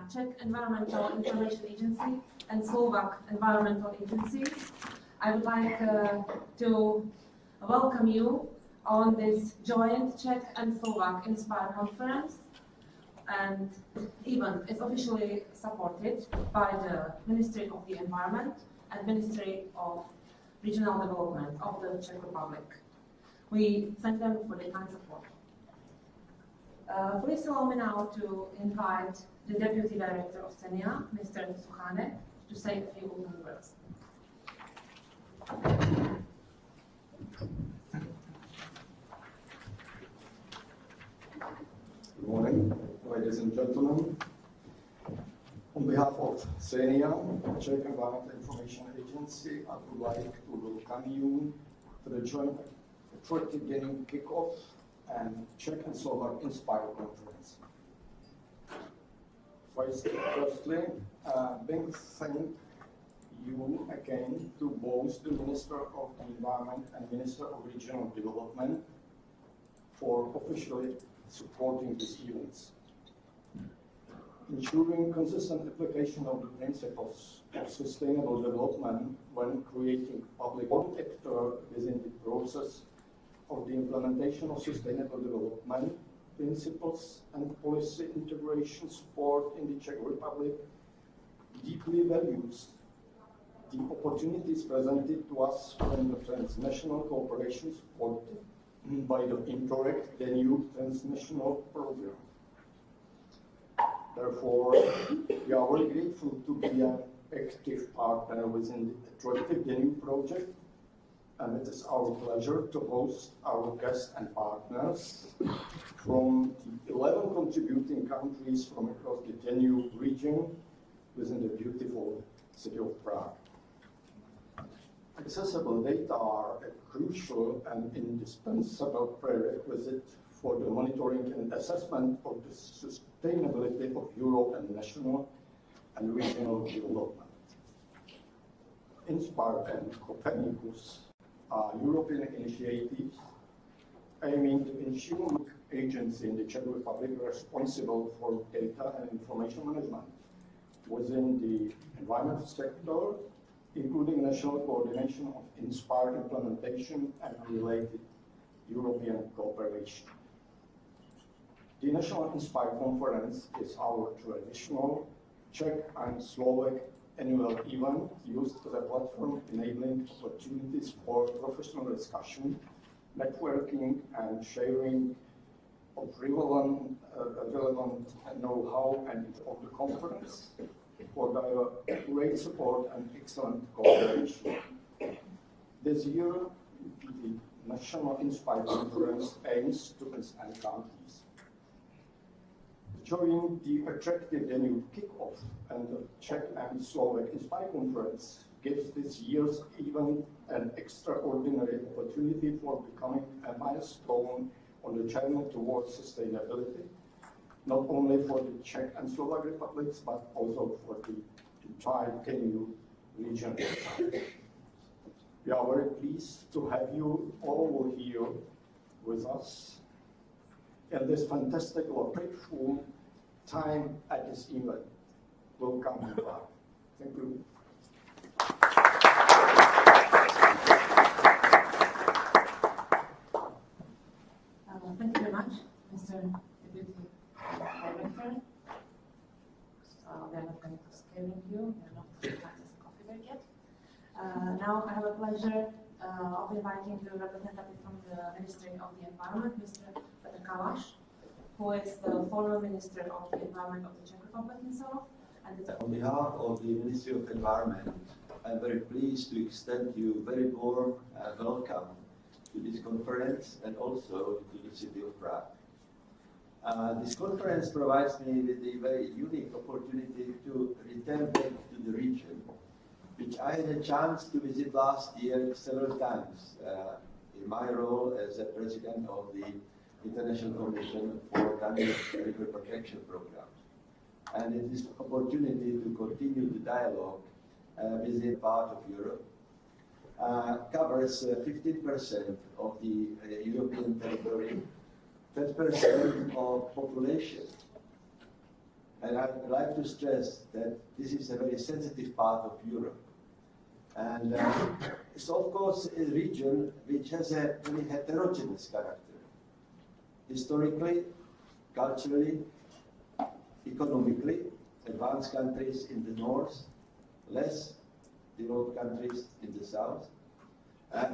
Czech Environmental Information Agency and Slovak Environmental Agency. I would like to welcome you on this joint Czech and Slovak Inspire conference, and event is officially supported by the Ministry of the Environment and Ministry of Regional Development of the Czech Republic. We thank them for their kind support. Please allow me now to invite the Deputy Director of CENIA, Mr. Suchanek, to say a few opening words. Good morning, ladies and gentlemen. On behalf of CENIA, Czech Environmental Information Agency, I would like to welcome you to the joint Attractive Danube kickoff and Czech and Slovak Inspire conference. Firstly, big thank you again to both the Minister of the Environment and Minister of Regional Development for officially supporting these events. Ensuring consistent application of the principles of sustainable development when creating public actor within the process of the implementation of sustainable development principles and policy integration support in the Czech Republic deeply values the opportunities presented to us from the transnational cooperation supported by the Attractive Danube transnational program. Therefore, we are very grateful to be an active partner within the Attractive Danube project, and it is our pleasure to host our guests and partners from the 11 contributing countries from across the Danube region within the beautiful city of Prague. Accessible data are a crucial and indispensable prerequisite for the monitoring and assessment of the sustainability of Europe and national and regional development. Inspire and Copernicus are European initiatives aiming to ensure agency in the Czech Republic responsible for data and information management within the environmental sector, including national coordination of Inspire implementation and related European cooperation. The National Inspire Conference is our traditional Czech and Slovak annual event used as a platform enabling opportunities for professional discussion, networking, and sharing of relevant know-how and of the conference for their great support and excellent cooperation. This year, the National Inspire Conference aims to expand countries. During the Attractive Danube kickoff and the Czech and Slovak Inspire Conference gives this year's event an extraordinary opportunity for becoming a milestone on the journey towards sustainability, not only for the Czech and Slovak republics, but also for the entire Danube region. We are very pleased to have you all here with us in this fantastic or grateful time at this event. Welcome back. Thank you. Thank you very much, Mr. Deputy Director. We are not going to scaring you. We are not practicing coffee break yet. Now I have a pleasure of inviting the representative from the Ministry of the Environment, Mr. Petr Kalaš, who is the former Minister of the Environment of the Czech Republic himself. On behalf of the Ministry of Environment, I'm very pleased to extend you very warm welcome to this conference and also to the city of Prague. This conference provides me with a very unique opportunity to return back to the region, which I had a chance to visit last year several times in my role as a president of the International Commission for Danube River Protection Program. And it is an opportunity to continue the dialogue within part of Europe. Covers 15% of the European territory, 10% of population. And I'd like to stress that this is a very sensitive part of Europe. And it's of course a region which has a very heterogeneous character. Historically, culturally, economically, advanced countries in the north, less developed countries in the south.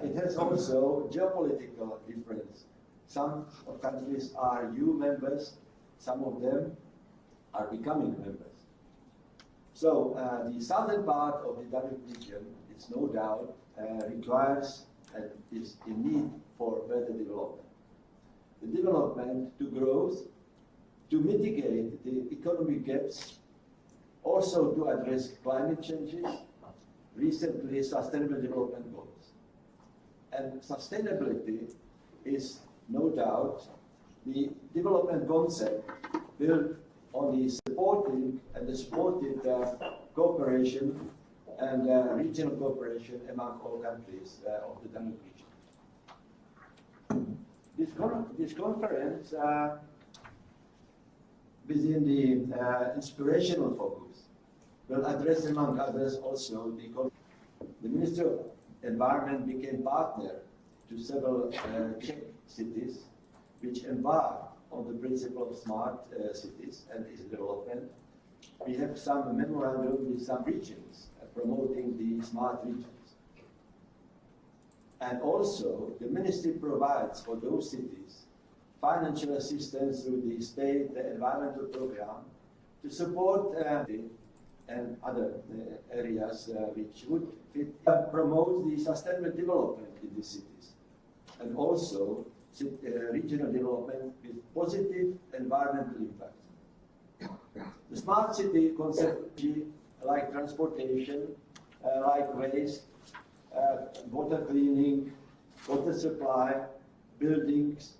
It has also geopolitical difference. Some countries are EU members, some of them are becoming members. So the southern part of the Danube region, it's no doubt, requires and is in need for better development. The development to growth, to mitigate the economic gaps, also to address climate changes, recently sustainable development goals. And sustainability is no doubt the development concept built on the supporting and the supported cooperation and regional cooperation among all countries of the Danube region. This conference, within the inspirational focus, will address, among others, also the Ministry of Environment became partner to several Czech cities which embark on the principle of smart cities and its development. We have some memorandum with some regions promoting the smart regions. And also, the ministry provides for those cities financial assistance through the state environmental program to support and other areas which would fit, promote the sustainable development in these cities, and also regional development with positive environmental impact. The smart city concept, like transportation, like waste, water cleaning, water supply, buildings.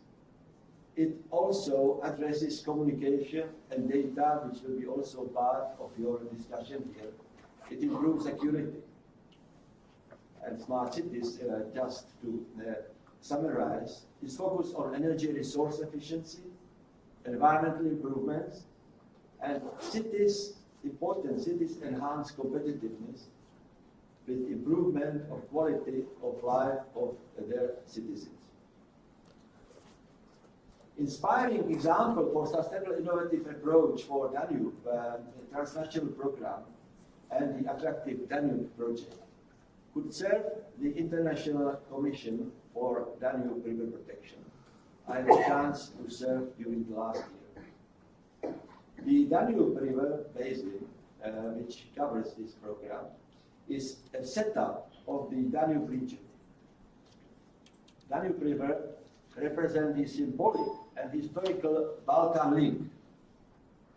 It also addresses communication and data, which will be also part of your discussion here. It improves security. And smart cities, just to summarize, is focused on energy resource efficiency, environmental improvements, and cities, important cities enhance competitiveness with improvement of quality of life of their citizens. Inspiring example for sustainable innovative approach for Danube, the transnational program, and the Attractive Danube project could serve the International Commission for Danube River Protection. I had a chance to serve during the last year. The Danube River Basin, which covers this program, is a setup of the Danube region. Danube River represents the symbolic and historical Balkan link,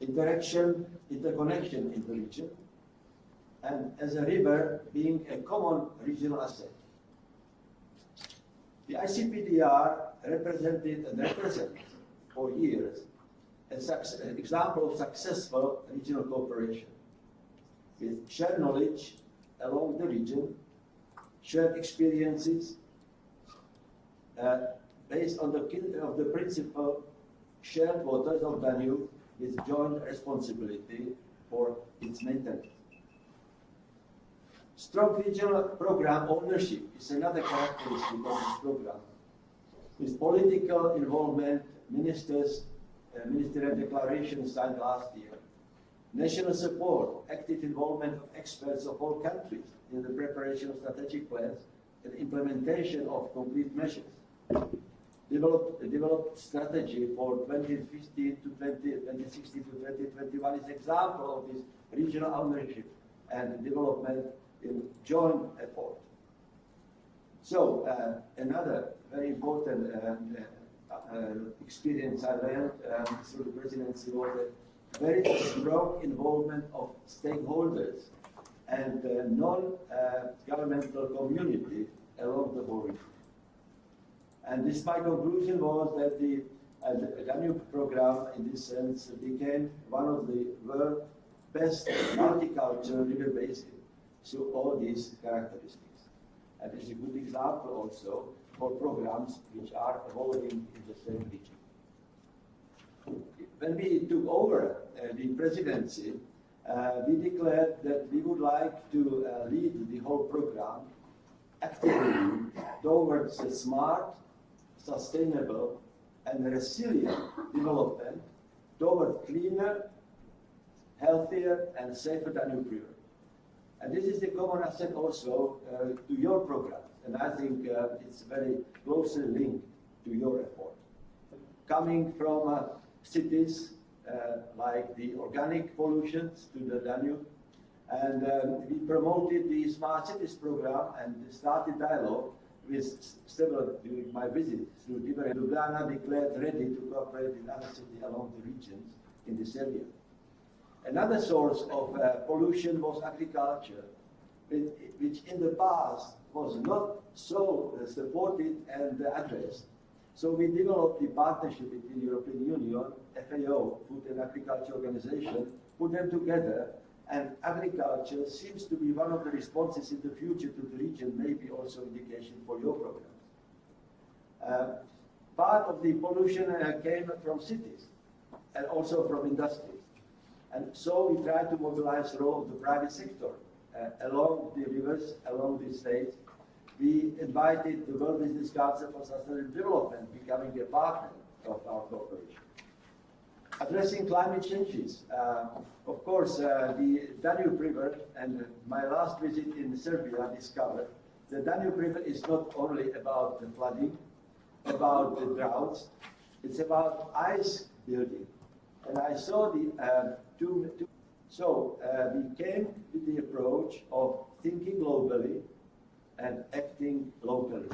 interconnection in the region, and as a river being a common regional asset. The ICPDR represented and represents for years an example of successful regional cooperation with shared knowledge along the region, shared experiences, based on the principle shared waters of Danube with joint responsibility for its maintenance. Strong regional program ownership is another characteristic of this program. With political involvement, ministerial declarations signed last year, national support, active involvement of experts of all countries in the preparation of strategic plans and implementation of complete measures. Developed strategy for 2015 to 2016 to 2021 is an example of this regional ownership and development in joint effort. So another very important experience I learned through the presidency was a very strong involvement of stakeholders and non-governmental community along the whole region. And this, my conclusion was that the Danube program, in this sense, became one of the world's best multicultural river basins through all these characteristics. And it's a good example also for programs which are evolving in the same region. when we took over the presidency, we declared that we would like to lead the whole program actively towards a smart, sustainable, and resilient development toward cleaner, healthier, and safer Danube River. And this is the common asset also to your program, and I think it's very closely linked to your effort. Coming from cities like the organic pollutions to the Danube, and we promoted the Smart Cities program and started dialogue with several during my visit through different. Ljubljana declared ready to cooperate with other cities along the regions in this area. Another source of pollution was agriculture, which in the past was not so supported and addressed. So we developed the partnership between European Union, FAO, Food and Agriculture Organization, put them together, and agriculture seems to be one of the responses in the future to the region, maybe also indication for your programs. Part of the pollution came from cities and also from industries. And so we tried to mobilize the role of the private sector along the rivers, along the states. We invited the World Business Council for Sustainable Development, becoming a partner of our cooperation. Addressing climate changes, of course, the Danube River, and my last visit in Serbia discovered the Danube River is not only about the flooding, about the droughts, it's about ice building. And I saw the we came with the approach of thinking globally and acting locally.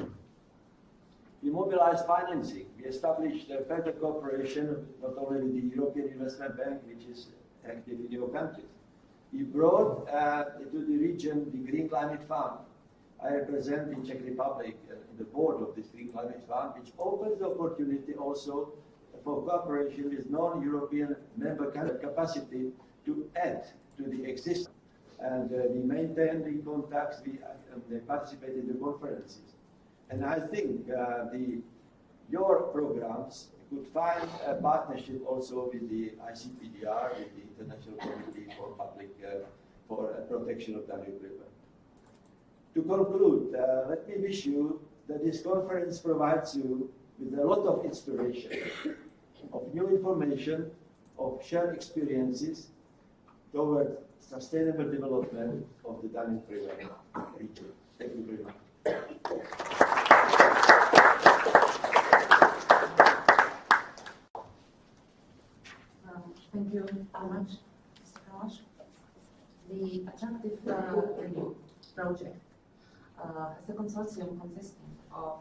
We mobilized financing. We established a better cooperation not only with the European Investment Bank, which is active in your countries. We brought to the region the Green Climate Fund. I represent the Czech Republic in the board of this Green Climate Fund, which opens the opportunity also for cooperation with non-European member countries' capacity to add to the existing. And we maintain the contacts, they participate in the conferences. And I think your programs could find a partnership also with the ICPDR, with the International Committee for Public Protection of Danube River. To conclude, let me wish you that this conference provides you with a lot of inspiration, of new information, of shared experiences toward sustainable development of the Danube River region. Thank you very much. Thank you very much, Mr. Kalash. The Attractive Danube project is a consortium consisting of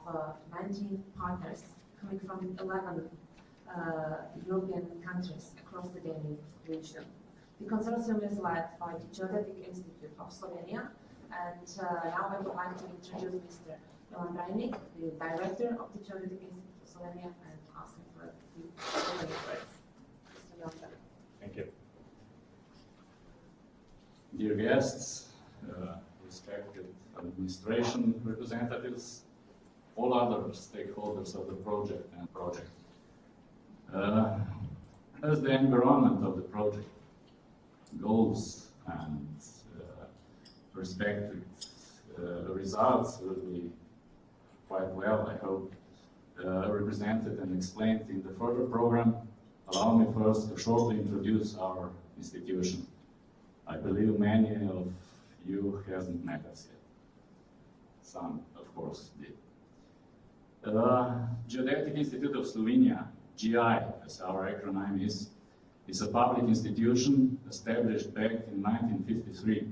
19 partners coming from 11 European countries across the Danube region. The consortium is led by the Geodetic Institute of Slovenia, and now I would like to introduce Mr. Jovan Brajnik, the director of the Geodetic Institute of Slovenia, and ask him for a few opening words. Mr. Jovan. Thank you. Dear guests, respected administration representatives, all other stakeholders of the project and project. As the environment of the project goals and respected results will be quite well, I hope, represented and explained in the further program. Allow me first to shortly introduce our institution. I believe many of you hasn't met us yet. Some, of course, did. Geodetic Institute of Slovenia, GI, as our acronym is a public institution established back in 1953,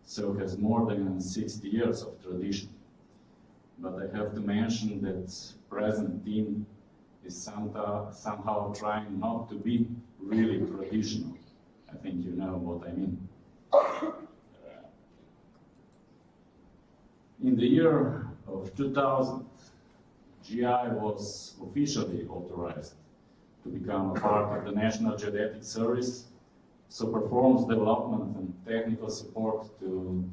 so has more than 60 years of tradition. But I have to mention that present team is somehow trying not to be really traditional. I think you know what I mean. In the year of 2000, GI was officially authorized to become a part of the National Geodetic Service, so performs development and technical support to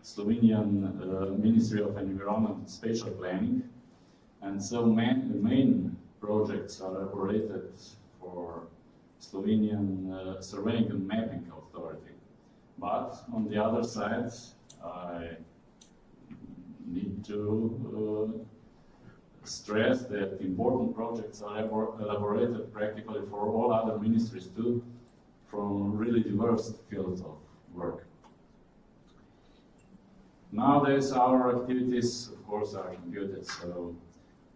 Slovenian Ministry of Environment and Spatial Planning, and so main projects are elaborated for Slovenian Surveying and Mapping Authority. But on the other side, I need to stress that important projects are elaborated practically for all other ministries too, from really diverse fields of work. Nowadays, our activities, of course, are computed. So,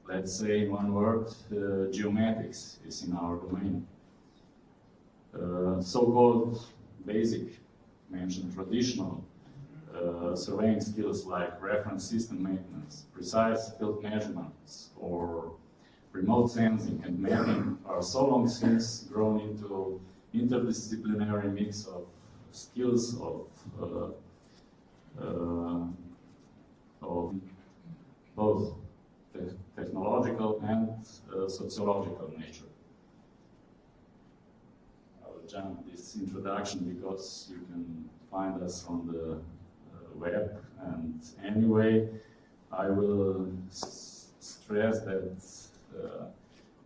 let's say in one word, geomatics is in our domain. So-called basic, mentioned traditional surveying skills like reference system maintenance, precise field measurements, or remote sensing and mapping are so long since grown into interdisciplinary mix of skills of both technological and sociological nature. I will jump this introduction because you can find us on the web, and anyway, I will stress that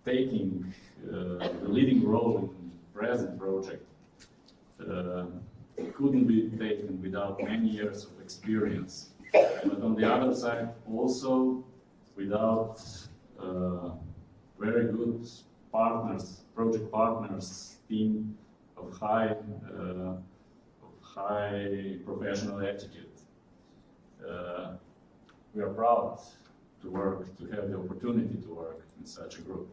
taking the leading role in present project couldn't be taken without many years of experience. But on the other side, also without very good partners, project partners, team of high professional attitude. We are proud to have the opportunity to work in such a group.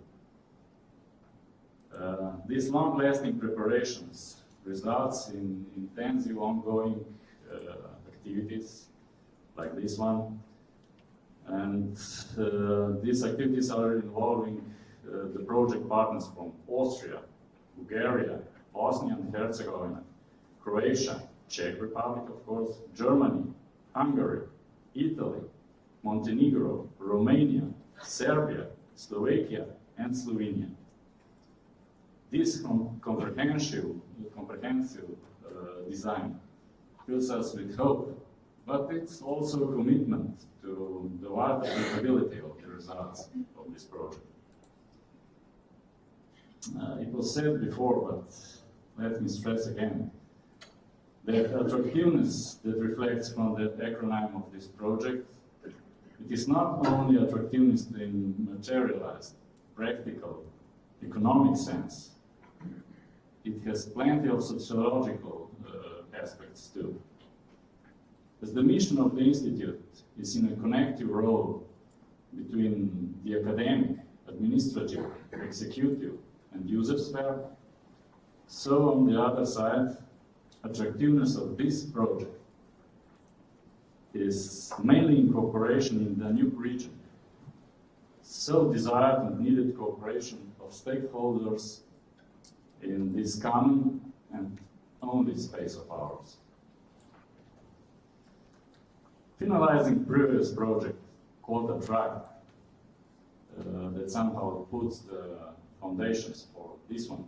These long-lasting preparations results in intensive ongoing activities like this one, and these activities are involving the project partners from Austria, Bulgaria, Bosnia and Herzegovina, Croatia, Czech Republic, of course, Germany, Hungary, Italy, Montenegro, Romania, Serbia, Slovakia, and Slovenia. This comprehensive design fills us with hope, but it's also a commitment to the wide applicability of the results of this project. It was said before, but let me stress again, the attractiveness that reflects from the acronym of this project, it is not only attractiveness in materialized, practical, economic sense, it has plenty of sociological aspects too. As the mission of the Institute is in a connective role between the academic, administrative, executive, and user sphere, so on the other side, attractiveness of this project is mainly in cooperation in the Danube region. So desired and needed cooperation of stakeholders in this common and only space of ours. Finalizing previous project called Attractive, that somehow puts the foundations for this one,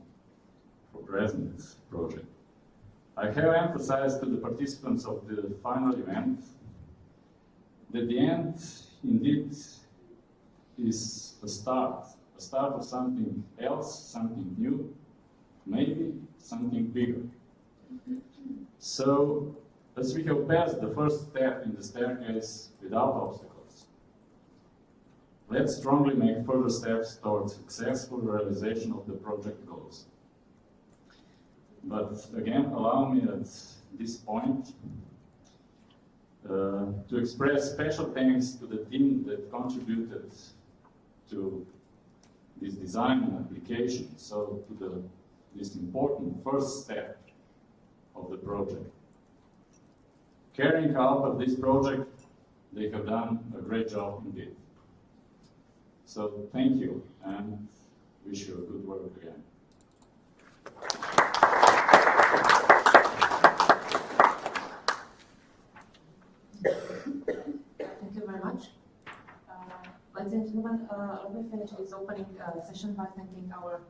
for present project. I have emphasized to the participants of the final event that the end indeed is a start of something else, something new, maybe something bigger. So, as we have passed the first step in the staircase without obstacles, let's strongly make further steps towards successful realization of the project goals. But again, allow me at this point to express special thanks to the team that contributed to this design and application, so to this important first step of the project. Carrying out of this project, they have done a great job indeed. So thank you, and wish you a good work again. Thank you very much. Ladies and gentlemen, let me finish this opening session by thanking our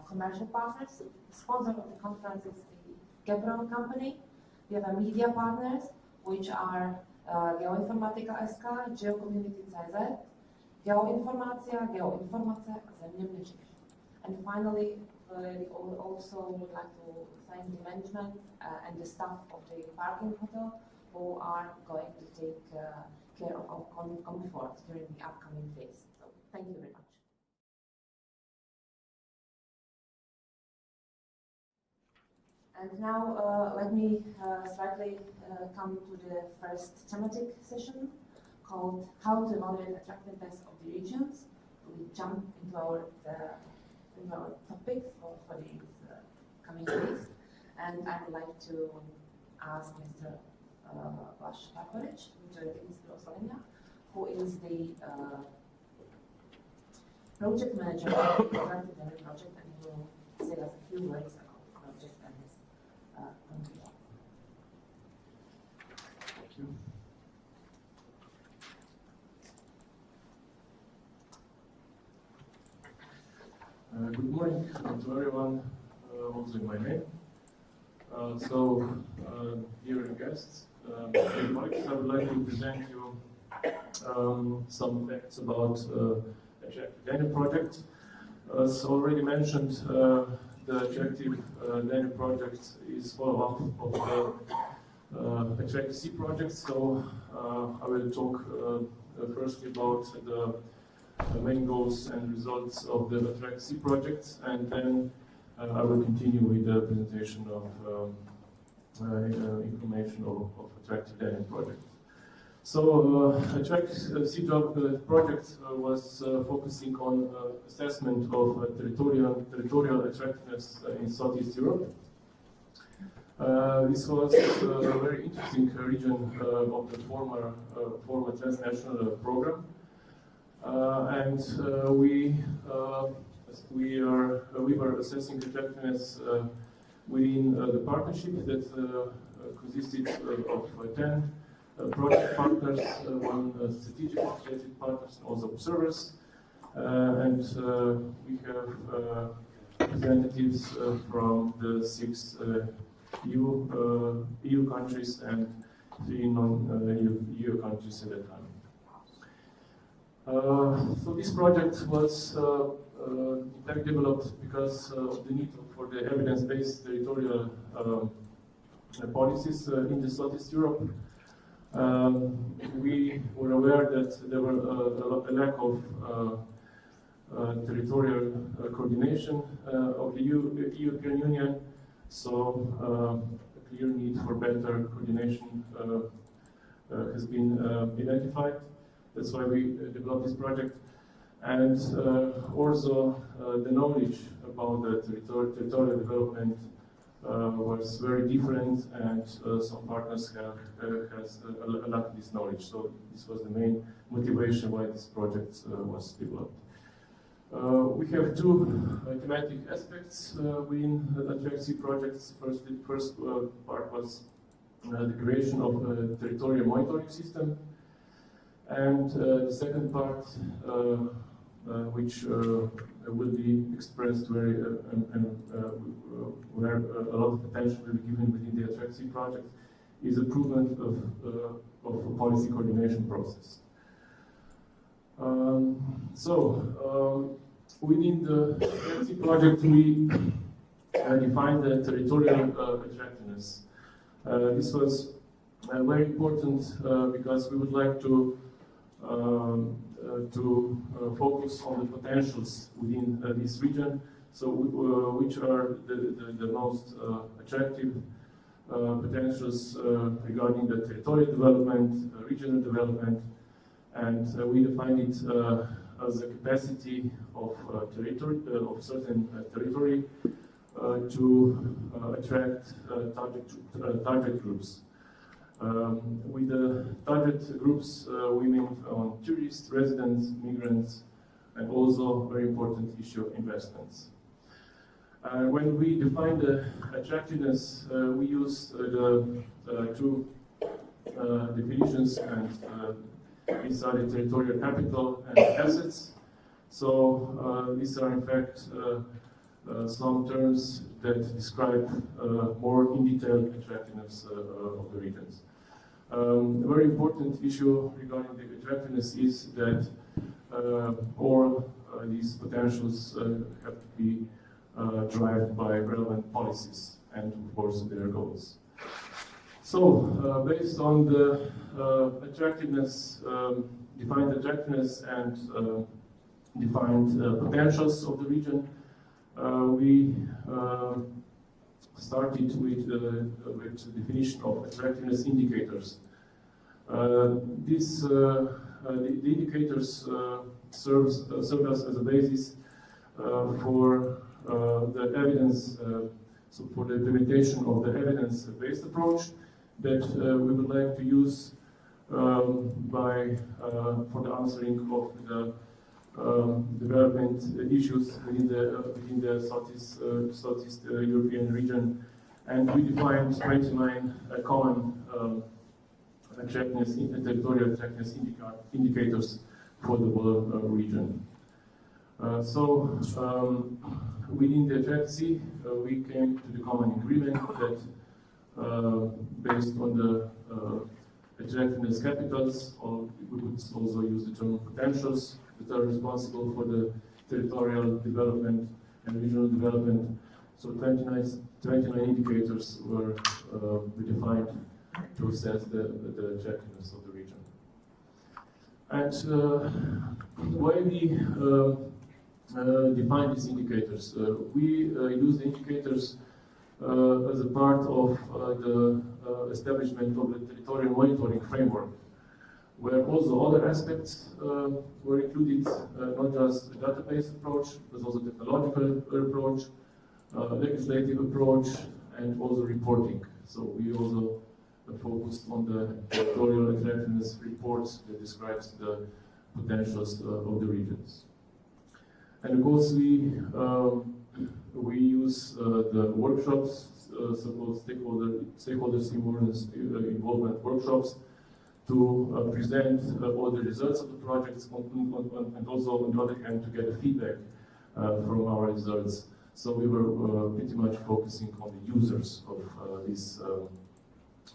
commercial partners. The sponsor of the conference is the Gabriel company. We have a media partners, which are Geoinformatika SK, Geocommunity.cz, Geoinformacja, Geoinformace, Zemljoměřič. And finally, We also would like to thank the management and the staff of the parking hotel who are going to take care of our comfort during the upcoming days. So thank you very much. And now let me slightly come to the first thematic session called How to Evaluate Attractiveness of the Regions. We jump into our topics for these coming days. And I would like to ask Mr. Vaš Parkovic, Minister of Slovenia, who is the project manager of the Attractive Danube project, and he will say us a few words about the project and his contribution. Thank you. Good morning to everyone, also in my name. Dear guests, I would like to present you some facts about Attractive Danube project. As already mentioned, the Attractive Danube project is follow-up of the Attractive Sea project. So I will talk firstly about the main goals and results of the Attractive Sea project, and then I will continue with the presentation of information of Attractive Danube project. So, Attractive Sea project was focusing on assessment of territorial attractiveness in Southeast Europe. This was a very interesting region of the former transnational program, and we were assessing attractiveness within the partnership that consisted of 10 project partners, one strategic partners, and also observers, and we have representatives from the 6 EU countries and 3 non-EU countries at that time. So this project was in fact developed because of the need for the evidence-based territorial policies in the Southeast Europe. We were aware that there were a lack of territorial coordination of the European Union, so a clear need for better coordination has been identified. That's why we developed this project. And also the knowledge about the territorial development was very different, and some partners lacked this knowledge. So this was the main motivation why this project was developed. We have 2 thematic aspects within the Attractive Sea projects. First part was the creation of a territorial monitoring system, and the second part, which will be expressed very where a lot of attention will be given within the Attractive Sea project, is improvement of a policy coordination process. Within the Attractive Sea project, we defined the territorial attractiveness. This was very important because we would like to focus on the potentials within this region, so which are the most attractive potentials regarding the territorial development, regional development, and we define it as a capacity of certain territory to attract target groups. With the target groups, we mean on tourists, residents, migrants, and also very important issue of investments. When we define the attractiveness, we use the 2 definitions, and these are the territorial capital and assets. So these are in fact some terms that describe more in detail attractiveness of the regions. A very important issue regarding the attractiveness is that all these potentials have to be driven by relevant policies and, of course, their goals. So, based on the attractiveness, defined attractiveness and defined potentials of the region, we started with the definition of attractiveness indicators. The indicators serve us as a basis for the evidence, so for the implementation of the evidence-based approach that we would like to use for the answering of the development issues within the Southeast European region, and we defined 29 common territorial attractiveness indicators for the whole region. Within the attractiveness, we came to the common agreement that based on the attractiveness capitals, or we could also use the term potentials, that are responsible for the territorial development and regional development. So 29 indicators were defined to assess the attractiveness of the region. And why we define these indicators? We use the indicators as a part of the establishment of the territorial monitoring framework, where also other aspects were included, not just a database approach, but also technological approach, legislative approach, and also reporting. So we also focused on the territorial attractiveness reports that describes the potentials of the regions. And of course, we use the workshops, so-called stakeholders involvement workshops, to present all the results of the projects, and also on the other hand to get feedback from our results. So we were pretty much focusing on the users of this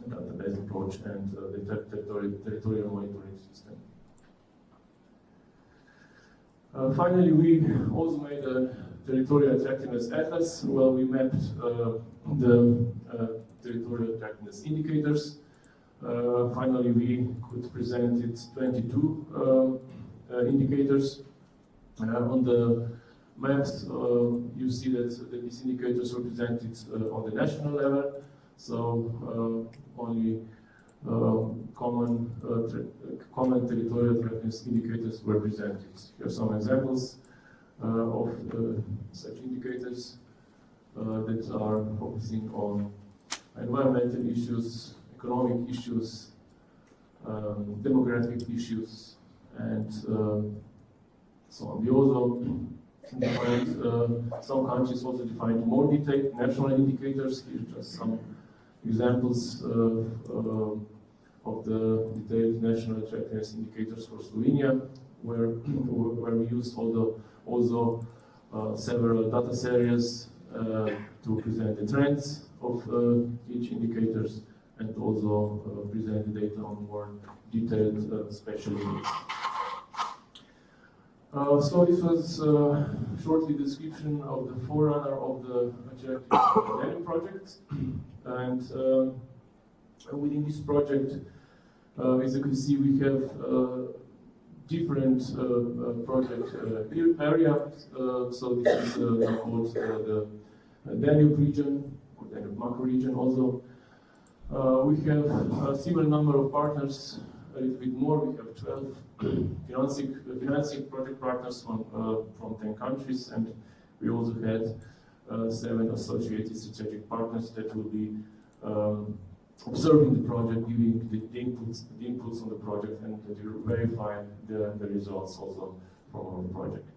database approach and the territorial monitoring system. Finally, we also made a territorial attractiveness atlas where we mapped the territorial attractiveness indicators. Finally, we could present it 22 indicators. On the maps, you see that these indicators were presented on the national level, so only common territorial attractiveness indicators were presented. Here are some examples of such indicators that are focusing on environmental issues, economic issues, demographic issues, and so on. We also defined, some countries also defined more detailed national indicators. Here are just some examples of the detailed national attractiveness indicators for Slovenia, where we used also several data series to present the trends of each indicators, and also present the data on more detailed special units. So this was shortly description of the forerunner of the Attractive Danube project, and within this project, as you can see, we have different project areas. So this is called the Danube region, or Danube macro region also. We have a similar number of partners, a little bit more. We have 12 financing project partners from 10 countries, and we also had 7 associated strategic partners that will be observing the project, giving the inputs on the project, and that will verify the results also from our project.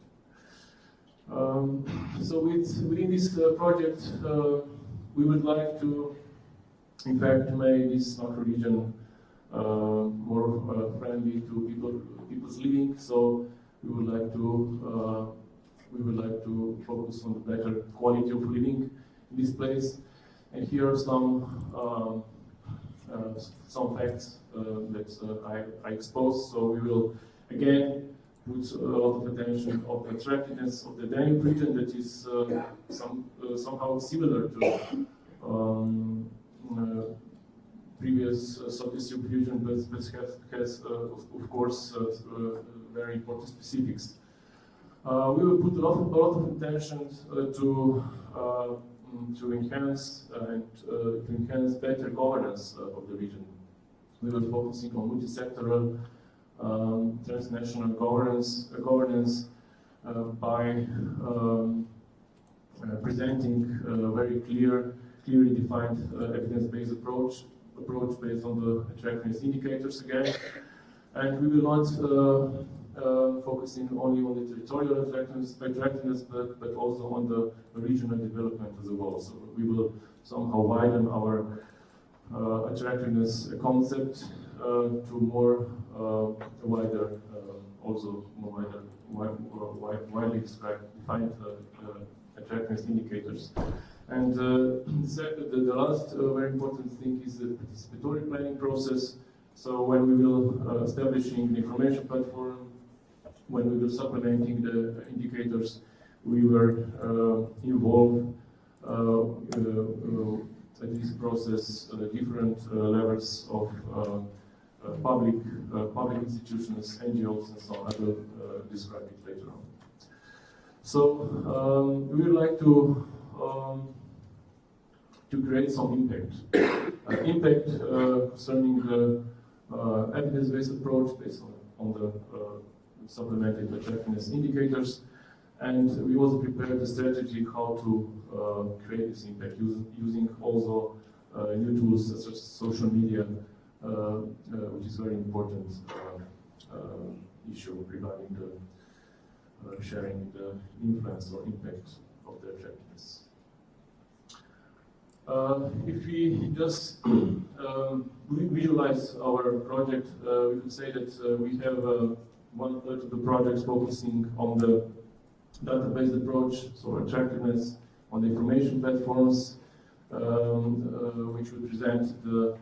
So within this project, we would like to, in fact, make this macro region more friendly to people's living. So we would like to focus on the better quality of living in this place. And here are some facts that I exposed. So we will again puts a lot of attention on the attractiveness of the Danube region that is somehow similar to previous sub-distribution, but has of course, very important specifics. We will put a lot of attention to enhance better governance of the region. We will focusing on multi-sectoral transnational governance by presenting a very clearly defined evidence-based approach based on the attractiveness indicators again. And we will not focusing only on the territorial attractiveness, but also on the regional development as well. So we will somehow widen our attractiveness concept to more wider, also more widely defined attractiveness indicators. And the last very important thing is the participatory planning process. So when we will establishing the information platform, when we will supplementing the indicators, we were involved in this process different levels of public institutions, NGOs, and so on. I will describe it later on. So we would like to create some impact. Impact concerning the evidence-based approach based on the supplemented attractiveness indicators, and we also prepared a strategy how to create this impact using also new tools such as social media, which is a very important issue regarding the sharing the influence or impact of the attractiveness. If we just visualize our project, we could say that we have 1/3 of the projects focusing on the database approach, so attractiveness on the information platforms, which would present the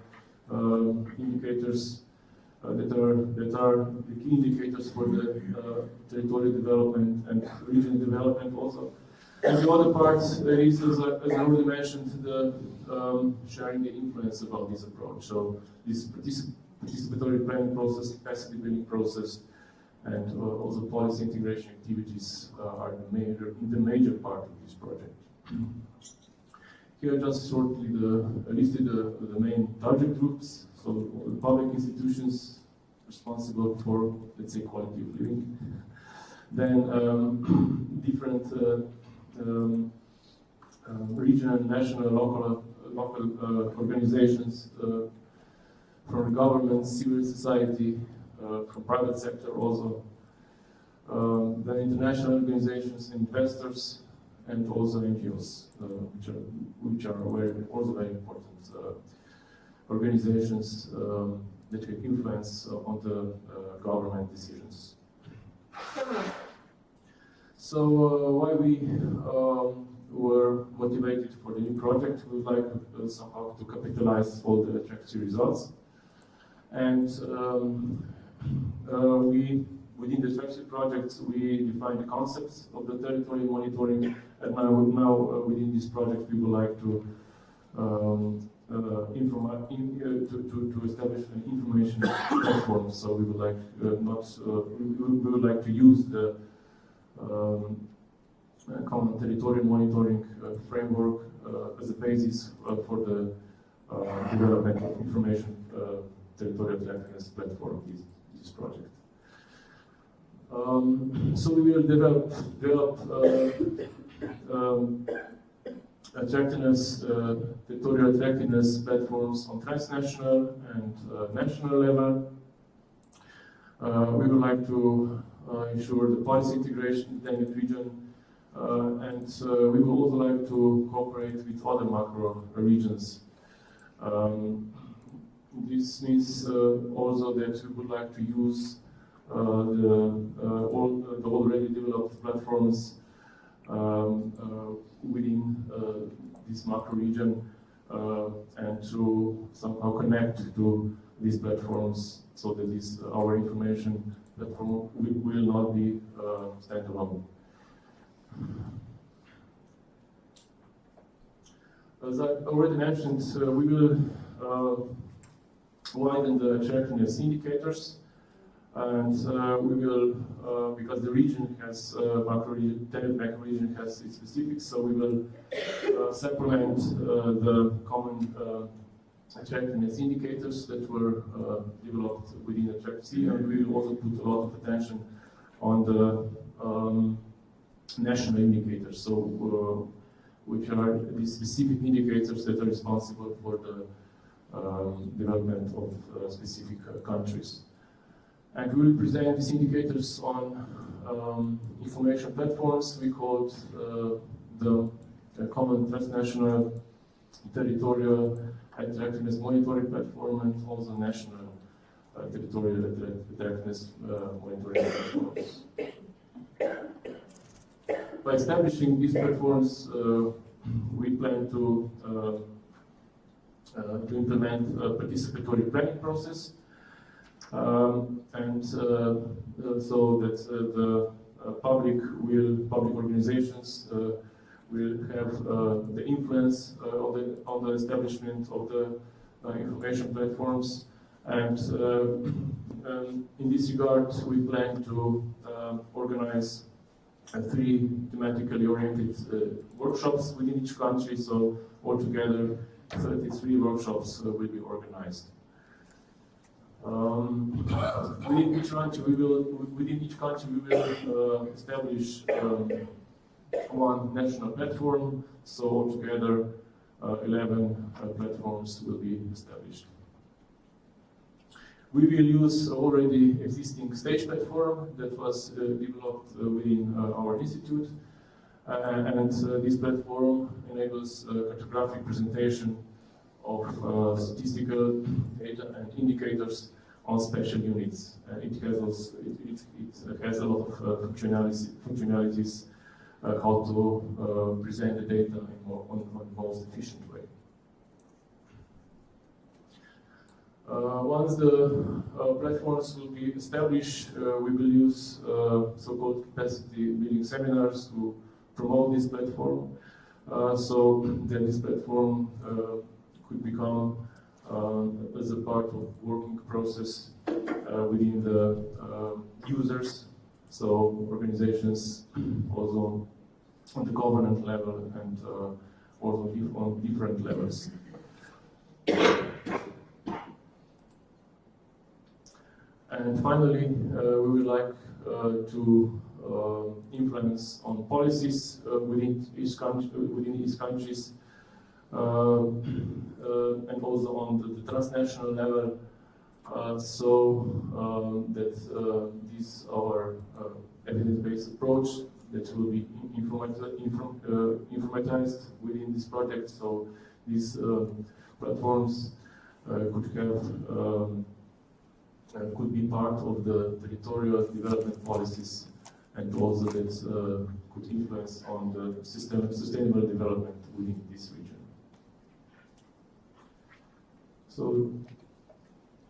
indicators that are the key indicators for the territorial development and regional development also. And the other part is, as I already mentioned, the sharing the influence about this approach. So this participatory planning process, capacity building process, and also policy integration activities are the major part of this project. Here just shortly listed the main target groups. So the public institutions responsible for, let's say, quality of living. Then different regional, national, local organizations from the government, civil society, from private sector also, then international organizations, investors, and also NGOs, which are also very important organizations that have influence on the government decisions. So why we were motivated for the new project? We would like somehow to capitalize all the attractive results, and within the attractive projects we define the concepts of the territorial monitoring, and now within this project we would like to establish an information platform. So we would like we would like to use the common territorial monitoring framework as a basis for the development of information territorial attractiveness platform of this project. So we will develop territorial attractiveness platforms on transnational and national level. We would like to ensure the policy integration in the Danube region, and we would also like to cooperate with other macro regions. This means also that we would like to use all the already developed platforms within this macro region and to somehow connect to these platforms so that our information platform will not be standalone. As I already mentioned, we will widen the attractiveness indicators, and we will, because the region has Danube macro region has its specifics, so we will supplement the common attractiveness indicators that were developed within Attractive, and we will also put a lot of attention on the national indicators, so which are the specific indicators that are responsible for the development of specific countries. And we will present these indicators on information platforms. We call it the Common Transnational Territorial Attractiveness Monitoring Platform, and also National Territorial Attractiveness Monitoring Platforms. By establishing these platforms, we plan to implement a participatory planning process, and so that the public organizations will have the influence on the establishment of the information platforms. And in this regard, we plan to organize 3 thematically oriented workshops within each country. So altogether, 33 workshops will be organized. Within each country, we will establish one national platform. So altogether, 11 platforms will be established. We will use already existing stage platform that was developed within our institute, and this platform enables cartographic presentation of statistical data and indicators on special units. It has a lot of functionalities how to present the data on the most efficient way. Once the platforms will be established, we will use so-called capacity building seminars to promote this platform, so that this platform could become as a part of working process within the users, so organizations also on the government level and also on different levels. And finally, we would like to influence on policies within each countries, and also on the transnational level, so that this our evidence-based approach that will be informatized within this project. So these platforms could be part of the territorial development policies, and also that could influence on the sustainable development within this region. So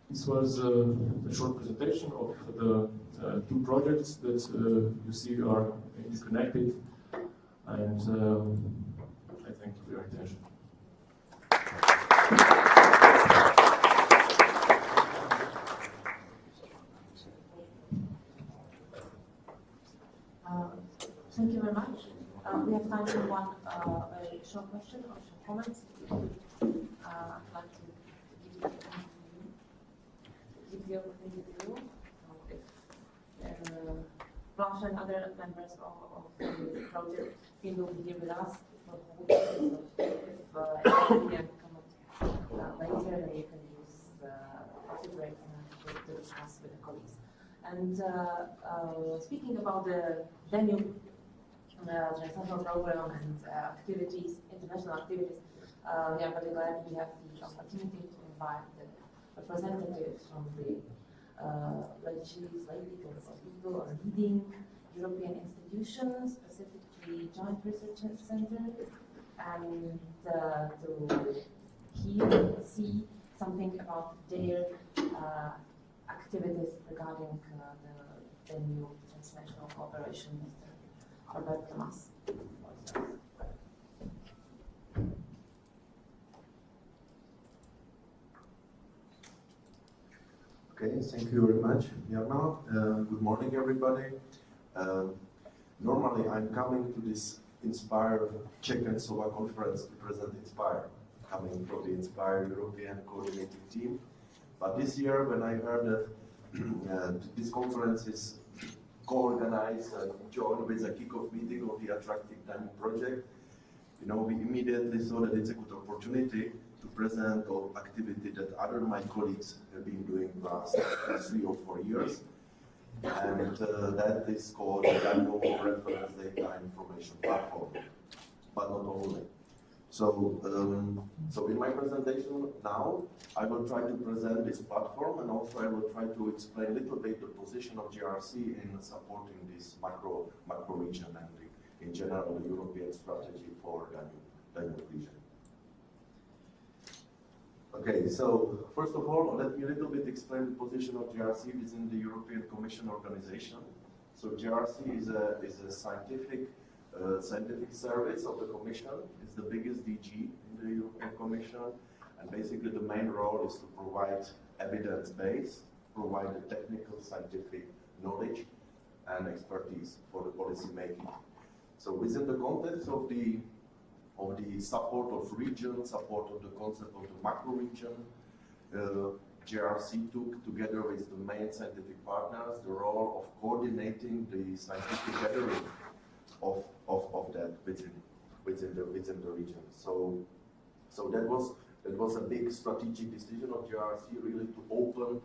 this was a short presentation of the 2 projects that you see are interconnected, and I thank you for your attention. Thank you very much. We have time for one very short question or short comments. I'd like to give you an interview. If Blanche and other members of the project will be here with us for the whole if you can come up later, then you can use the coffee break to discuss with the colleagues. And speaking about the Danube transnational program and activities, international activities, we are very glad we have the opportunity to invite the representatives from the legislative or people or leading European institutions, specifically joint research centers, and to see something about their activities regarding the new transnational cooperation, Mr. Robert Tomas. Okay, thank you very much, Mirna. Good morning, everybody. Normally, I'm coming to this Inspire Czech and Slovak conference to present Inspire, coming from the Inspire European Coordinating Team. But this year, when I heard that this conference is co-organized and joined with a kick-off meeting of the Attractive Danube project, you know, we immediately saw that it's a good opportunity to present all activity that other my colleagues have been doing last 3 or 4 years. And that is called the Danube Reference Data Information Platform, but not only. So, so in my presentation now, I will try to present this platform, and also I will try to explain a little bit the position of GRC in supporting this macro region and in general the European strategy for Danube region. Okay, so first of all, let me a little bit explain the position of GRC within the European Commission organization. So GRC is a scientific service of the Commission. It's the biggest DG in the European Commission, and basically the main role is to provide evidence base, provide the technical scientific knowledge and expertise for the policy making. So within the context of the support of region, support of the concept of the macro region, GRC took, together with the main scientific partners, the role of coordinating the scientific gathering of that within the region. So that was a big strategic decision of GRC, really to open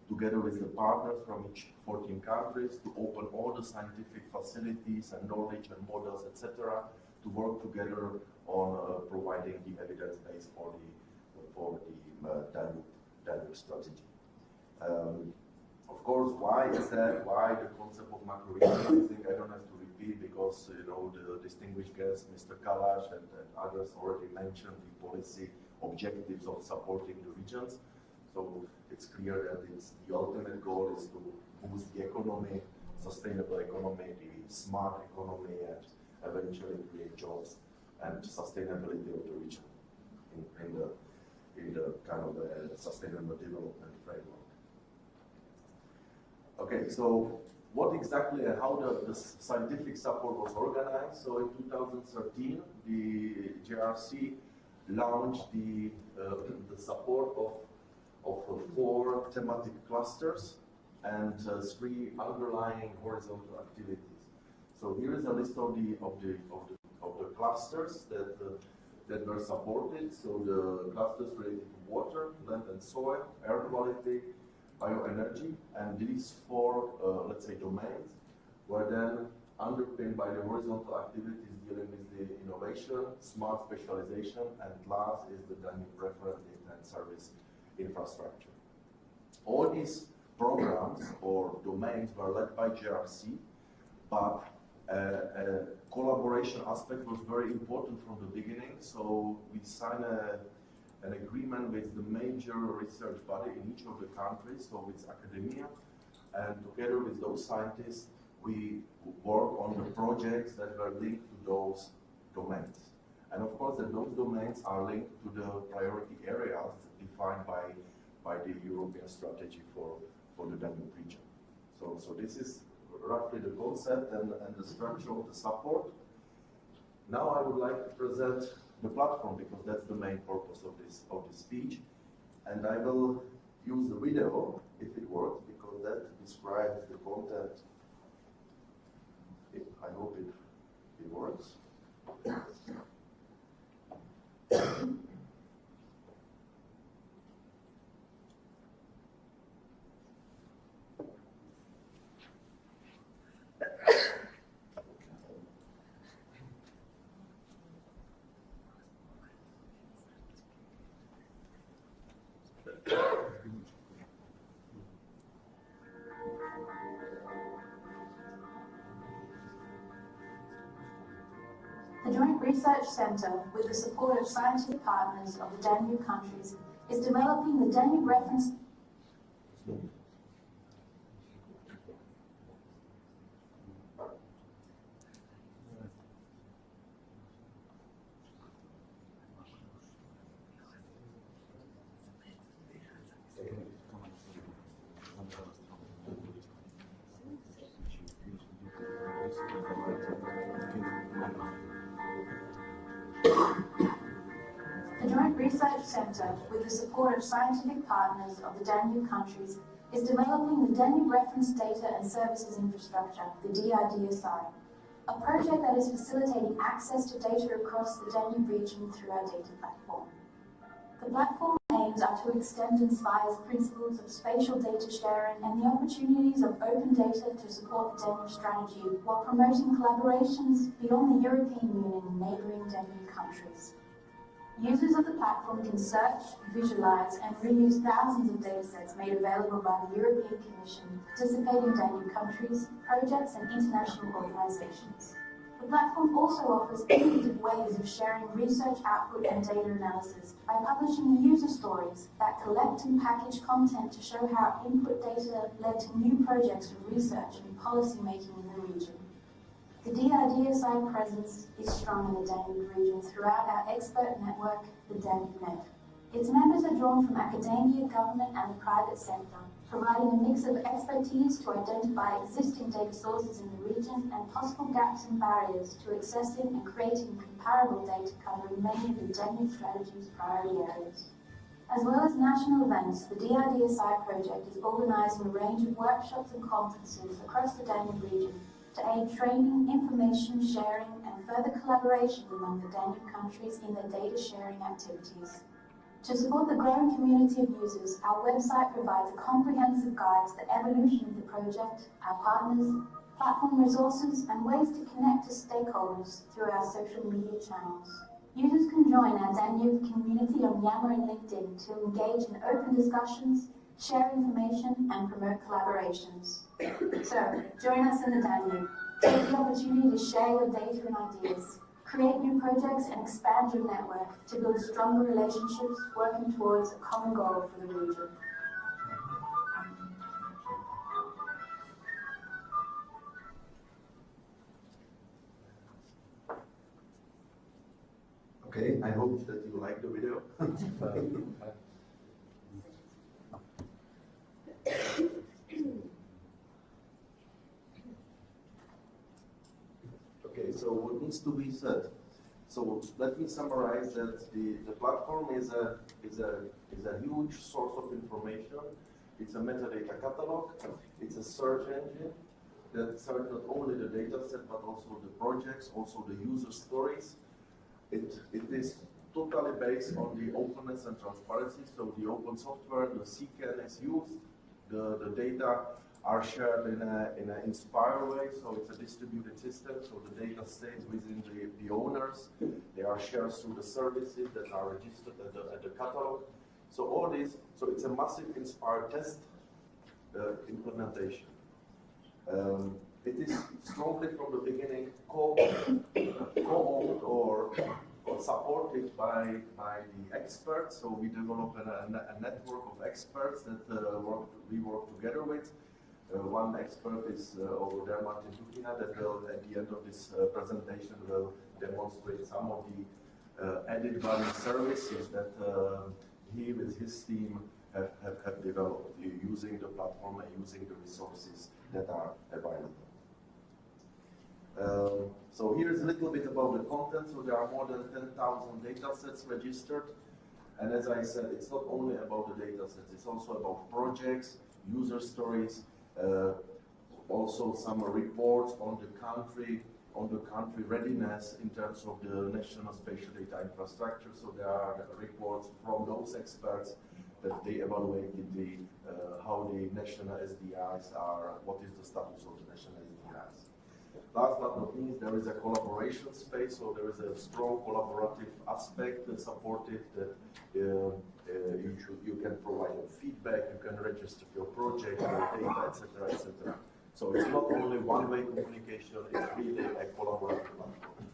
together with the partners from each 14 countries, to open all the scientific facilities and knowledge and models, etc., to work together on providing the evidence base for the Danube strategy. Of course, why is that? Why the concept of macro region? I think I don't have to repeat, because you know the distinguished guest, Mr. Kalash, and others already mentioned the policy objectives of supporting the regions. So it's clear that the ultimate goal is to boost the economy, sustainable economy, the smart economy, and eventually create jobs and sustainability of the region in the kind of sustainable development framework. Okay, so what exactly and how the scientific support was organized? So in 2013, the GRC launched the support of 4 thematic clusters and 3 underlying horizontal activities. So here is a list of the clusters that were supported. So the clusters related to water, land and soil, air quality, bioenergy, and these 4, let's say, domains were then underpinned by the horizontal activities dealing with the innovation, smart specialization, and last is the Danube reference data and service infrastructure. All these programs or domains were led by GRC, but collaboration aspect was very important from the beginning. So we signed an agreement with the major research body in each of the countries, so with academia, and together with those scientists, we work on the projects that were linked to those domains. And of course, those domains are linked to the priority areas defined by the European strategy for the Danube region. So this is roughly the concept and the structure of the support. Now I would like to present the platform, because that's the main purpose of this speech, and I will use the video if it works, because that describes the content. I hope it works. The Joint Research Centre, with the support of scientific partners of the Danube countries, is developing the Danube reference. The Joint Research Centre, with the support of scientific partners of the Danube countries, is developing the Danube Reference Data and Services Infrastructure, the DRDSI, a project that is facilitating access to data across the Danube region through our data platform. The platform aims are to extend and inspire principles of spatial data sharing and the opportunities of open data to support the Danube strategy while promoting collaborations beyond the European Union and neighbouring Danube countries. Users of the platform can search, visualize, and reuse thousands of datasets made available by the European Commission, participating Danube countries, projects, and international organisations. The platform also offers innovative ways of sharing research output and data analysis by publishing user stories that collect and package content to show how input data led to new projects of research and policy making in the region. The DRDSI presence is strong in the Danube region throughout our expert network, the DanubeNet. Its members are drawn from academia, government and the private sector, providing a mix of expertise to identify existing data sources in the region and possible gaps and barriers to accessing and creating comparable data covering many of the Danube strategy's priority areas. As well as national events, the DRDSI project is organising a range of workshops and conferences across the Danube region to aid training, information sharing and further collaboration among the Danube countries in their data sharing activities. To support the growing community of users, our website provides a comprehensive guide to the evolution of the project, our partners, platform resources and ways to connect to stakeholders through our social media channels. Users can join our Danube community on Yammer and LinkedIn to engage in open discussions, share information and promote collaborations. So, join us in the Danube. Take the opportunity to share your data and ideas, create new projects and expand your network to build stronger relationships working towards a common goal for the region. Okay, I hope that you like the video. Okay, so what needs to be said? So let me summarize that the platform is a huge source of information. It's a metadata catalog. It's a search engine that searches not only the data set but also the projects, also the user stories. It is totally based on the openness and transparency. So the open software, the CCAN is used. The data are shared in an inspired way, so it's a distributed system, so the data stays within the owners. They are shared through the services that are registered at the catalog. So all this, so it's a massive inspired test implementation. It is strongly from the beginning co-owned or supported by the experts. So we develop a network of experts that we work together with. One expert is over there, Martin Dukina, that will, at the end of this presentation, will demonstrate some of the added value services that he with his team have developed using the platform and using the resources that are available. So here's a little bit about the content. So there are more than 10,000 data sets registered. And as I said, it's not only about the data sets, it's also about projects, user stories, also some reports on the country readiness in terms of the national spatial data infrastructure. So there are reports from those experts that they evaluated how the national SDIs are, what is the status of the national SDIs. Last but not least, there is a collaboration space, so there is a strong collaborative aspect that supported that you can provide your feedback, you can register your project, your data, etc., etc. So it's not only one-way communication, it's really a collaborative platform.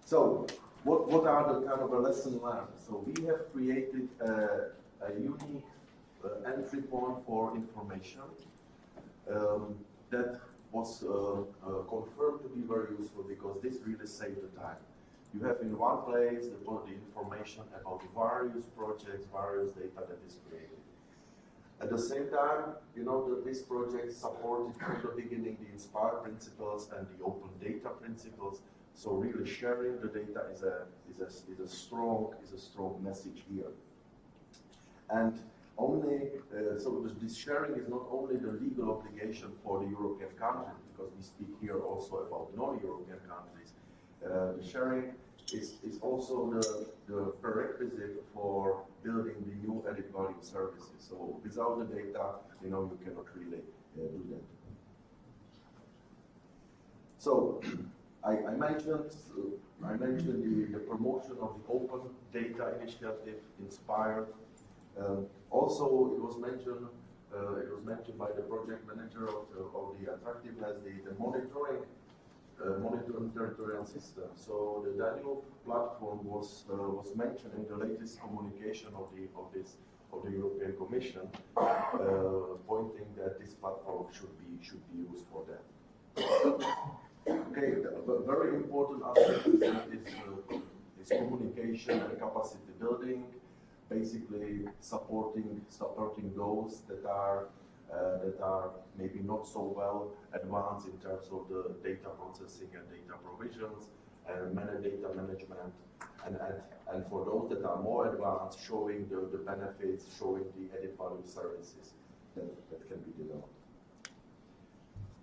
So what are the kind of lessons learned? So we have created a unique entry point for information that was confirmed to be very useful because this really saved the time. You have in one place the information about various projects, various data that is created. At the same time, you know, this project supported from the beginning the INSPIRE principles and the open data principles. So really sharing the data is a strong message here. And only so this sharing is not only the legal obligation for the European countries, because we speak here also about non-European countries. The sharing is also the prerequisite for building the new added value services. So without the data, you know, you cannot really do that. So I mentioned the promotion of the open data initiative, INSPIRE. Also, it was mentioned by the project manager of the attractiveness, the monitoring territorial system. So the Danube platform was mentioned in the latest communication of the European Commission, pointing that this platform should be used for that. Okay, the very important aspect is communication and capacity building, basically supporting those that are maybe not so well advanced in terms of the data processing and data provisions and data management, and for those that are more advanced, showing the benefits, showing the added value services that can be developed.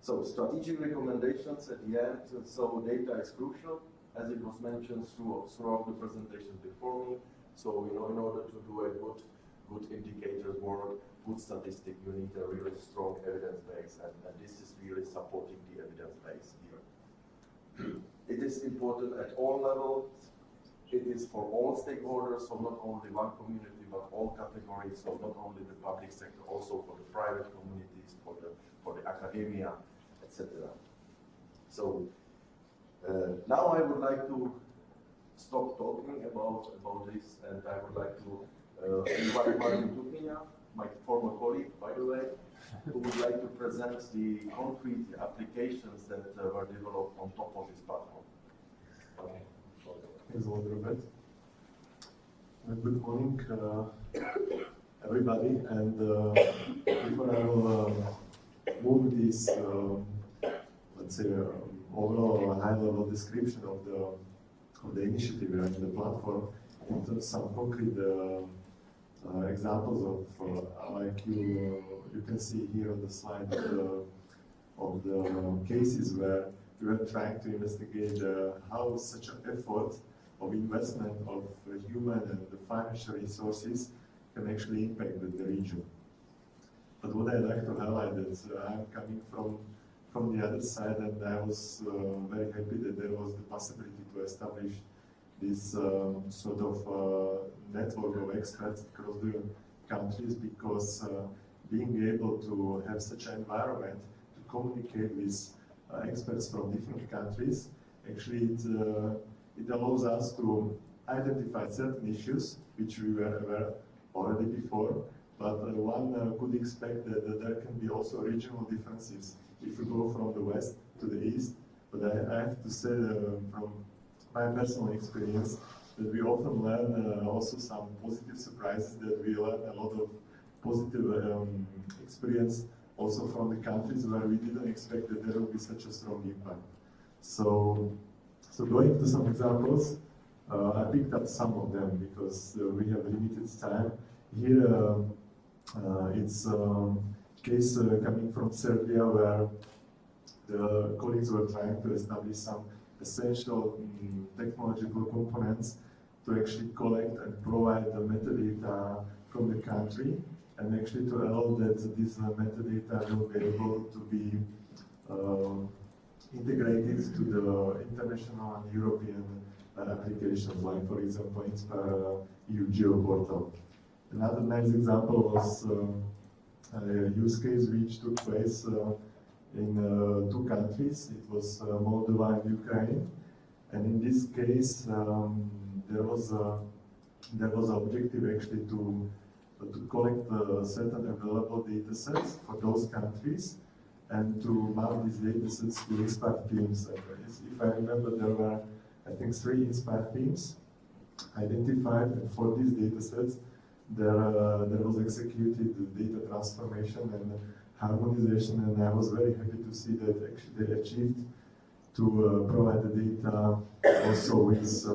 So strategic recommendations at the end. So data is crucial, as it was mentioned throughout the presentation before me. So you know, in order to do a good indicators work, good statistic, you need a really strong evidence base, and this is really supporting the evidence base here. It is important at all levels. It is for all stakeholders, so not only one community, but all categories. So not only the public sector, also for the private communities, for the academia, etc. So now I would like to stop talking about this, and I would like to invite Martin Dubnia, my former colleague, by the way, who would like to present the concrete applications that were developed on top of this platform. Okay. Thanks a lot, Robert. Good morning, everybody. And before I will move this, let's say, overall high-level description of the initiative and the platform into some concrete examples of, like you can see here on the slide, of the cases where we were trying to investigate how such an effort of investment of human and the financial resources can actually impact the region. But what I'd like to highlight is I'm coming from the other side, and I was very happy that there was the possibility to establish this sort of network of experts across the countries, because being able to have such an environment to communicate with experts from different countries, actually it allows us to identify certain issues which we were aware already before, but one could expect that there can be also regional differences if we go from the west to the east. But I have to say from my personal experience that we often learn also some positive surprises, that we learn a lot of positive experience also from the countries where we didn't expect that there will be such a strong impact. So going to some examples, I picked up some of them because we have limited time. Here it's a case coming from Serbia, where the colleagues were trying to establish some essential technological components to actually collect and provide the metadata from the country, and actually to allow that this metadata will be able to be integrated to the international and European applications, like for example INSPIRE EU GeoPortal. Another nice example was a use case which took place in two countries. It was Moldova and Ukraine, and in this case there was an objective actually to collect certain available data sets for those countries and to map these data sets to INSPIRE themes. If I remember, there were, I think, 3 INSPIRE themes identified, and for these data sets there was executed data transformation and harmonization, and I was very happy to see that actually they achieved to provide the data also with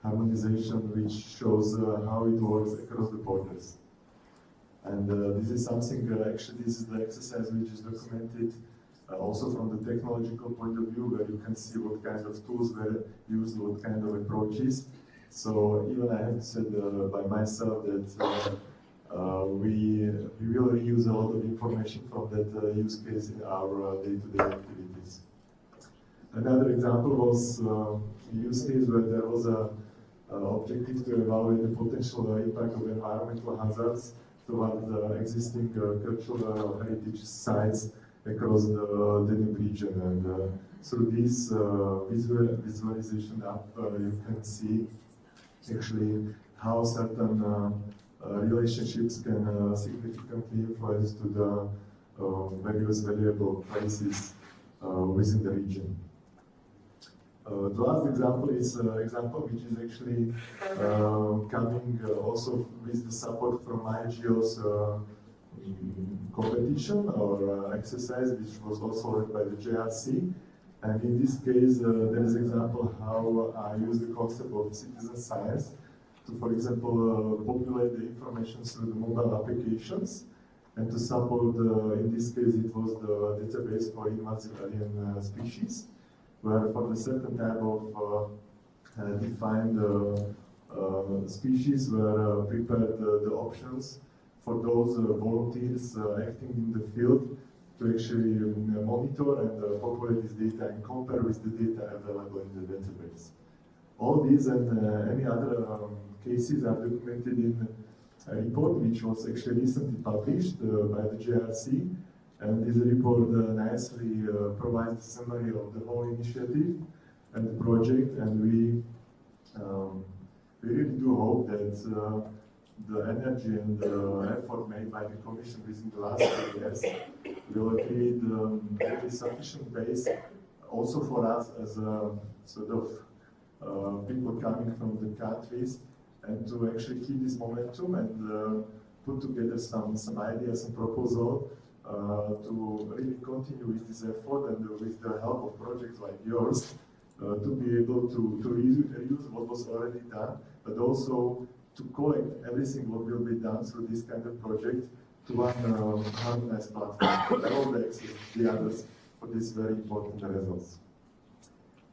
harmonization, which shows how it works across the borders. And this is something, actually this is the exercise which is documented also from the technological point of view, where you can see what kind of tools were used, what kind of approaches. So even I have to say by myself that we will reuse a lot of information from that use case in our day-to-day activities. Another example was a use case where there was an objective to evaluate the potential impact of environmental hazards toward the existing cultural heritage sites across the Danube region. And through this visualization app, you can see actually how certain relationships can significantly influence to the various valuable places within the region. The last example is an example which is actually coming also with the support from IGO's competition or exercise, which was also led by the JRC. And in this case, there is an example how I use the concept of citizen science to, for example, populate the information through the mobile applications, and to support, in this case, it was the database for invasive alien species, where for the certain type of defined species were prepared the options for those volunteers acting in the field to actually monitor and populate this data and compare with the data available in the database. All these and any other cases are documented in a report which was actually recently published by the JRC. And this report nicely provides a summary of the whole initiative and the project, and we really do hope that the energy and the effort made by the Commission within the last 2 years will create really sufficient base also for us as a sort of people coming from the countries, and to actually keep this momentum and put together some ideas and proposals to really continue with this effort, and with the help of projects like yours, to be able to reuse what was already done, but also to collect everything what will be done through this kind of project to one harmonized platform, and all the others for these very important results.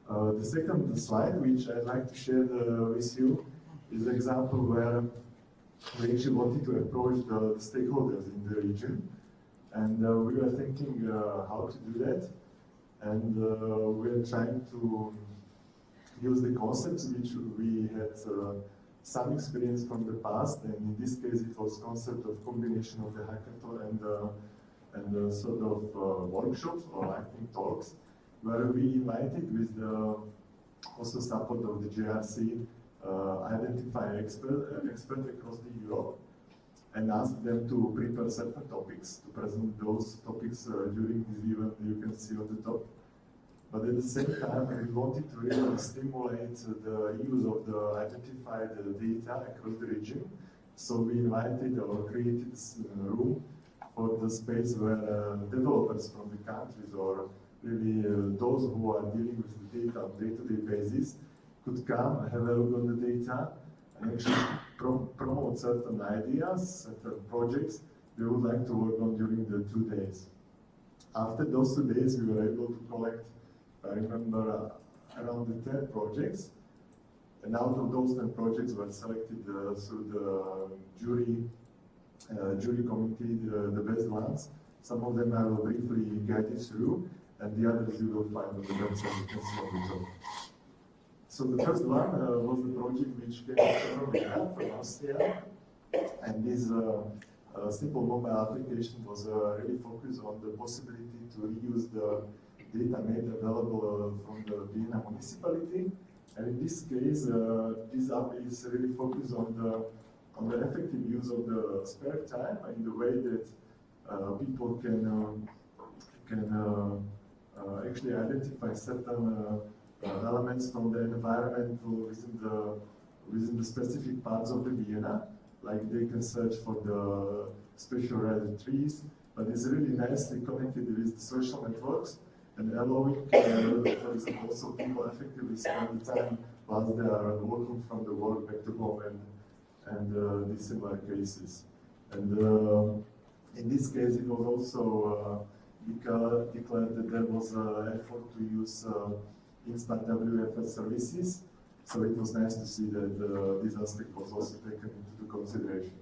The second slide, which I'd like to share with you, is an example where we actually wanted to approach the stakeholders in the region. And we were thinking how to do that, and we are trying to use the concepts which we had some experience from the past, and in this case it was concept of combination of the hackathon and sort of workshops or I think talks, where we invited with the also support of the JRC identify expert across the Europe, and ask them to prepare certain topics, to present those topics during this event you can see on the top. But at the same time, we wanted to really stimulate the use of the identified data across the region. So we invited or created this room for the space where developers from the countries, or really those who are dealing with the data on a day-to-day basis, could come, have a look on the data, and actually promote certain ideas, certain projects we would like to work on during the 2 days. After those 2 days, we were able to collect, I remember, around the 10 projects, and out of those 10 projects were selected through the jury committee, the best ones. Some of them I will briefly guide you through, and the others you will find on the website, you can see on the top. So the first one was the project which came from Austria, and this simple mobile application was really focused on the possibility to reuse the data made available from the Vienna municipality. And in this case, this app is really focused on the effective use of the spare time, in the way that people can actually identify certain elements from the environment within the specific parts of the Vienna, like they can search for the special rare trees, but it's really nicely connected with the social networks and allowing, for example, also people effectively spend the time while they are working from the work back to home and these similar cases. And in this case, it was also declared that there was an effort to use instant WFS services. So it was nice to see that this aspect was also taken into consideration.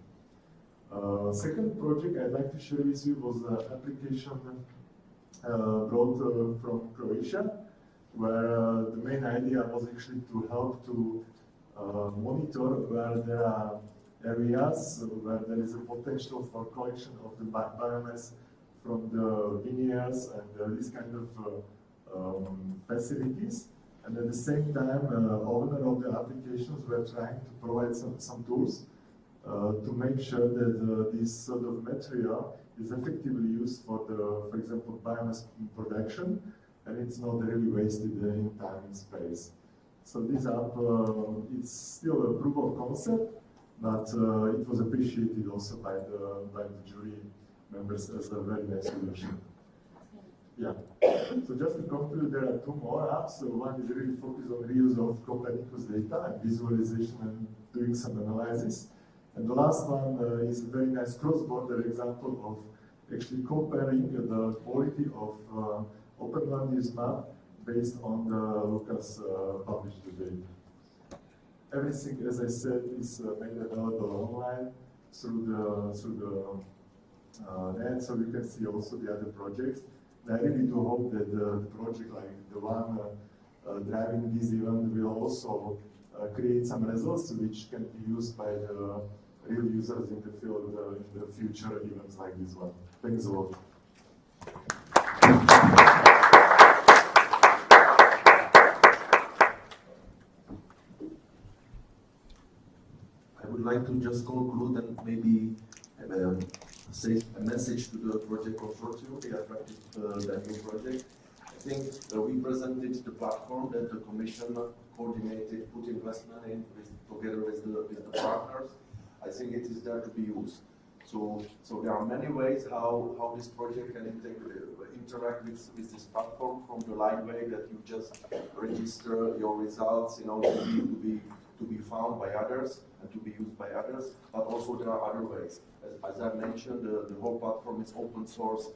Second project I'd like to share with you was an application brought from Croatia, where the main idea was actually to help to monitor where there are areas where there is a potential for collection of the biomass from the vineyards and these kind of facilities. And at the same time, owner of the applications were trying to provide some tools to make sure that this sort of material is effectively used for the, for example, biomass production, and it's not really wasted in time and space. So this app, it's still a proof of concept, but it was appreciated also by the jury members as a very nice solution. Yeah. So just to conclude, there are two more apps. So one is really focused on reuse of Copernicus data and visualization and doing some analysis. And the last one is a very nice cross-border example of actually comparing the quality of open land use map based on the Lucas published data. Everything, as I said, is made available online through the net, so you can see also the other projects. And I really do hope that the project like the one driving this event will also create some results which can be used by the real users in the field in the future events like this one. Thanks a lot. I would like to just conclude and maybe say a message to the project consortium, the Attractive Danube project. I think we presented the platform that the Commission coordinated, put investment in together with the partners. I think it is there to be used. So there are many ways how this project can interact with this platform, from the light way that you just register your results, to be found by others and to be used by others, but also there are other ways. As I mentioned, the whole platform is open source,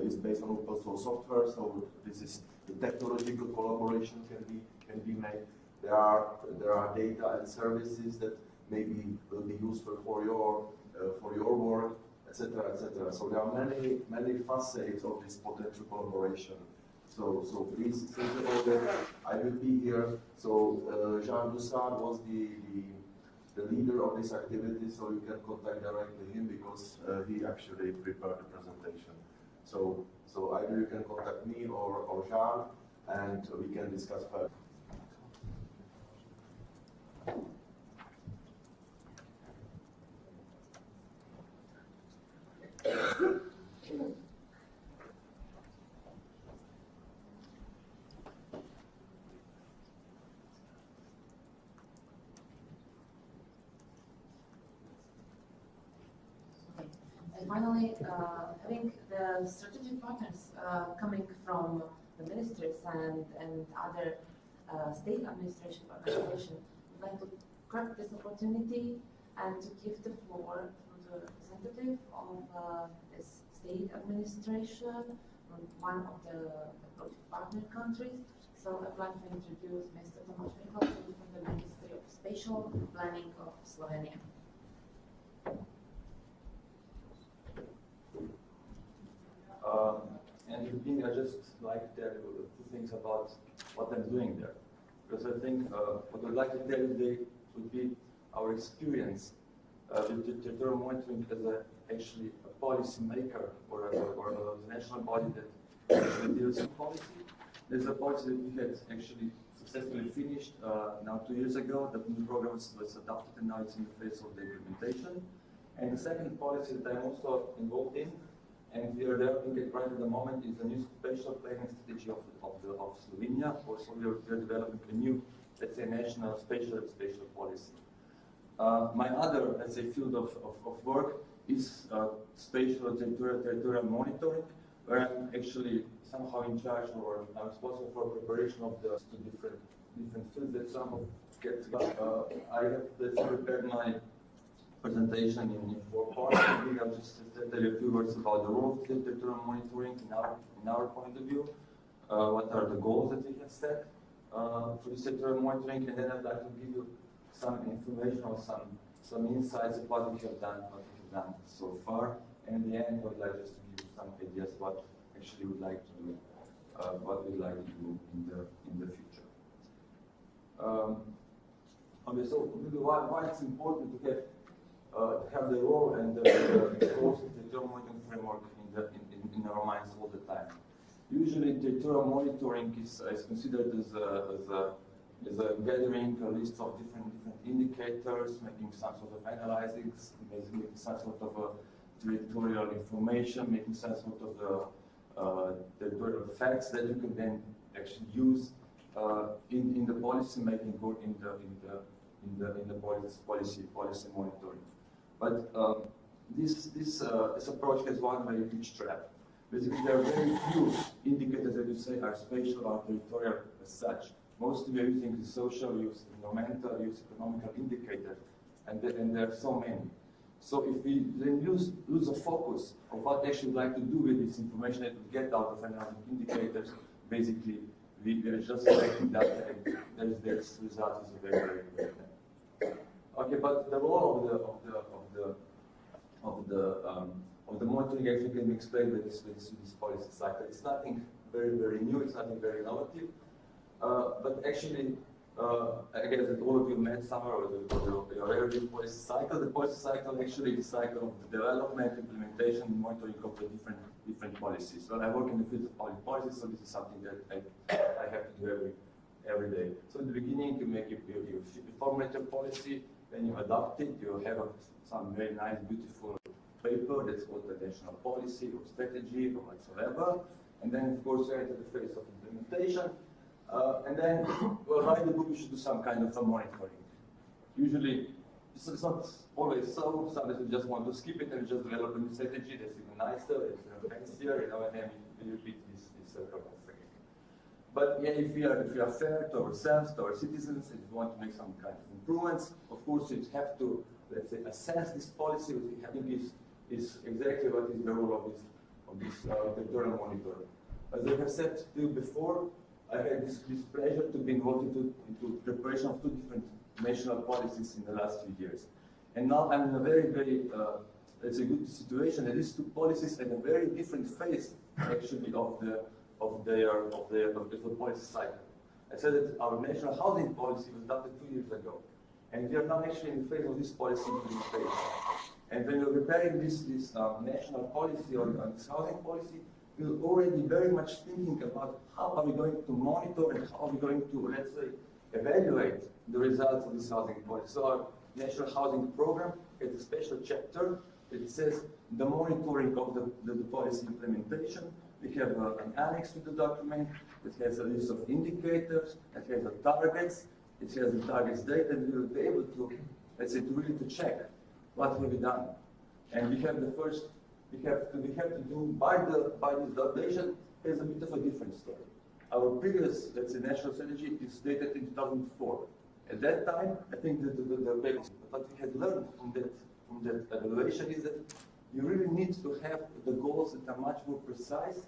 is based on open source software, so this is the technological collaboration can be made. There are data and services that maybe will be useful for your work, etc., etc. So there are many facets of this potential collaboration. So please think about that. I will be here. So Jean Dussard was the leader of this activity, so you can contact directly him because he actually prepared the presentation. So either you can contact me or Jean, and we can discuss further. And finally, having the strategic partners coming from the ministries and other state administration organizations, I'd like to grab this opportunity and to give the floor to the representative of this state administration from one of the project partner countries. So I'd like to introduce Mr. Tomáš Michalčík from the Ministry of Spatial Planning of Slovenia. And in beginning, I just like to tell you two things about what I'm doing there. Because I think what I'd like to tell you today would be our experience with the territorial monitoring as actually a policy maker or a national body that actually deals with policy. There's a policy that we had actually successfully finished now 2 years ago. The new program was adopted and now it's in the phase of the implementation. And the second policy that I'm also involved in, and we are developing it right at the moment, is the new spatial planning strategy of Slovenia. Also, we are developing a new, let's say, national spatial policy. My other, let's say, field of work is spatial territorial monitoring, where I'm actually somehow in charge or I'm responsible for preparation of the different fields that some of get. I have prepared my presentation in 4 parts. I think I'll just tell you a few words about the role of territorial monitoring in our point of view. What are the goals that we have set for this territorial monitoring, and then I'd like to give you some information or some insights of what we have done so far. And in the end, I would like just to give you some ideas what actually would like to do, what we'd like to do in the future. Okay, so why it's important to have the role and the goals of the territorial monitoring framework in our minds all the time. Usually, territorial monitoring is considered as a gathering a list of different indicators, making some sort of analysis, making some sort of territorial information, making some sort of territorial facts that you can then actually use in the policy making or in the policy monitoring. But this approach has one very huge trap. Basically, there are very few indicators that you say are spatial or territorial as such. Mostly we are using the social use, environmental use, economical indicators, and there are so many. So if we then lose a focus of what actually we'd like to do with this information that we get out of analytic indicators, basically we are just collecting data and this result is very, very bad. Okay, but the role of the monitoring actually can be explained with this policy cycle. It's nothing very, very new, it's nothing very innovative. But actually, I guess that all of you met somewhere or aware this policy cycle. The policy cycle actually is a cycle of the development, implementation, and monitoring of the different policies. Well, I work in the field of public policy, so this is something that I have to do every day. So in the beginning, you formulate your policy, then you adopt it, you have some very nice, beautiful paper that's called the national policy or strategy or whatsoever. And then, of course, you enter the phase of implementation. And then, well, write the book, you should do some kind of a monitoring. Usually, it's not always so. Sometimes you just want to skip it and just develop a new strategy that's even nicer, it's fancier, and then you repeat this process again. But yeah, if we are fair to ourselves, to our citizens, and we want to make some kind of improvements, of course, you have to, let's say, assess this policy, which I think is exactly what is the role of this territorial monitoring. As I have said to you before, I had this pleasure to be involved into preparation of 2 different national policies in the last few years. And now I'm in a very, very, let's say, good situation. And these 2 policies at a very different phase, actually, of the policy cycle. I said that our national housing policy was adopted 2 years ago. And we are now actually in the phase of this policy implementation. And when you're preparing this national policy or this housing policy, we're already very much thinking about how are we going to monitor and how are we going to, let's say, evaluate the results of this housing policy. So our national housing program has a special chapter that says the monitoring of the policy implementation. We have an annex to the document that has a list of indicators, that has the targets, it has the targets data, and we will be able to, let's say, to check what have we done. And we have the first. We have to do by this adaptation is a bit of a different story. Our previous, let's say, national strategy is dated in 2004. At that time, I think what we had learned from that evaluation is that you really need to have the goals that are much more precise,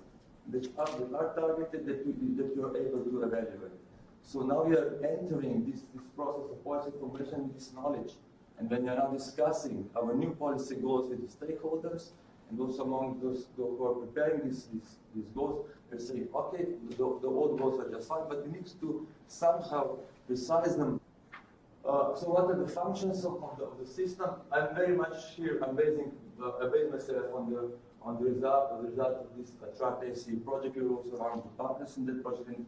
that are targeted, that you are able to evaluate. So now we are entering this process of policy formulation with this knowledge. And when we are now discussing our new policy goals with the stakeholders, and also among those who are preparing these goals, they say, okay, the old goals are just fine, but we need to somehow precise them. So what are the functions of the system? I'm very much here, I base myself on the result of this Attractive project. We also are the partners in that project, and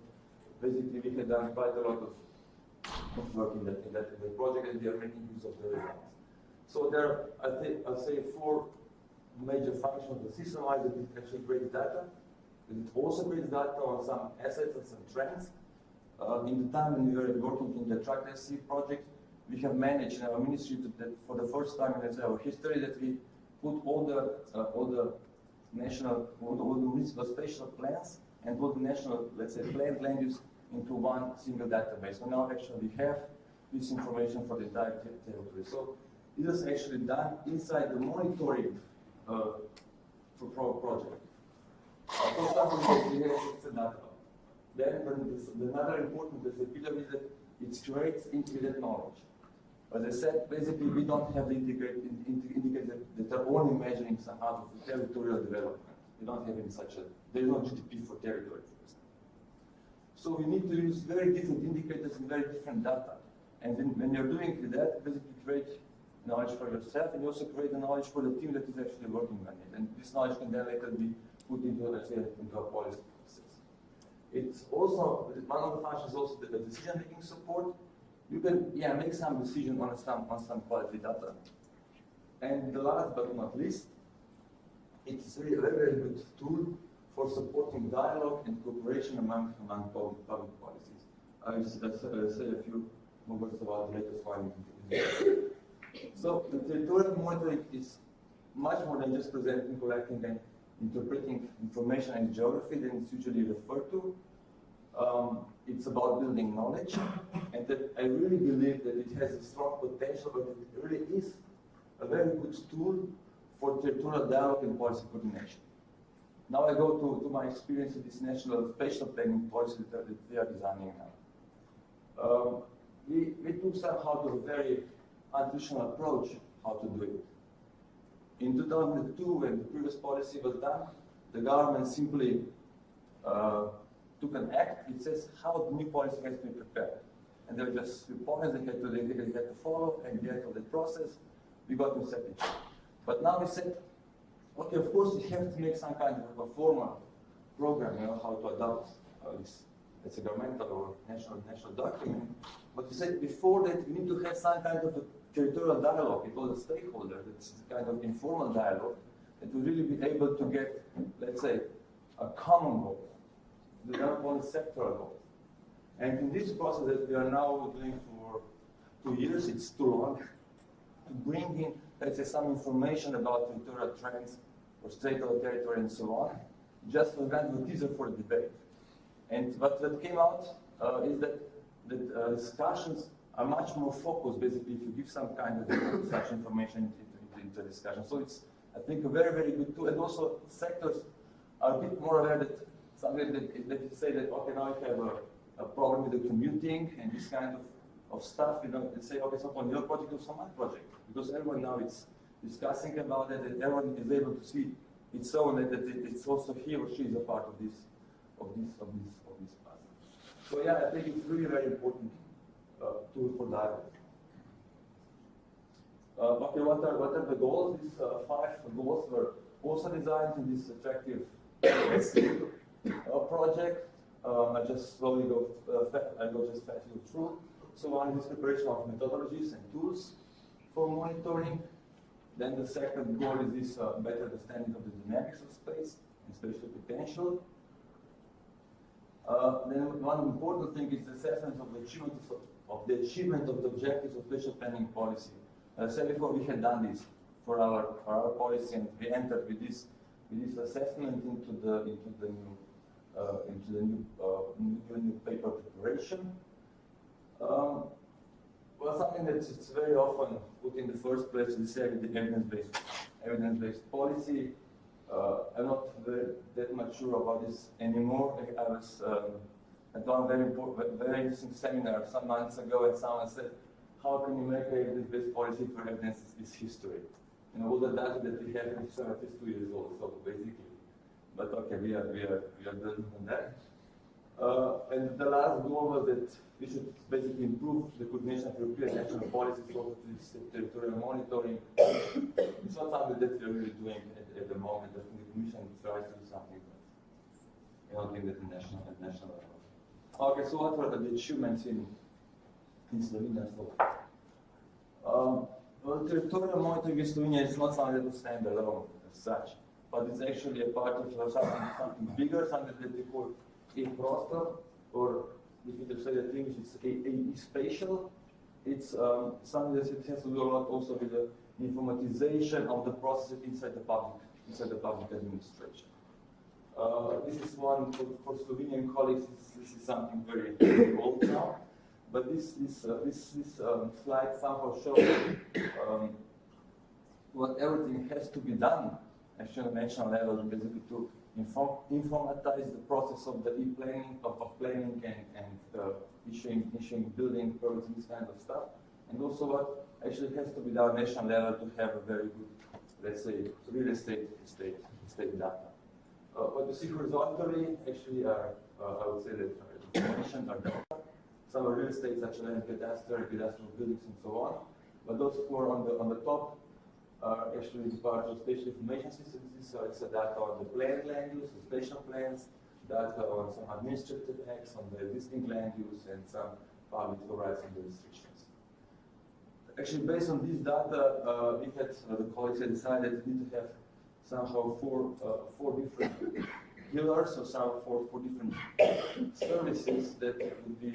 basically we have done quite a lot of work in that project, and we are making use of the results. So there are, I'll say, 4 major functions of the system. Either it actually creates data, but it also creates data on some assets and some trends. In the time when we were working in the Attractive project, we have managed in our ministry that for the first time in our history that we put all the municipal spatial plans and all the national, let's say, planned land use into one single database. So now actually we have this information for the entire territory. So this is actually done inside the monitoring project. For example, we have it's another. Then another important pillar is that it creates integrated knowledge. As I said, basically we don't have the indicators that are only measuring somehow the territorial development. We don't have there is no GDP for territory, for example. So we need to use very different indicators and very different data. And when you're doing that, basically create knowledge for yourself and you also create the knowledge for the team that is actually working on it. And this knowledge can then later be put into, let's say, into a policy process. It's also, one of the functions is also the decision-making support. You can, make some decision on some quality data. And the last but not least, it's really a very, very good tool for supporting dialogue and cooperation among public policies. I'll say a few more words about the latest one. So the territorial monitoring is much more than just presenting, collecting, and interpreting information and geography that it's usually referred to. It's about building knowledge, and that I really believe that it has a strong potential, but it really is a very good tool for territorial dialogue and policy coordination. Now I go to my experience in this national spatial planning policy that we are designing now. We took somehow to a very untraditional approach how to do it. In 2002, when the previous policy was done, the government simply took an act. It says how the new policy has to be prepared. And there were just few points they had to follow, and at the end of the process, we got to set it. But now we said, okay, of course, we have to make some kind of a formal program, how to adopt this, it's a governmental or national document. But we said before that, we need to have some kind of a territorial dialogue with all the stakeholders. It's kind of informal dialogue that will really be able to get, let's say, a common goal, the only sectoral goal. And in this process that we are now doing for 2 years, it's too long, to bring in, let's say, some information about territorial trends or state of the territory and so on, just for kind of a teaser for the debate. And what came out is that discussions are much more focused, basically, if you give some kind of such information into discussion. So it's, I think, a very, very good tool. And also, sectors are a bit more aware that something that you say that, okay, now you have a problem with the commuting and this kind of stuff, let's say, okay, it's not on your project or some other project. Because everyone now is discussing about it, and everyone is able to see its own, that it's also he or she is a part of this puzzle. So yeah, I think it's really very important tool for dialogue. Okay, what are the goals? These 5 goals were also designed in this attractive project. I just slowly go, I go just fastly through. So one is preparation of methodologies and tools for monitoring. Then the second goal is this better understanding of the dynamics of space and spatial potential. Then one important thing is the assessment of the achievement of the objectives of spatial planning policy. As I said before, we had done this for our policy, and we entered with this assessment into the new paper preparation. Well, something that's very often put in the first place is the evidence-based policy. I'm not that much sure about this anymore. I was at one very interesting seminar some months ago, and someone said, "How can you make an evidence-based policy for evidence is history? All the data that we have in history is 2 years old, so basically." But okay, we are building on that. And the last goal was that we should basically improve the coordination of European national policies for territorial monitoring. It's not something that we're really doing at the moment. I think the Commission tries to do something, but I don't think that the national level. Okay, so what were the achievements in Slovenia? Well, territorial monitoring in Slovenia is not something that will stand alone as such, but it's actually a part of something bigger, something that we call e-prostor, or if you say that English, it's spatial. it's something that it has to do a lot also with the informatization of the processes inside the public administration. This is one for Slovenian colleagues. This is something very, very old now, but this slide somehow shows what everything has to be done actually on a national level, basically to informatize the process of the e-planning, of planning and issuing building permits, this kind of stuff, and also what actually has to be done on national level to have a very good, let's say, real estate data. What you see horizontally actually are, I would say that information are data. Some are real estate, such as cadastral buildings, and so on. But those four on the top are actually the part of spatial information systems. So it's a data on the planned land use, the spatial plans, data on some administrative acts on the existing land use, and some public rights and restrictions. Actually, based on this data, we had the colleagues had decided we need to have somehow four different pillars, or some four different services that would be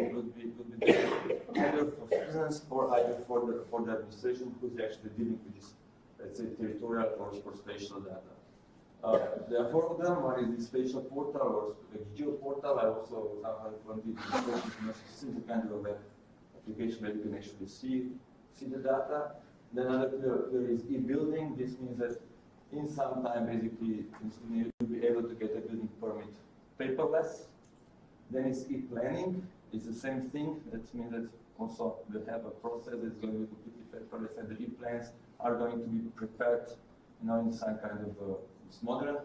either for citizens or either for the administration who's actually dealing with this, let's say, territorial or spatial data. There are four of them. One is the spatial portal or the geo portal. I also somehow want to this is a kind of a web application where you can actually see the data. Then another pillar is e-building. This means that in some time, basically, you'll be able to get a building permit paperless. Then it's e-planning. It's the same thing. That means that also we have a process that's going to be completely paperless, and the e-plans are going to be prepared, in some kind of modern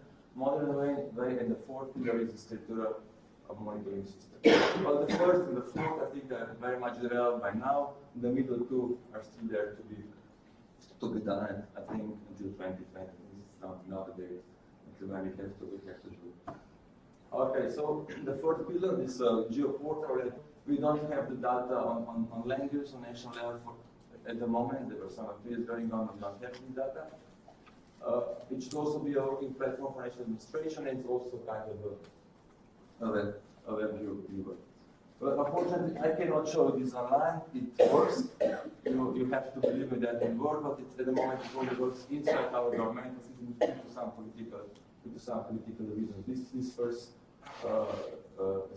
way. And the fourth pillar is the territorial monitoring system. Well, the first and the fourth, I think, are very much developed by now. The middle two are still there to be done, I think, until 2020. This is not the date until when we have to do it. Okay, so the fourth pillar, this geoportal, we don't have the data on land use on national level at the moment. There were some appeals going on, we don't have the data. It should also be a working platform for national administration, and it's also kind of a web viewer. But unfortunately, I cannot show this online. It works. You have to believe me that it works, but at the moment it only works inside our government due to some political reasons. This first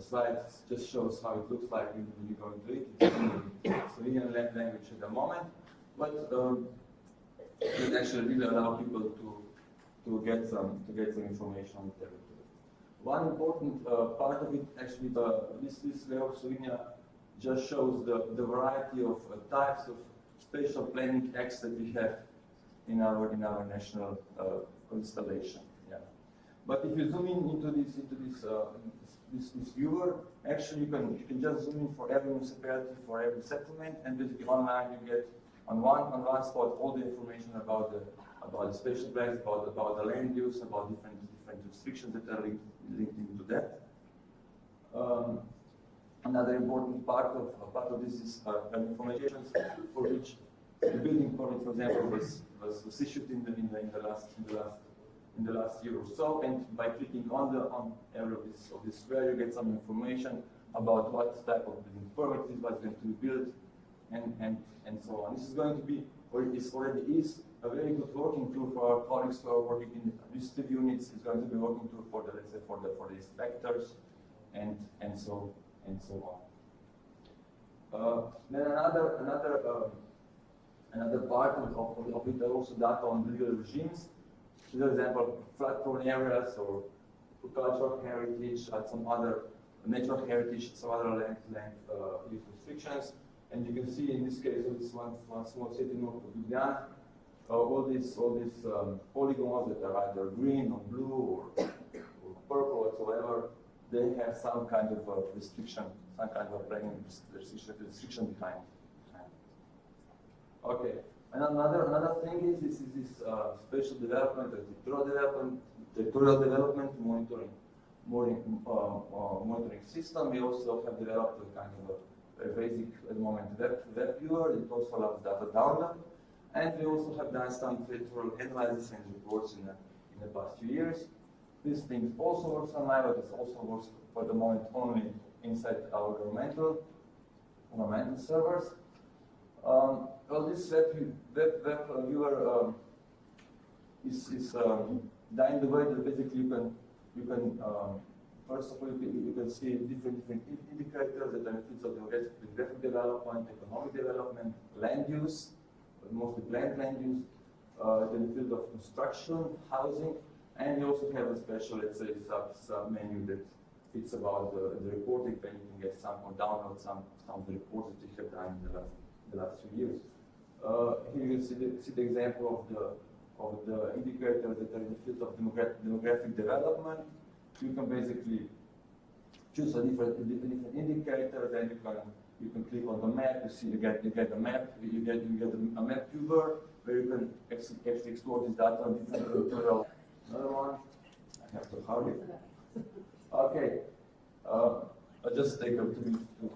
slide just shows how it looks like when you go into it. It's Slovenian language at the moment, but it actually really allows people to get some information on the territory. One important part of it, actually, this layer of Slovenia just shows the variety of types of spatial planning acts that we have in our national constellation. Yeah. But if you zoom into this viewer, actually you can just zoom in for every municipality, for every settlement, and basically online you get on one spot all the information about the spatial plans, about the land use, about different restrictions that are linked into that. Another important part of this is information for which the building permit, for example, was issued in the last year or so. And by clicking on every of this square, you get some information about what type of building permit is, what's going to be built, and so on. This is going to be, or it already is, a very good working tool for our colleagues who are working in administrative units. It's going to be a working tool for the, let's say, for the inspectors, and so on. Then another part of it are also data on legal regimes. So, for example, flood-prone areas or cultural heritage, some other natural heritage, some other land use restrictions. And you can see in this case of this one small city north of Ljubljana, all these polygons that are either green or blue or purple whatsoever, they have some kind of restriction, some kind of planning restriction behind. Okay, and another thing is this spatial development, territorial development monitoring system. We also have developed a kind of a basic at the moment web viewer. It also allows data download. And we also have done some territorial analysis and reports in the past few years. This thing also works online, but it also works for the moment only inside our governmental servers. well, this web viewer is designed the way that basically you can first of all you can see different indicators, the benefits of demographic development, economic development, land use, mostly planned land use, the field of construction, housing, and you also have a special, let's say, sub menu that it's about the reporting, when you can get some or download some of the reports that you have done in the last few years. Here you see the example of the indicators that are in the field of demographic development. You can basically choose a different indicator, then you can click on the map. You see you get the map. You get a map viewer where you can actually explore this data on different territorial. Another one. I have to hurry. Okay. I'll just take a 2 minutes to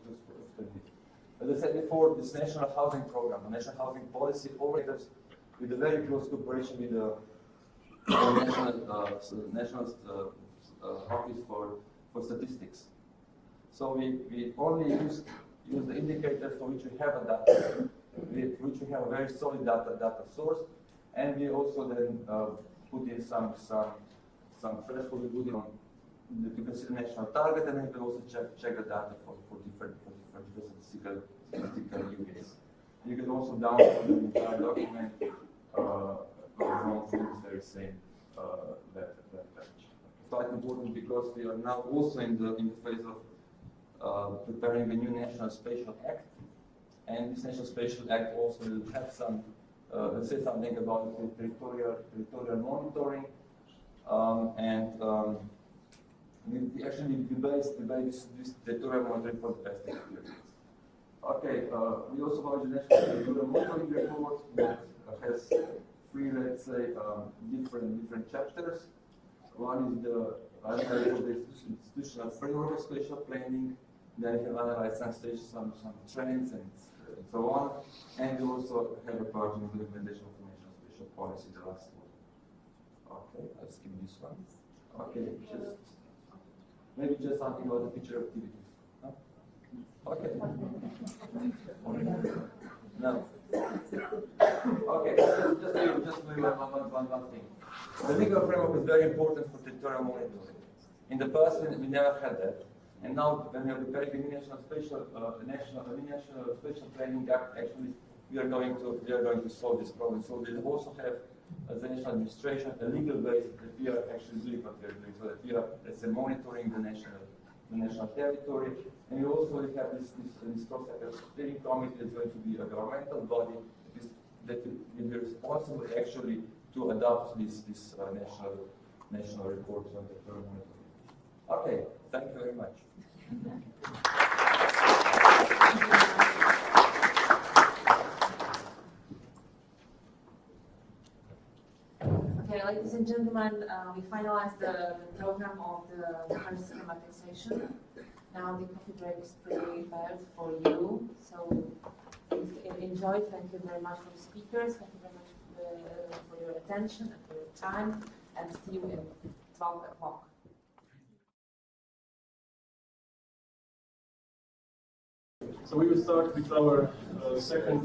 as I said before, this national housing program, the national housing policy, operators with a very close cooperation with the national office for statistics. So we only use the indicators for which we have a data, for which we have a very solid data source, and we also then put in some threshold. We put in on you can see the national target, and then you can also check the data for different statistical units. You can also download the entire document from this very same web page. Quite important because we are now also in the phase of preparing the new National Spatial Act, and this National Spatial Act also will have some let's say something about the territorial monitoring, we actually debate this territorial monitoring for the past experience. Okay, we also have the National Territorial Monitoring Report that has 3, let's say, different chapters. One is the analysis of the institutional framework of spatial planning. Then you have analyzed some stages, some trends, and so on. And you also have a part of the implementation of the national spatial policy, the last one. Okay, let's skip this one. Okay, maybe just something about the future activities. Huh? Okay. No. Okay, just one thing. The legal framework is very important for territorial monitoring. In the past, we never had that, and now when we are preparing the national spatial planning act, actually we are going to solve this problem. So we also have, as the national administration, a legal base that we are actually doing what we are doing, so that we are, let's say, monitoring the national territory, and we also have this process of steering committee that's going to be a governmental body that will be responsible actually to adopt this national report on territorial monitoring. Okay, thank you very much. Okay, ladies and gentlemen, we finalized the program of the first schematic session. Now the coffee break is prepared for you, so please enjoy. Thank you very much for the speakers. Thank you very much for your attention and for your time, and see you at 12 o'clock. So we will start with our second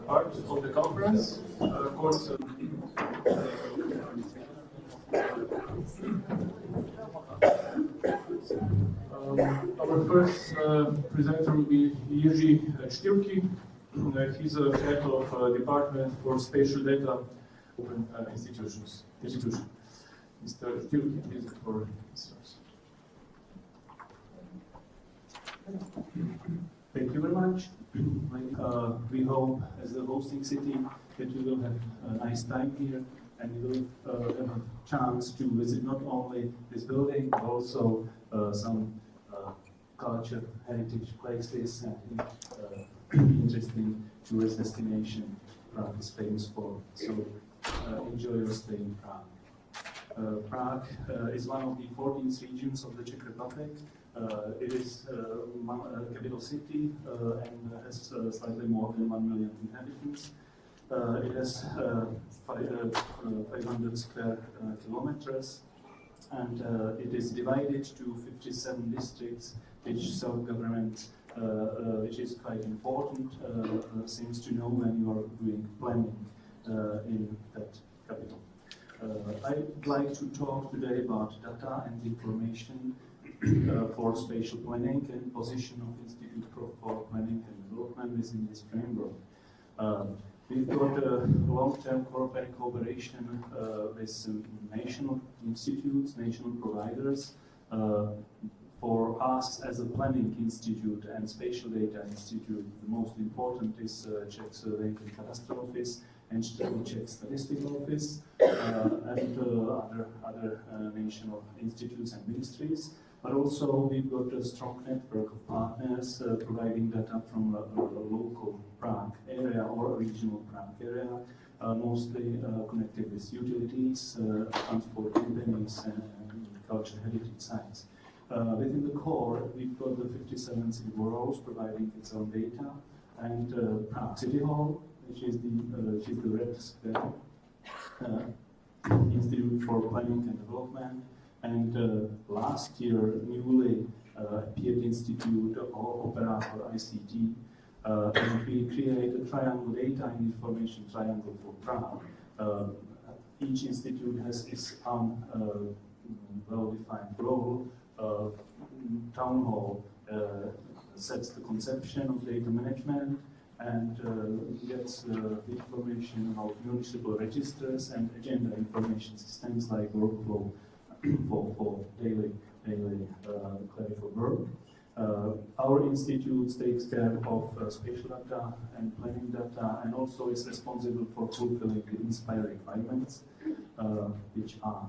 part of the conference. Of course, our first presenter will be Jerzy Sztilki. He's a head of Department for Spatial Data Open Institution. Mr. Sztilki, please for instance. Thank you very much. We hope, as the hosting city, that we will have a nice time here, and we will have a chance to visit not only this building, but also some culture, heritage places, and interesting tourist destination Prague is famous for. So enjoy your stay in Prague. Prague is one of the 14 regions of the Czech Republic. It is a capital city and has slightly more than 1 million inhabitants. It has 500 square kilometers, and it is divided to 57 districts which self-government which is quite important things to know when you are doing planning in that capital. I'd like to talk today about data and information for spatial planning and position of Institute for Planning and Development within this framework. We've got a long-term cooperation with national institutes, national providers. For us as a planning institute and spatial data institute, the most important is Czech Survey and Cadastral Office and Czech Statistical Office and other national institutes and ministries. But also we've got a strong network of partners providing data from a local Prague area or a regional Prague area, mostly connected with utilities, transport companies and cultural heritage sites. Within the core, we've got the 57 city boroughs providing its own data, and Prague City Hall, which is the red square, Institute for Planning and Development, and last year newly appeared Institute of Opera for ICT, and we create a triangle data and information triangle for Prague. Each institute has its own well-defined role. Town hall sets the conception of data management and gets information about municipal registers and agenda information systems like workflow for daily clerical work. Our institute takes care of spatial data and planning data, and also is responsible for fulfilling the INSPIRE requirements, which are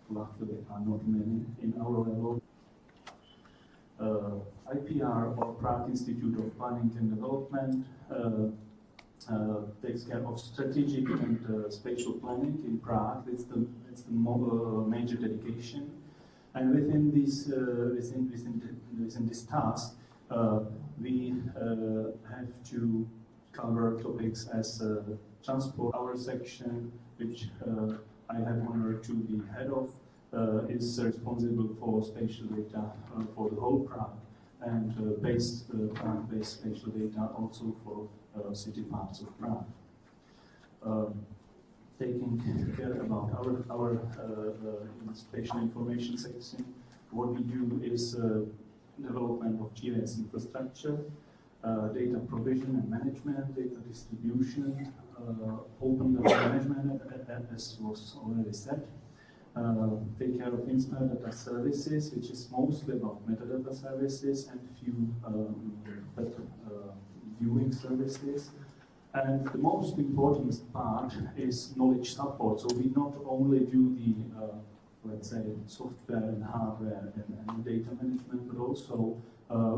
luckily are not many in our level. IPR, or Prague Institute of Planning and Development, takes care of strategic and spatial planning in Prague. It's the major dedication, and within this within this task, we have to cover topics as transport. Our section, which I have honor to be head of, is responsible for spatial data for the whole Prague, and Prague-based spatial data also for city parts of Prague. Taking care about our spatial information section, what we do is development of GIS infrastructure, data provision and management, data distribution, open data management, as was already said. Take care of INSPIRE data services, which is mostly about metadata services and few viewing services. And the most important part is knowledge support. So we not only do the, let's say, software and hardware and data management, but also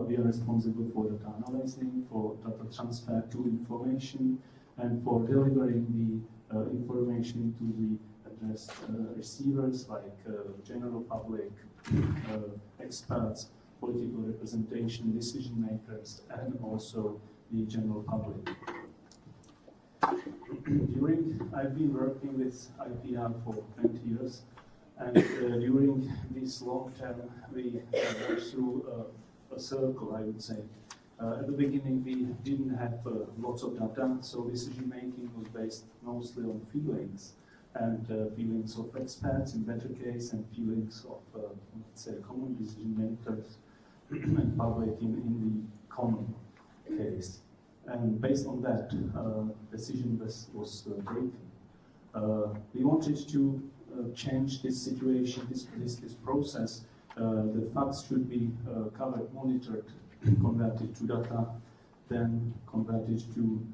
we are responsible for data analyzing, for data transfer to information, and for delivering the information to the addressed receivers like general public, experts, political representation, decision makers, and also the general public. I've been working with IPR for 20 years, and during this long term, we went through a circle, I would say. At the beginning, we didn't have lots of data, so decision making was based mostly on feelings, and feelings of experts in better case, and feelings of, let's say, common decision makers and public in the common case. And based on that, decision was taken. We wanted to change this situation, this process. The facts should be covered, monitored, converted to data, then converted to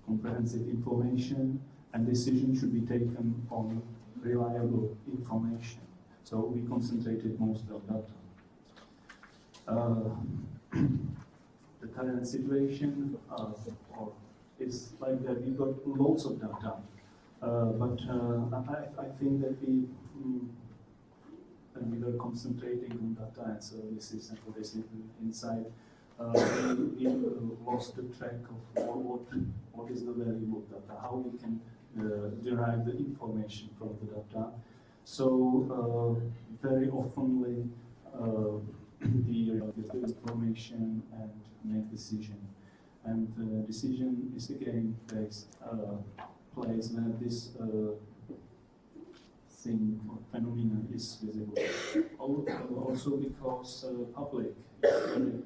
comprehensive information, and decision should be taken on reliable information. So we concentrated mostly on data. The current situation is like that. We've got lots of data, but I think that when we were concentrating on data and services and what is inside, we lost the track of what is the value of data, how we can derive the information from the data. So very oftenly the information and make decision. And decision is again place where this thing or phenomenon is visible. Also because public is very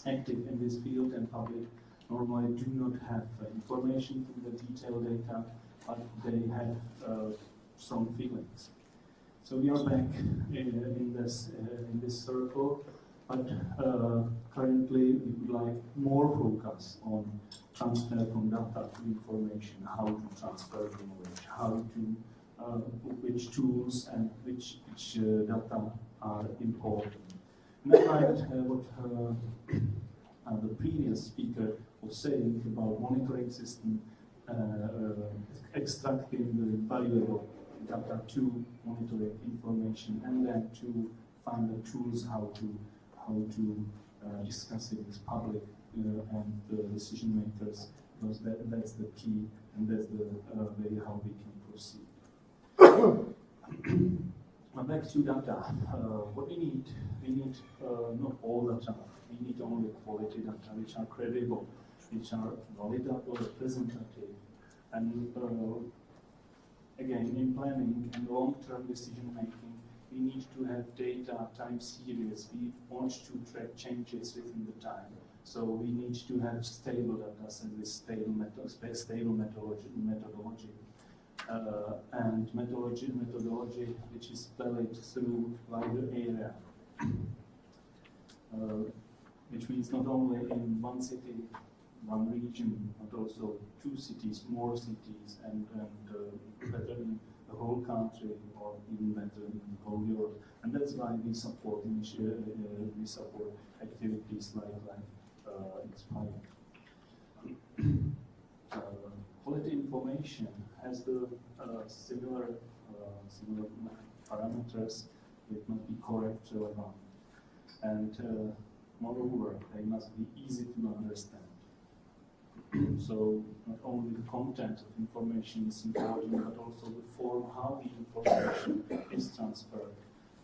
active in this field, and public normally do not have information from the detailed data, but they have strong feelings. So we are back in this circle, but currently we would like more focus on transfer from data to information, how to transfer the knowledge, how to which tools and which data are important. And I liked what the previous speaker was saying about monitoring system, extracting the valuable data to monitoring information, and then to find the tools how to discuss it with public and the decision makers, because that's the key, and that's the way how we can proceed. Back to data. What we need not all data. We need only quality data, which are credible, which are validable, representative, and again, in planning and long-term decision making, we need to have data time series. We want to track changes within the time. So we need to have stable data and with stable methodology. And methodology which is valid through wider area, which means not only in one city, one region, but also 2 cities, more cities, and better in the whole country, or even better in the whole Europe. And that's why we support activities like Inspire. Quality information has the similar parameters. It must be correct, relevant, and moreover, they must be easy to understand. So not only the content of information is important, but also the form how the information is transferred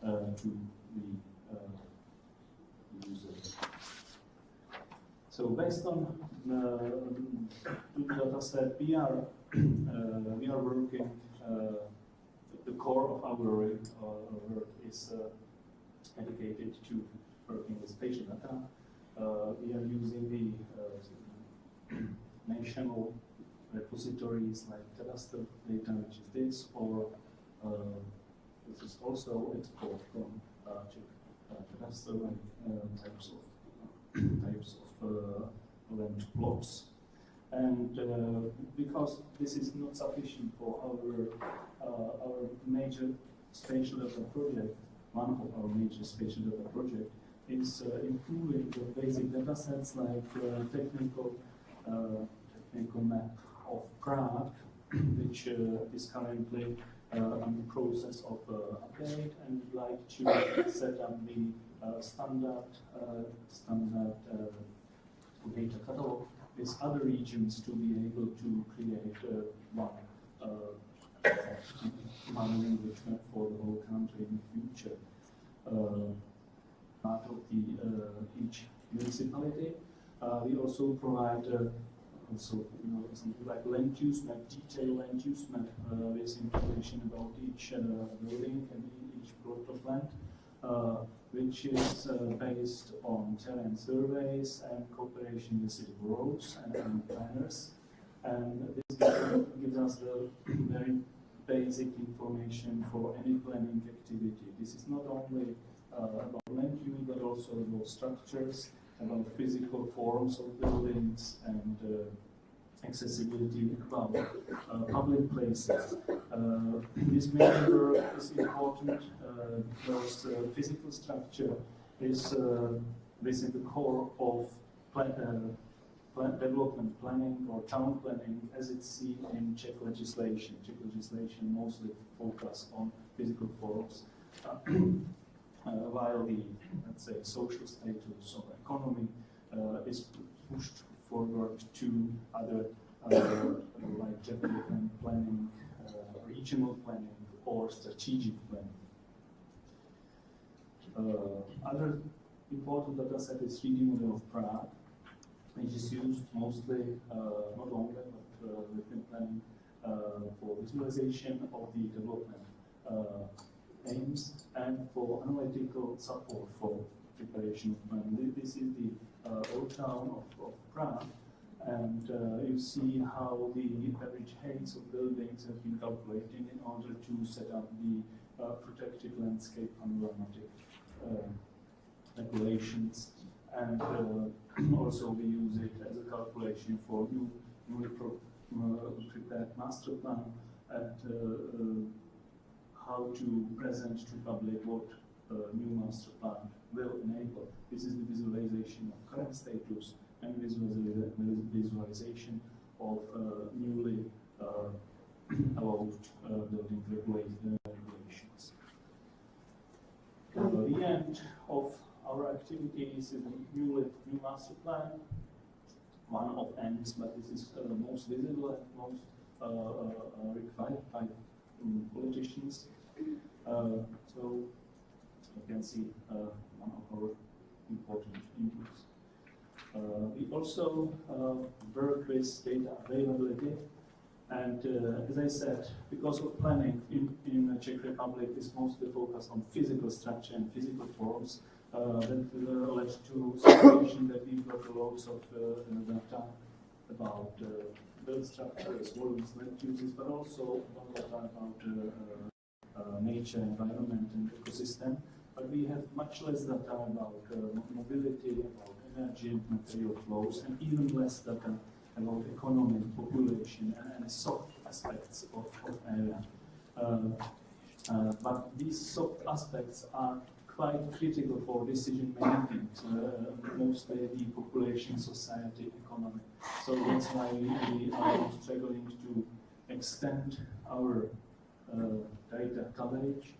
to the user. So based on the data set, we are working. The core of our work is dedicated to working with spatial data. We are using the national repositories like cadastre data, which is this, or this is also export from cadastre types of land plots. And because this is not sufficient for our major spatial data project, one of our major spatial data project is improving the basic data sets like technical map of Prague, which is currently in the process of update, and would like to set up the standard data catalog with other regions to be able to create one language map for the whole country in the future. Part of each municipality. We also provide something like land use map, detailed land use map with information about each building and each plot of land, which is based on terrain surveys and cooperation with city boroughs and planners. And this gives us the very basic information for any planning activity. This is not only about land use, but also about structures, about physical forms of buildings, and accessibility, about public places. This major work is important because physical structure is within the core of development planning or town planning, as it's seen in Czech legislation. Czech legislation mostly focus on physical forms, while the, let's say, social status or economy is pushed forward to other like development planning, regional planning, or strategic planning. Other important data set is 3D model of Prague, which is used mostly, not only, but within planning for visualization of the development aims and for analytical support for preparation of planning. This is the old town of Prague, and you see how the average heights of buildings have been calculated in order to set up the protected landscape panoramatic regulations, and also we use it as a calculation for newly prepared master plan and how to present to public what new master plan will enable. This is the visualization of current status and visualization of newly allowed building regulations. The end of our activities is a new master plan, one of ends, but this is most visible and most required by politicians. So you can see one of our important inputs. We also work with data availability, and as I said, because of planning in the Czech Republic is mostly focused on physical structure and physical forms, that led to situation that we've got loads of data about build structures, volumes, land uses, but also data about nature, environment, and ecosystem. But we have much less data about mobility, about energy and material flows, and even less data about economy, population, and soft aspects of area. But these soft aspects are quite critical for decision making, mostly the population, society, economy. So that's why we are struggling to extend our data coverage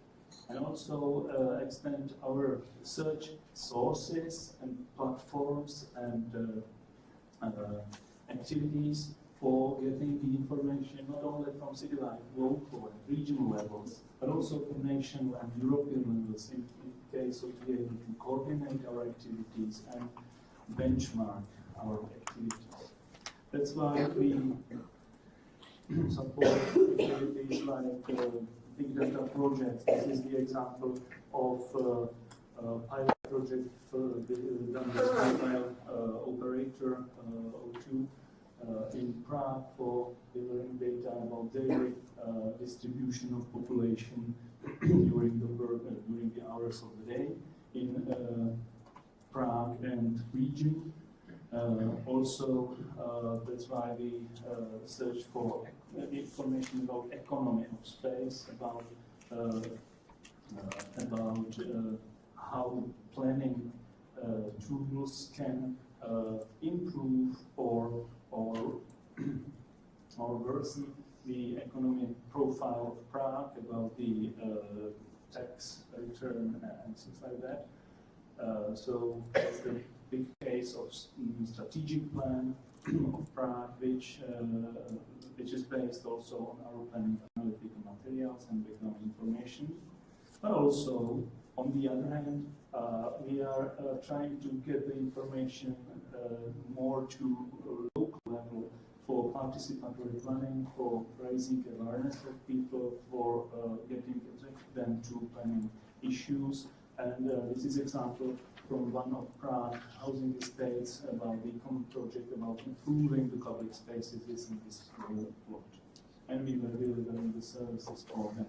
and also extend our search sources and platforms and activities for getting the information not only from city-wide, local and regional levels, but also from national and European levels in case of being able to coordinate our activities and benchmark our activities. That's why we support activities like big data projects. This is the example of a pilot project done with mobile operator O2 in Prague for delivering data about daily distribution of population during the hours of the day in Prague and region. Also, that's why we search for information about economy of space, about how planning tools can improve or worsen the economic profile of Prague, about the tax return and things like that. So that's the big case of strategic plan of Prague, which is based also on our planning analytical materials and background information. But also, on the other hand, we are trying to get the information more to local level for participatory planning, for raising awareness of people, for getting them to planning issues. And this is example from one of Prague housing estates about the common project about improving the public spaces within this plot. And we were delivering the services for them.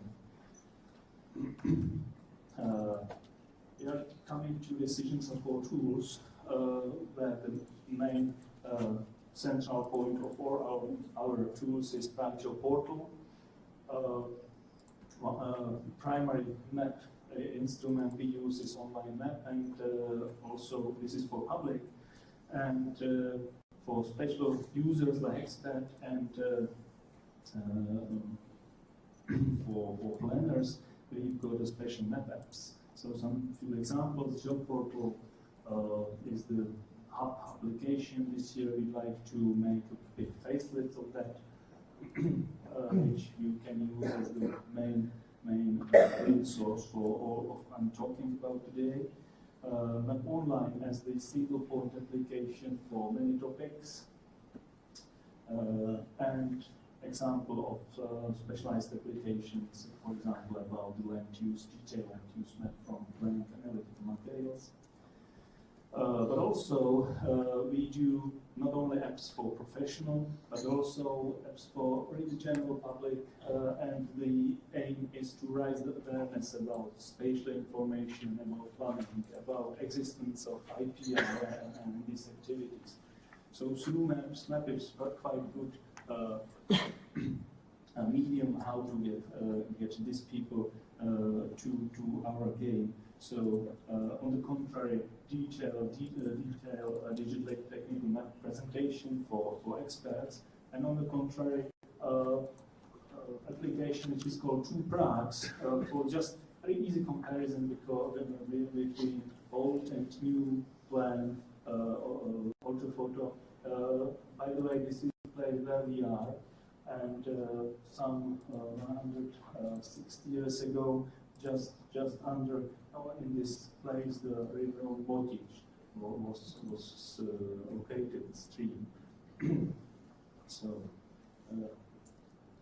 We are coming to decision support tools, where the main central point of all our tools is Prague portal. Primary map instrument we use is online map, and also this is for public, and for special users like expert and for planners, we've got a special map apps. So some few examples. Job portal is the hub application. This year we'd like to make a big facelift of that, which you can use as the main main source for all of I'm talking about today. But online as the single point application for many topics, and example of specialized applications, for example, about the land use, detailed land use map from plant analytical materials. But also, we do not only apps for professional, but also apps for the general public, and the aim is to raise the awareness about spatial information, about planning, about existence of IP and these activities. So through maps, map is quite good medium how to get these people to our game. So on the contrary, digital technical map presentation for experts, and on the contrary, application which is called Two Pragues for just very easy comparison between old and new plan orthophoto. By the way, this is the place where we are, and some 160 years ago, just under in this place, the river Botić was located stream. So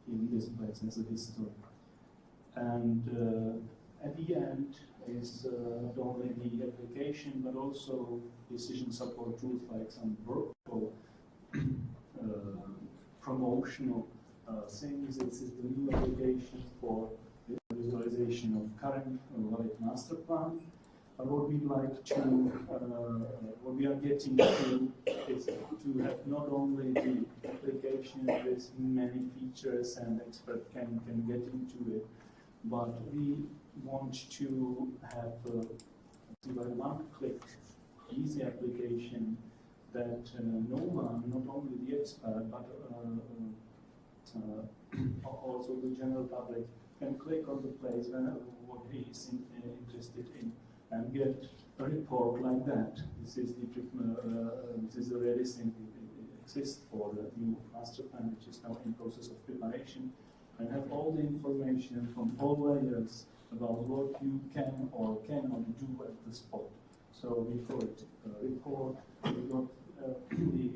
in this place as a history, and at the end is not only the application but also decision support tools like some workflow promotional things. This is the new application for the visualization of current valid master plan. But what we'd like to, what we are getting to is to have not only the application with many features and expert can get into it, but we want to have a one-click easy application that no one, not only the expert, but also the general public can click on the place what he is interested in and get a report like that. This is the ready thing it exists for the new master plan, which is now in process of preparation, and have all the information from all layers about what you can or cannot do at the spot. So we call it a report. We got the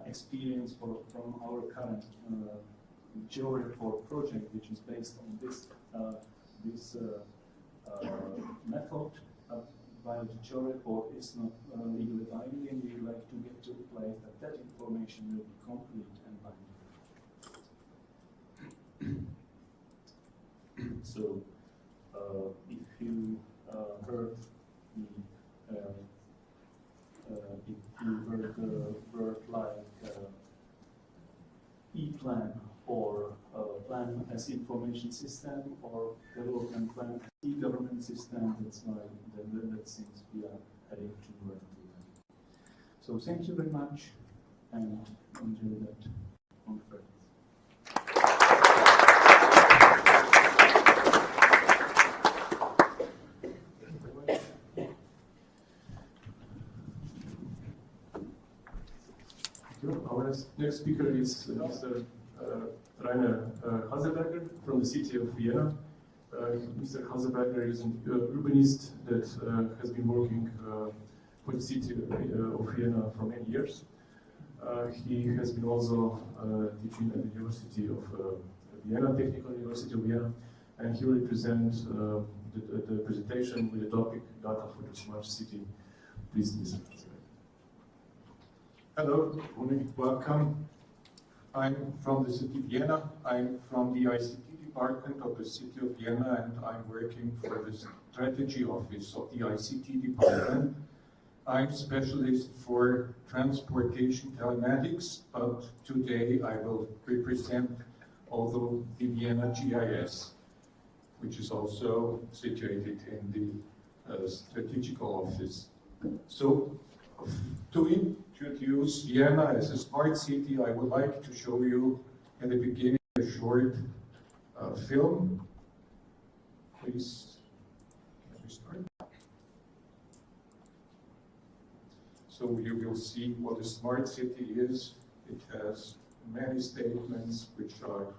experience from our current GeoReport project, which is based on this method. While the GeoReport is not legally binding, we would like to get to a place that information will be complete and binding. So, if you heard the word like e-plan or plan as information system or development plan as e-government system, that's why that seems we are heading toward. So thank you very much and enjoy that conference. Our next speaker is Mr. Rainer Haseberger from the city of Vienna. Mr. Haseberger is an urbanist that has been working for the city of Vienna for many years. He has been also teaching at the University of Vienna, Technical University of Vienna, and he will present the presentation with the topic Data for the Smart City. Please listen. Hello, good morning, welcome. I'm from the city of Vienna. I'm from the ICT department of the city of Vienna, and I'm working for the strategy office of the ICT department. I'm specialist for transportation telematics, but today I will represent also the Vienna GIS, which is also situated in the strategical office. So, to introduce Vienna as a smart city, I would like to show you in the beginning a short film. Please, can we start? So you will see what a smart city is. It has many statements which are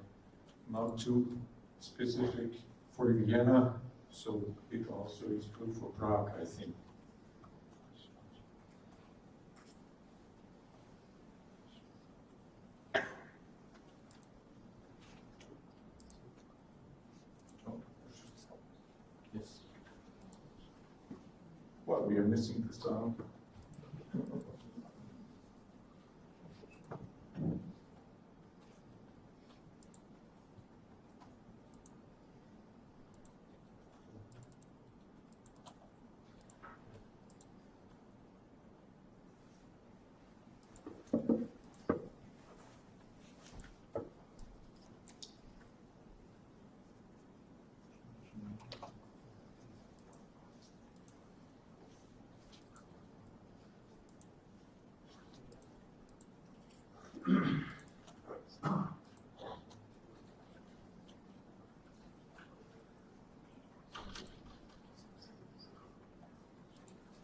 not too specific for Vienna, so it also is true for Prague, I think. Yes. Well, we are missing the sound.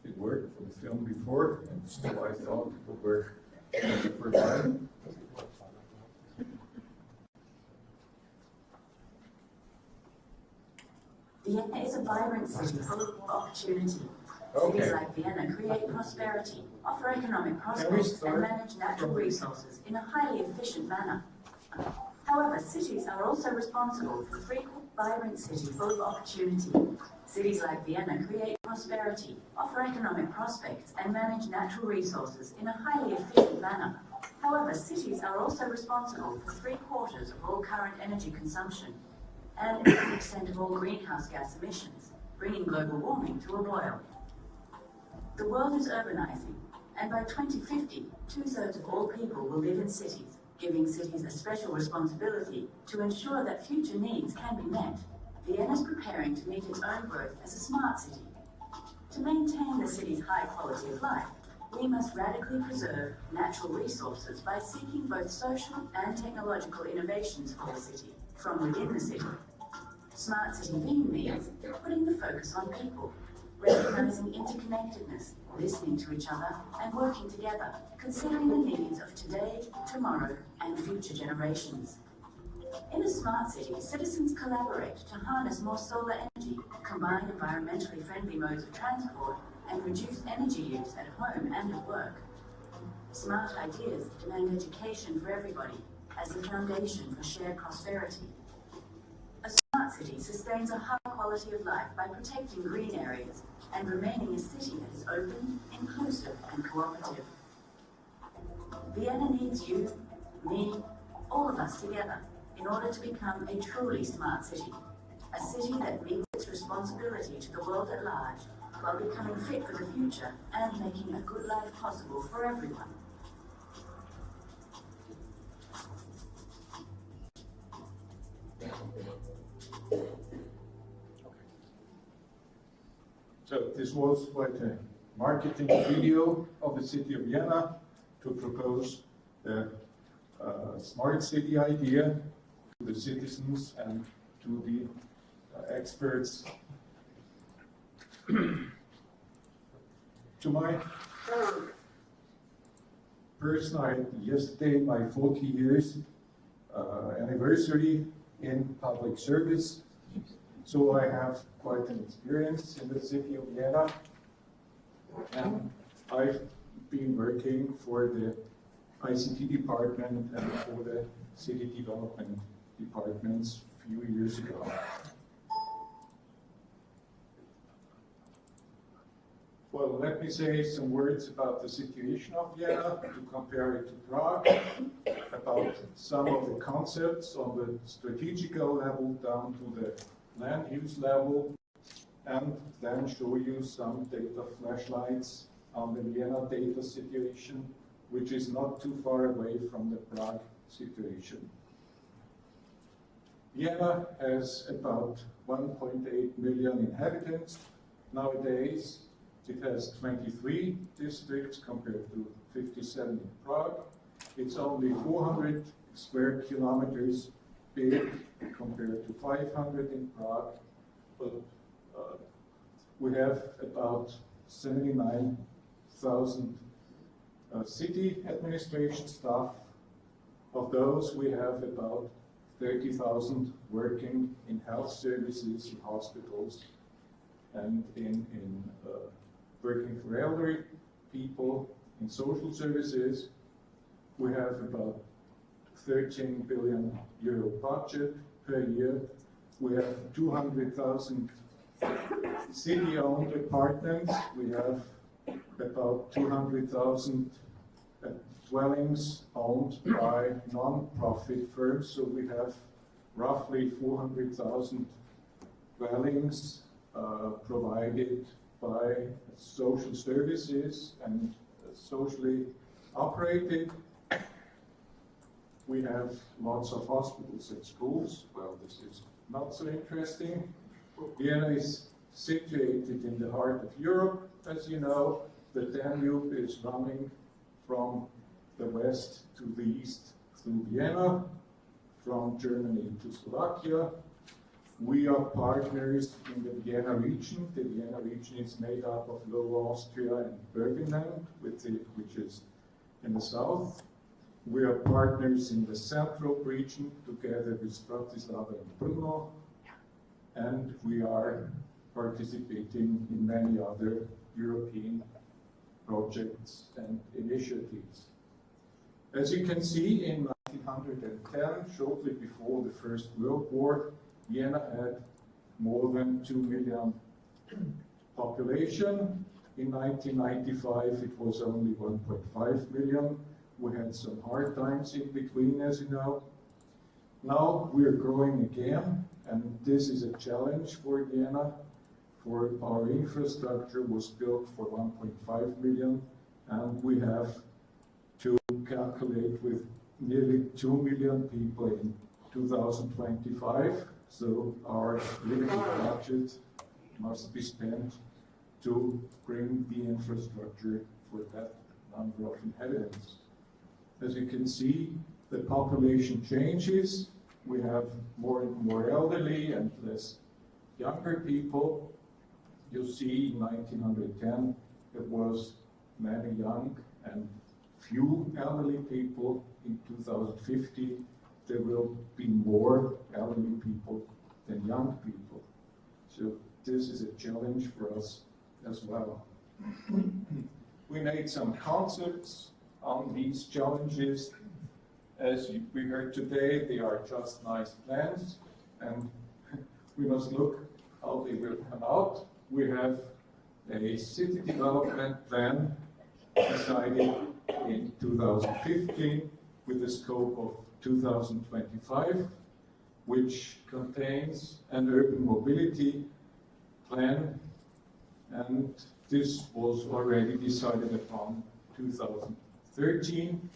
It worked for the film before, and still I thought it would work the first time. Vienna is a vibrant city full of opportunity. Cities like Vienna create prosperity, offer economic prospects, and manage natural resources in a highly efficient manner. However, cities are also responsible for vibrant city full of opportunity. Cities like Vienna create prosperity, offer economic prospects, and manage natural resources in a highly efficient manner. However, cities are also responsible for 3/4 of all current energy consumption and 80% of all greenhouse gas emissions, bringing global warming to a boil. The world is urbanizing, and by 2050, 2/3 of all people will live in cities, giving cities a special responsibility to ensure that future needs can be met. Vienna is preparing to meet its own growth as a smart city. To maintain the city's high quality of life, we must radically preserve natural resources by seeking both social and technological innovations for the city, from within the city. Smart city being means putting the focus on people, recognizing interconnectedness, listening to each other, and working together, considering the needs of today, tomorrow, and future generations. In a smart city, citizens collaborate to harness more solar energy, combine environmentally friendly modes of transport, and reduce energy use at home and at work. Smart ideas demand education for everybody as the foundation for shared prosperity. A smart city sustains a high quality of life by protecting green areas and remaining a city that is open, inclusive, and cooperative. Vienna needs you, me, all of us together in order to become a truly smart city. A city that meets its responsibility to the world at large while becoming fit for the future and making a good life possible for everyone. So this was quite a marketing video of the city of Vienna to propose the smart city idea to the citizens and to the experts. To my personal, yesterday my 40 years anniversary in public service. So I have quite an experience in the city of Vienna, and I've been working for the ICT department and for the city development departments a few years ago. Well, let me say some words about the situation of Vienna to compare it to Prague, about some of the concepts on the strategical level down to the land use level, and then show you some data flashlights on the Vienna data situation, which is not too far away from the Prague situation. Vienna has about 1.8 million inhabitants. Nowadays, it has 23 districts compared to 57 in Prague. It's only 400 square kilometers big compared to 500 in Prague, but we have about 79,000 city administration staff. Of those, we have about 30,000 working in health services, in hospitals, and in working for elderly people in social services. We have about 13 billion euro budget per year. We have 200,000 city-owned apartments. We have about 200,000 dwellings owned by non-profit firms. So we have roughly 400,000 dwellings provided by social services and socially operated. We have lots of hospitals and schools. Well, this is not so interesting. Vienna is situated in the heart of Europe. As you know, the Danube is running from the west to the east through Vienna, from Germany to Slovakia. We are partners in the Vienna region. The Vienna region is made up of Lower Austria and Burgenland, which is in the south. We are partners in the central region together with Bratislava and Brno, and we are participating in many other European projects and initiatives. As you can see, in 1910, shortly before the First World War, Vienna had more than 2 million population. In 1995, it was only 1.5 million. We had some hard times in between, as you know. Now we are growing again, and this is a challenge for Vienna. For our infrastructure was built for 1.5 million, and we have to calculate with nearly 2 million people in 2025. So our limited budget must be spent to bring the infrastructure for that number of inhabitants. As you can see, the population changes. We have more and more elderly and less younger people. You see, in 1910, there was many young and few elderly people. In 2050, there will be more elderly people than young people. So this is a challenge for us as well. We made some concepts on these challenges. As we heard today, they are just nice plans, and we must look how they will come out. We have a city development plan decided in 2015 with a scope of 2025, which contains an urban mobility plan, and this was already decided upon 2013.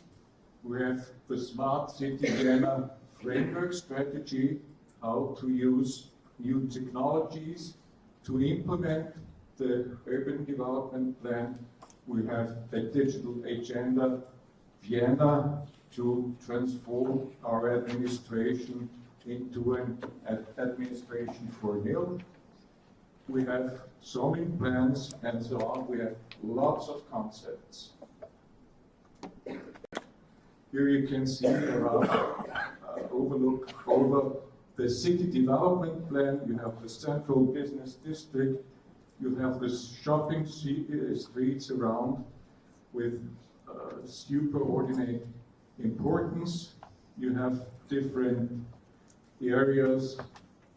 We have the Smart City Vienna framework strategy, how to use new technologies to implement the urban development plan. We have a digital agenda, Vienna, to transform our administration into an administration for nil. We have zoning plans and so on. We have lots of concepts. Here you can see a rough overlook over the city development plan. You have the central business district. You have the shopping streets around with superordinate importance. You have different areas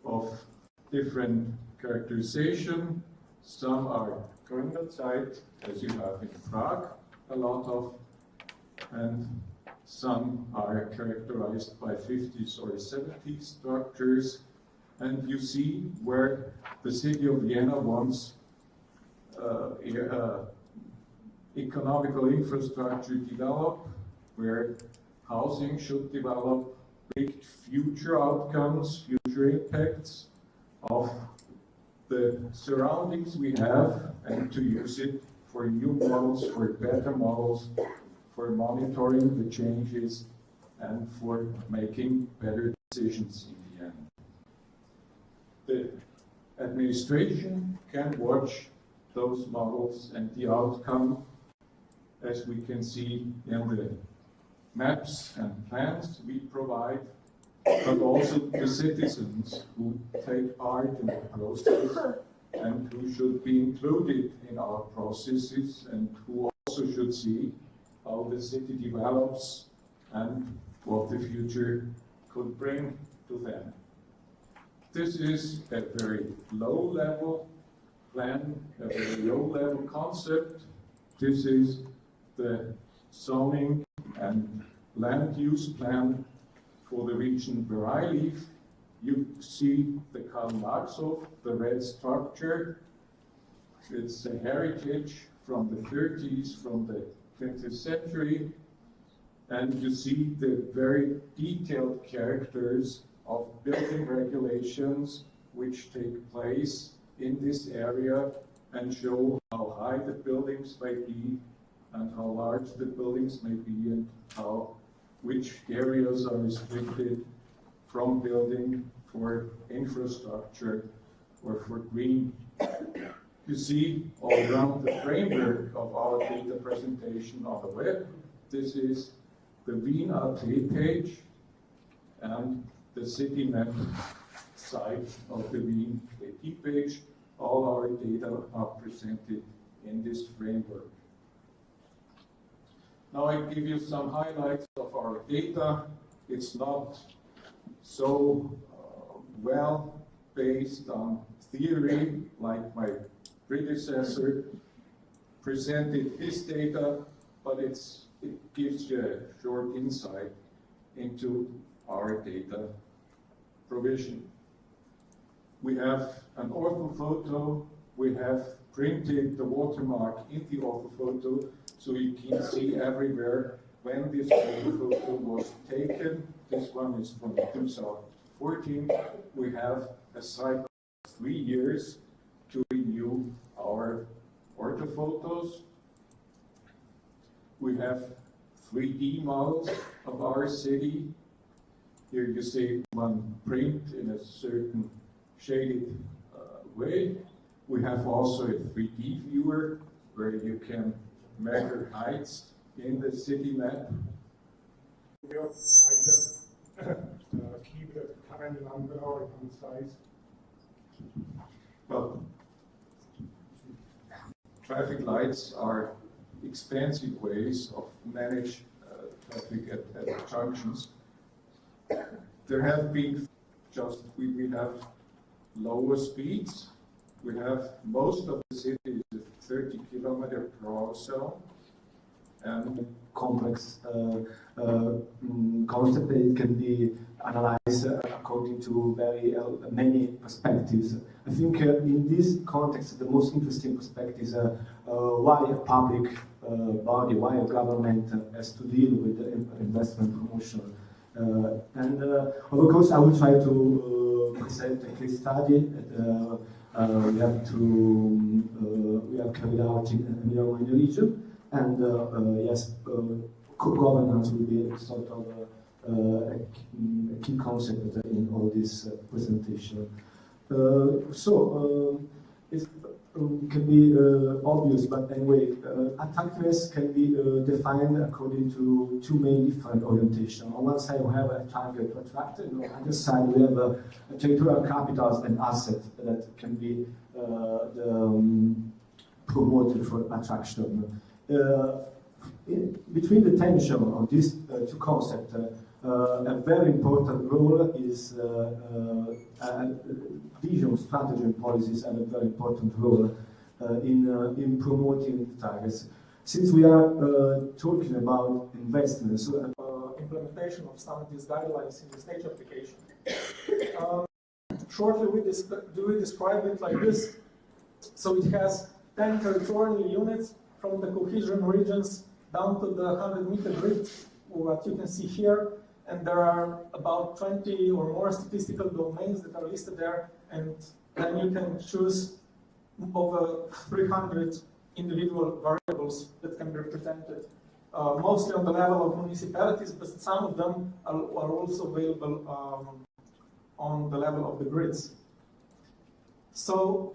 of different characterization. Some are Gründerzeit, as you have in Prague, a lot of, and some are characterized by 50s or 70s structures. And you see where the city of Vienna wants economical infrastructure develop, where housing should develop, big future outcomes, future impacts of the surroundings we have, and to use it for new models, for better models, for monitoring the changes, and for making better decisions in the end. The administration can watch those models and the outcome, as we can see in the maps and plans we provide. but also the citizens who take part in the process and who should be included in our processes and who also should see how the city develops and what the future could bring to them. This is a very low-level plan, a very low-level concept. This is the zoning and land use plan for the region where I live. You see the Karl Marxhof, the red structure. It's a heritage from the 30s, from the 20th century. And you see the very detailed characters of building regulations which take place in this area and show how high the buildings may be and how large the buildings may be and which areas are restricted from building for infrastructure or for green. You see all around the framework of our data presentation on the web. This is the Wien AT page and the city map site of the Wien AT page. All our data are presented in this framework. Now I give you some highlights of our data. It's not so well based on theory like my predecessor presented his data, but it gives you a short insight into our data provision. We have an orthophoto. We have printed the watermark in the orthophoto so you can see everywhere when this orthophoto was taken. This one is from 2014. We have a cycle of 3 years to renew our orthophotos. We have 3D models of our city. Here you see one print in a certain shaded way. We have also a 3D viewer where you can measure heights in the city map. Well, traffic lights are expensive ways of manage traffic at junctions. There have been we have lower speeds. We have most of the city is a 30 km/h zone. And complex concept that can be analyzed according to very many perspectives. I think in this context, the most interesting perspective is why a public body, why a government has to deal with the investment promotion. Of course, I will try to present a case study that we have carried out in the region. And yes, governance will be sort of a key concept in all this presentation. It can be obvious, but anyway, attractiveness can be defined according to two main different orientations. On one side, we have a target to attract, and on the other side, we have territorial capitals and assets that can be promoted for attraction. Between the tension of these two concepts, a very important role is vision, strategy, and policies have a very important role in promoting the targets. Since we are talking about investments, implementation of some of these guidelines in the stage application. Shortly, we describe it like this. So it has 10 territorial units from the cohesion regions down to the 100-meter grid, what you can see here. And there are about 20 or more statistical domains that are listed there. And then you can choose over 300 individual variables that can be represented, mostly on the level of municipalities, but some of them are also available on the level of the grids. So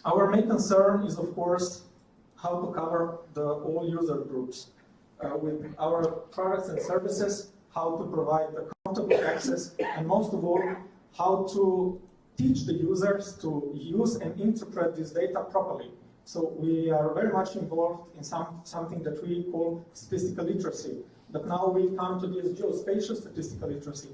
our main concern is, of course, how to cover all user groups. with our products and services, how to provide a comfortable access, and most of all, how to teach the users to use and interpret this data properly. So we are very much involved in something that we call statistical literacy. But now we come to this geospatial statistical literacy,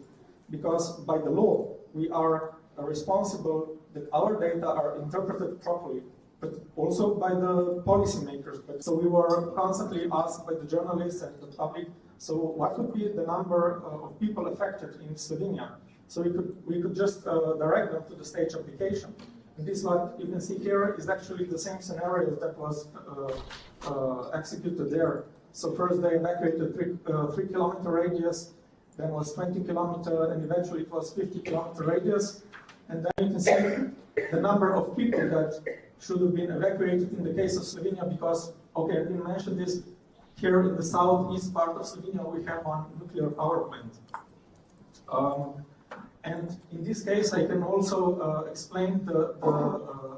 because by the law, we are responsible that our data are interpreted properly, but also by the policymakers. So we were constantly asked by the journalists and the public, so what would be the number of people affected in Slovenia? So we could just direct them to the stage application. And this, what you can see here, is actually the same scenario that was executed there. So first they evacuated 3 kilometer radius, then was 20 kilometer, and eventually it was 50 kilometer radius. And then you can see the number of people that should have been evacuated in the case of Slovenia, because, okay, I didn't mention this, here in the southeast part of Slovenia we have one nuclear power plant. And in this case I can also explain the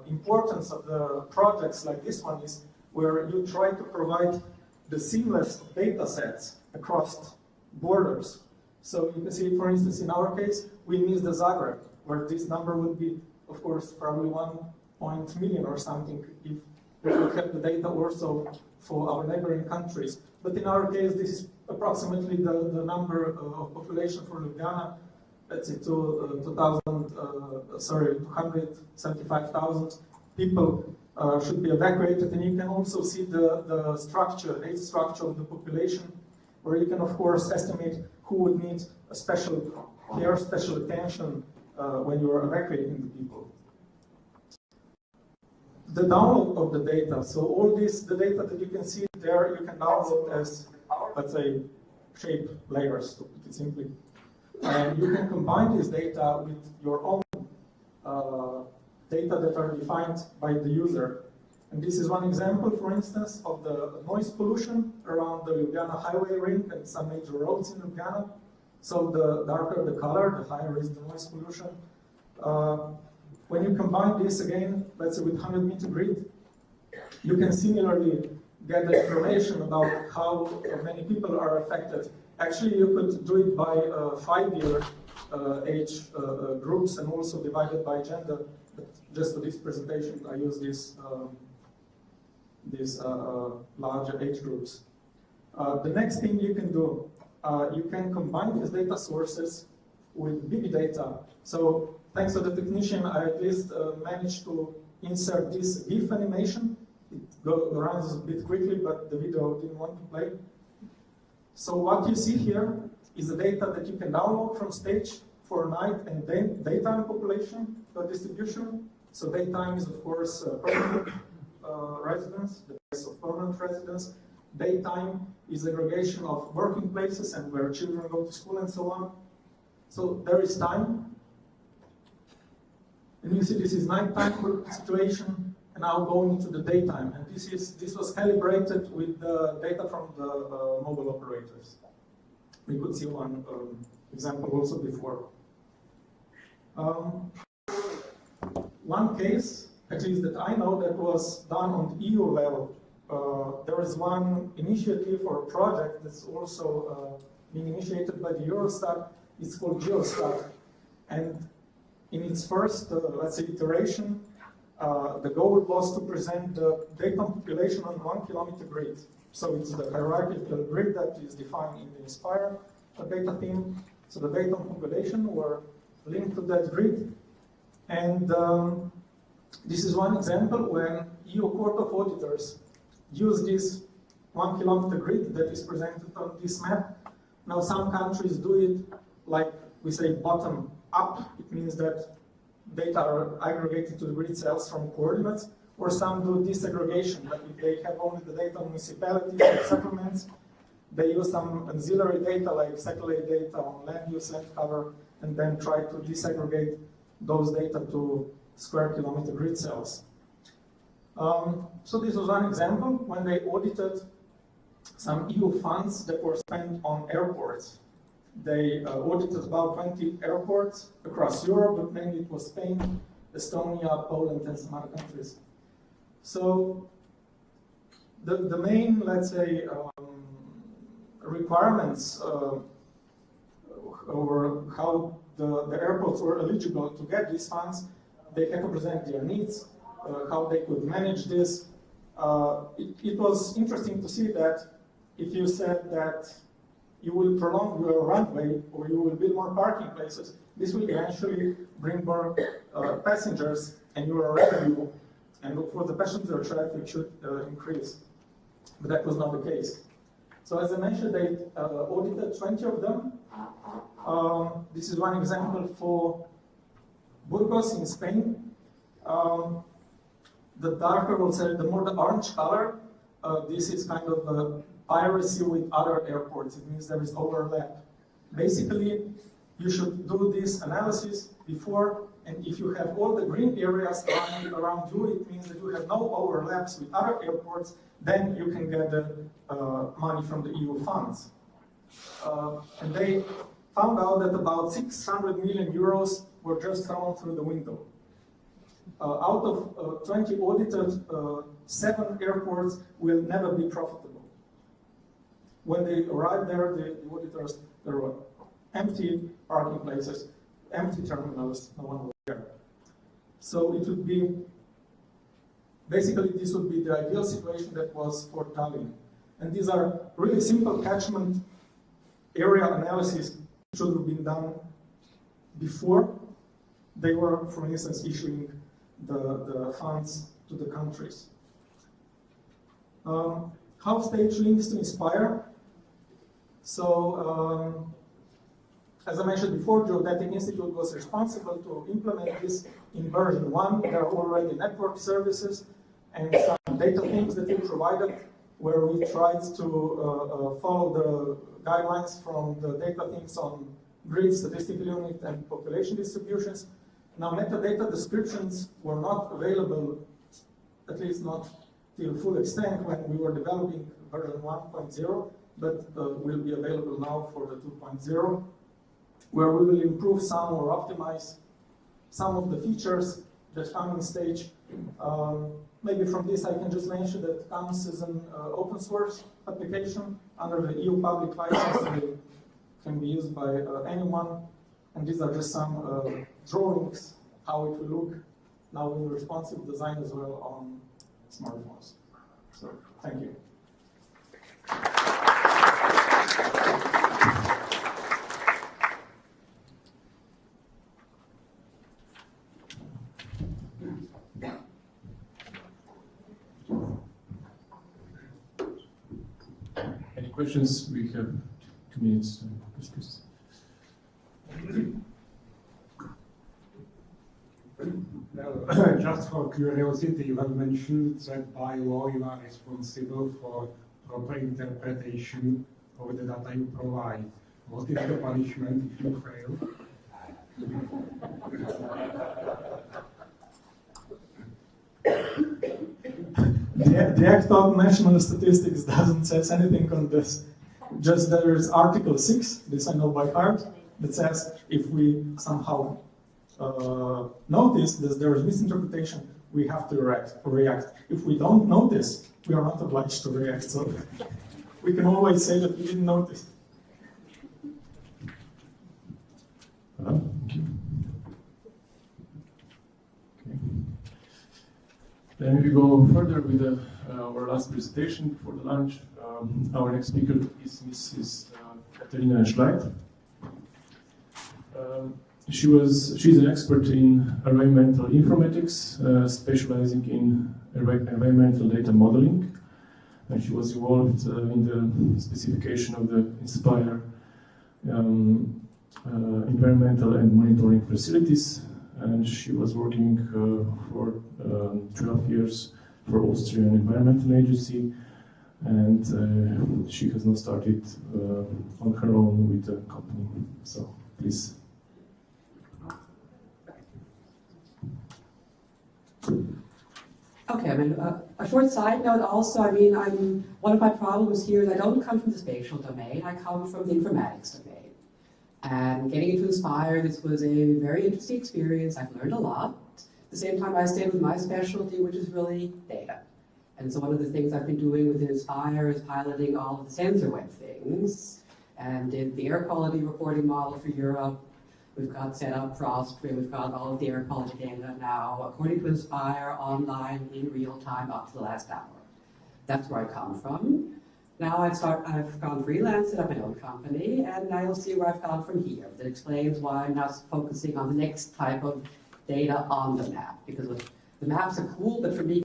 importance of the projects like this one is, where you try to provide the seamless data sets across borders. So you can see, for instance, in our case, we missed the Zagreb, where this number would be, of course, probably 1 million or something if we would have the data also for our neighboring countries. But in our case, this is approximately the number of population for Ljubljana. Let's say 275,000 people should be evacuated, and you can also see the structure, age structure of the population, where you can, of course, estimate who would need a special care, special attention when you are evacuating the people. The download of the data. So all this, the data that you can see there, you can download as, let's say, shape layers, to put it simply. And you can combine this data with your own data that are defined by the user. And this is one example, for instance, of the noise pollution around the Ljubljana highway ring and some major roads in Ljubljana. So the darker the color, the higher is the noise pollution. When you combine this again, let's say with 100-meter grid, you can similarly get the information about how many people are affected. Actually, you could do it by 5-year age groups and also divided by gender. But just for this presentation, I use these larger age groups. The next thing you can do, you can combine these data sources with big data. So thanks to the technician, I at least managed to insert this GIF animation. It runs a bit quickly, but the video didn't want to play. So what you see here is the data that you can download from Stage for night and daytime population distribution. So daytime is, of course, permanent residence, the place of permanent residence. Daytime is aggregation of working places and where children go to school and so on. So there is time. And you see this is nighttime situation. And now going into the daytime, and this was calibrated with the data from the mobile operators. We could see one example also before. One case, at least that I know, that was done on the EU level. There is one initiative or project that's also being initiated by the Eurostat. It's called Geostat, and in its first, let's say, iteration. The goal was to present the data population on 1 kilometer grid. So it's the hierarchical grid that is defined in the Inspire data theme. So the data population were linked to that grid. And this is one example when EU Court of Auditors use this 1 kilometer grid that is presented on this map. Now some countries do it like we say bottom up. It means that data are aggregated to the grid cells from coordinates, or some do disaggregation, like if they have only the data on municipalities and settlements, they use some auxiliary data like satellite data on land use, land cover, and then try to disaggregate those data to square kilometer grid cells. So this was one example when they audited some EU funds that were spent on airports. They audited about 20 airports across Europe, but mainly it was Spain, Estonia, Poland, and some other countries. So the main, let's say, requirements over how the airports were eligible to get these funds. They had to present their needs, how they could manage this. It was interesting to see that if you said that you will prolong your runway or you will build more parking places, this will eventually bring more passengers and your revenue, and for the passenger traffic should increase. But that was not the case. So as I mentioned, they audited 20 of them. This is one example for Burgos in Spain. The darker, we'll say, the more the orange color, this is kind of piracy with other airports. It means there is overlap. Basically, you should do this analysis before, and if you have all the green areas around you, it means that you have no overlaps with other airports, then you can get the money from the EU funds. And they found out that about 600 million euros were just thrown through the window. Out of 20 audited, 7 airports will never be profitable. When they arrived there, the auditors, there were empty parking places, empty terminals, no one was there. So it would be, basically this would be the ideal situation that was for Tallinn. And these are really simple catchment area analysis should have been done before they were, for instance, issuing the funds to the countries. How stage links to inspire? So, as I mentioned before, Geodetic Institute was responsible to implement this in version 1. There are already network services and some data things that we provided where we tried to follow the guidelines from the data things on grid, statistical unit, and population distributions. Now, metadata descriptions were not available, at least not to full extent when we were developing version 1.0, but will be available now for the 2.0, where we will improve some or optimize some of the features that come in stage. Maybe from this I can just mention that comes as an open source application under the EU public license that can be used by anyone. And these are just some drawings, how it will look now in responsive design as well on smartphones. So, thank you. Any questions? We have 2 minutes to discuss. Just for curiosity, you have mentioned that by law you are responsible for proper interpretation of the data you provide. What is the punishment if you fail? The Act of National Statistics doesn't say anything on this. Just there is Article 6, this I know by heart, that says if we somehow notice that there is misinterpretation, we have to react. If we don't notice, we are not obliged to react. So we can always say that we didn't notice. Thank you. Okay. Then we go further with our last presentation for the lunch. Our next speaker is Mrs. Katerina Schleid. She's an expert in environmental informatics, specializing in environmental data modeling. And she was involved in the specification of the INSPIRE environmental and monitoring facilities. And she was working for 12 years for Austrian Environmental Agency. And she has now started on her own with the company. So, please. Okay, I mean, a short side note also, I mean, one of my problems here is I don't come from the spatial domain, I come from the informatics domain. And getting into INSPIRE, this was a very interesting experience, I've learned a lot. At the same time, I stayed with my specialty, which is really data. And so one of the things I've been doing within Inspire is piloting all of the sensor web things. And in the air quality reporting model for Europe, we've got set up for Austria, we've got all of the air quality data now, according to Inspire, online, in real time, up to the last hour. That's where I come from. Now I've gone freelance, set up my own company, and now you'll see where I've gone from here. That explains why I'm now focusing on the next type of data on the map, because the maps are cool, but for me,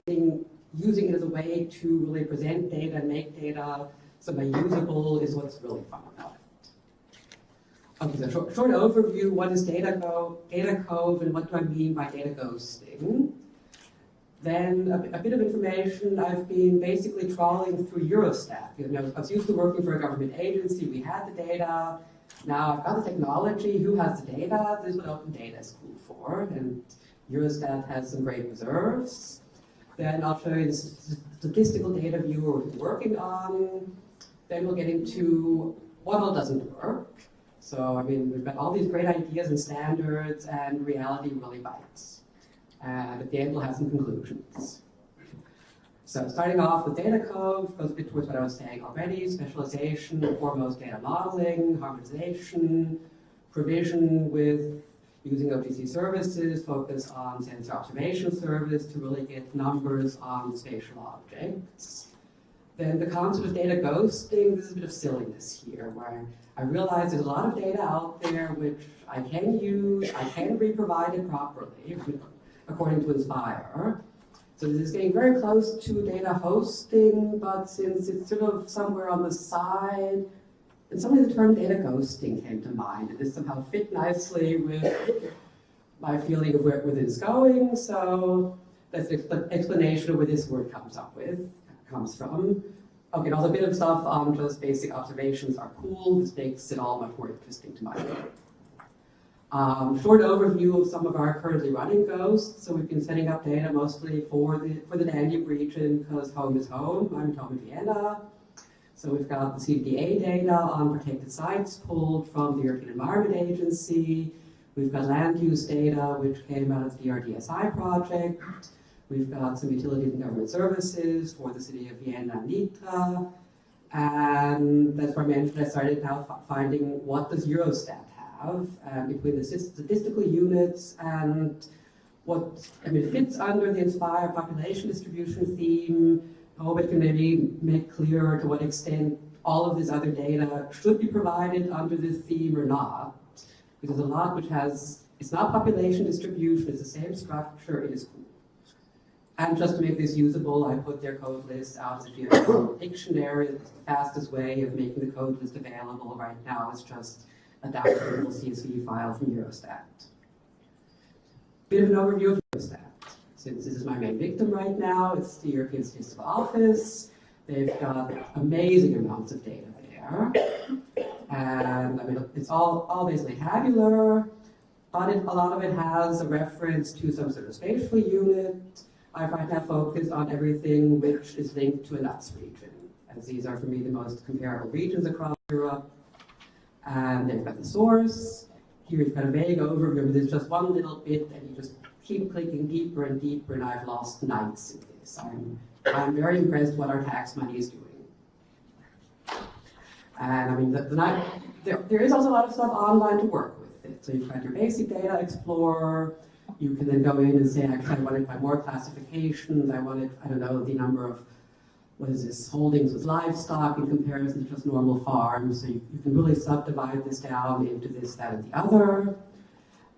using it as a way to really present data and make data semi-usable is what's really fun about it. Okay, so short overview, what is Data Cove and what do I mean by data ghosting? Then a bit of information, I've been basically trawling through Eurostat. You know, I was used to working for a government agency, we had the data, now I've got the technology, who has the data? This is what open data is cool for, and Eurostat has some great reserves. Then I'll show you the statistical data view we're working on. Then we'll get into what all doesn't work. So, I mean, we've got all these great ideas and standards, and reality really bites. And at the end, we'll have some conclusions. So, starting off with Data Cove, goes a bit towards what I was saying already, specialization, foremost data modeling, harmonization, provision with using OGC services, focus on sensor observation service to really get numbers on spatial objects. Then the concept of data ghosting, this is a bit of silliness here, where I realize there's a lot of data out there which I can use, I can re-provide it properly, according to Inspire. So this is getting very close to data hosting, but since it's sort of somewhere on the side, and suddenly the term data ghosting came to mind, and this somehow fit nicely with my feeling of where this is going, so that's the explanation of where this word comes from. Okay, also a bit of stuff on just basic observations are cool. This makes it all much more interesting to my mind. Short overview of some of our currently running ghosts. So we've been setting up data mostly for the Danube region because home is home. I'm at home in Vienna. So we've got the CDA data on protected sites pulled from the European Environment Agency. We've got land use data which came out of the DRDSI project. We've got some utilities and government services for the city of Vienna and Nitra. And that's where I mentioned I started now finding what does Eurostat have between the statistical units and what, I mean, fits under the Inspire population distribution theme. Hope it can maybe make clearer to what extent all of this other data should be provided under this theme or not. Because there's a lot which has, it's not population distribution, it's the same structure, it is cool. And just to make this usable, I put their code list out as a geographical dictionary. It's the fastest way of making the code list available right now. It's just a downloadable CSV file from Eurostat. Bit of an overview of Eurostat. Since this is my main victim right now, it's the European Statistical Office. They've got amazing amounts of data there. And I mean, it's all basically tabular, but a lot of it has a reference to some sort of spatial unit. I right now focus on everything which is linked to a NUTS region, as these are for me the most comparable regions across Europe. And they've got the source. Here you've got a vague overview. There's just one little bit, and you just keep clicking deeper and deeper, and I've lost nights in this. I'm very impressed what our tax money is doing. And I mean, there is also a lot of stuff online to work with it. So you've got your basic data explorer. You can then go in and say, actually, I wanted by more classifications. I wanted, I don't know, the number of, what is this, holdings with livestock in comparison to just normal farms. So you can really subdivide this down into this, that, and the other.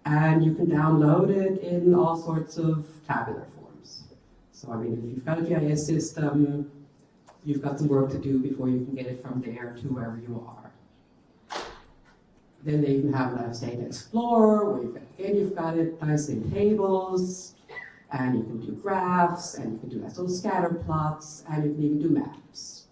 And you can download it in all sorts of tabular forms. So, I mean, if you've got a GIS system, you've got some work to do before you can get it from there to wherever you are. Then they even have a Data Explorer, where you've got it nicely in tables, and you can do graphs, and you can do nice little scatter plots, and you can even do maps.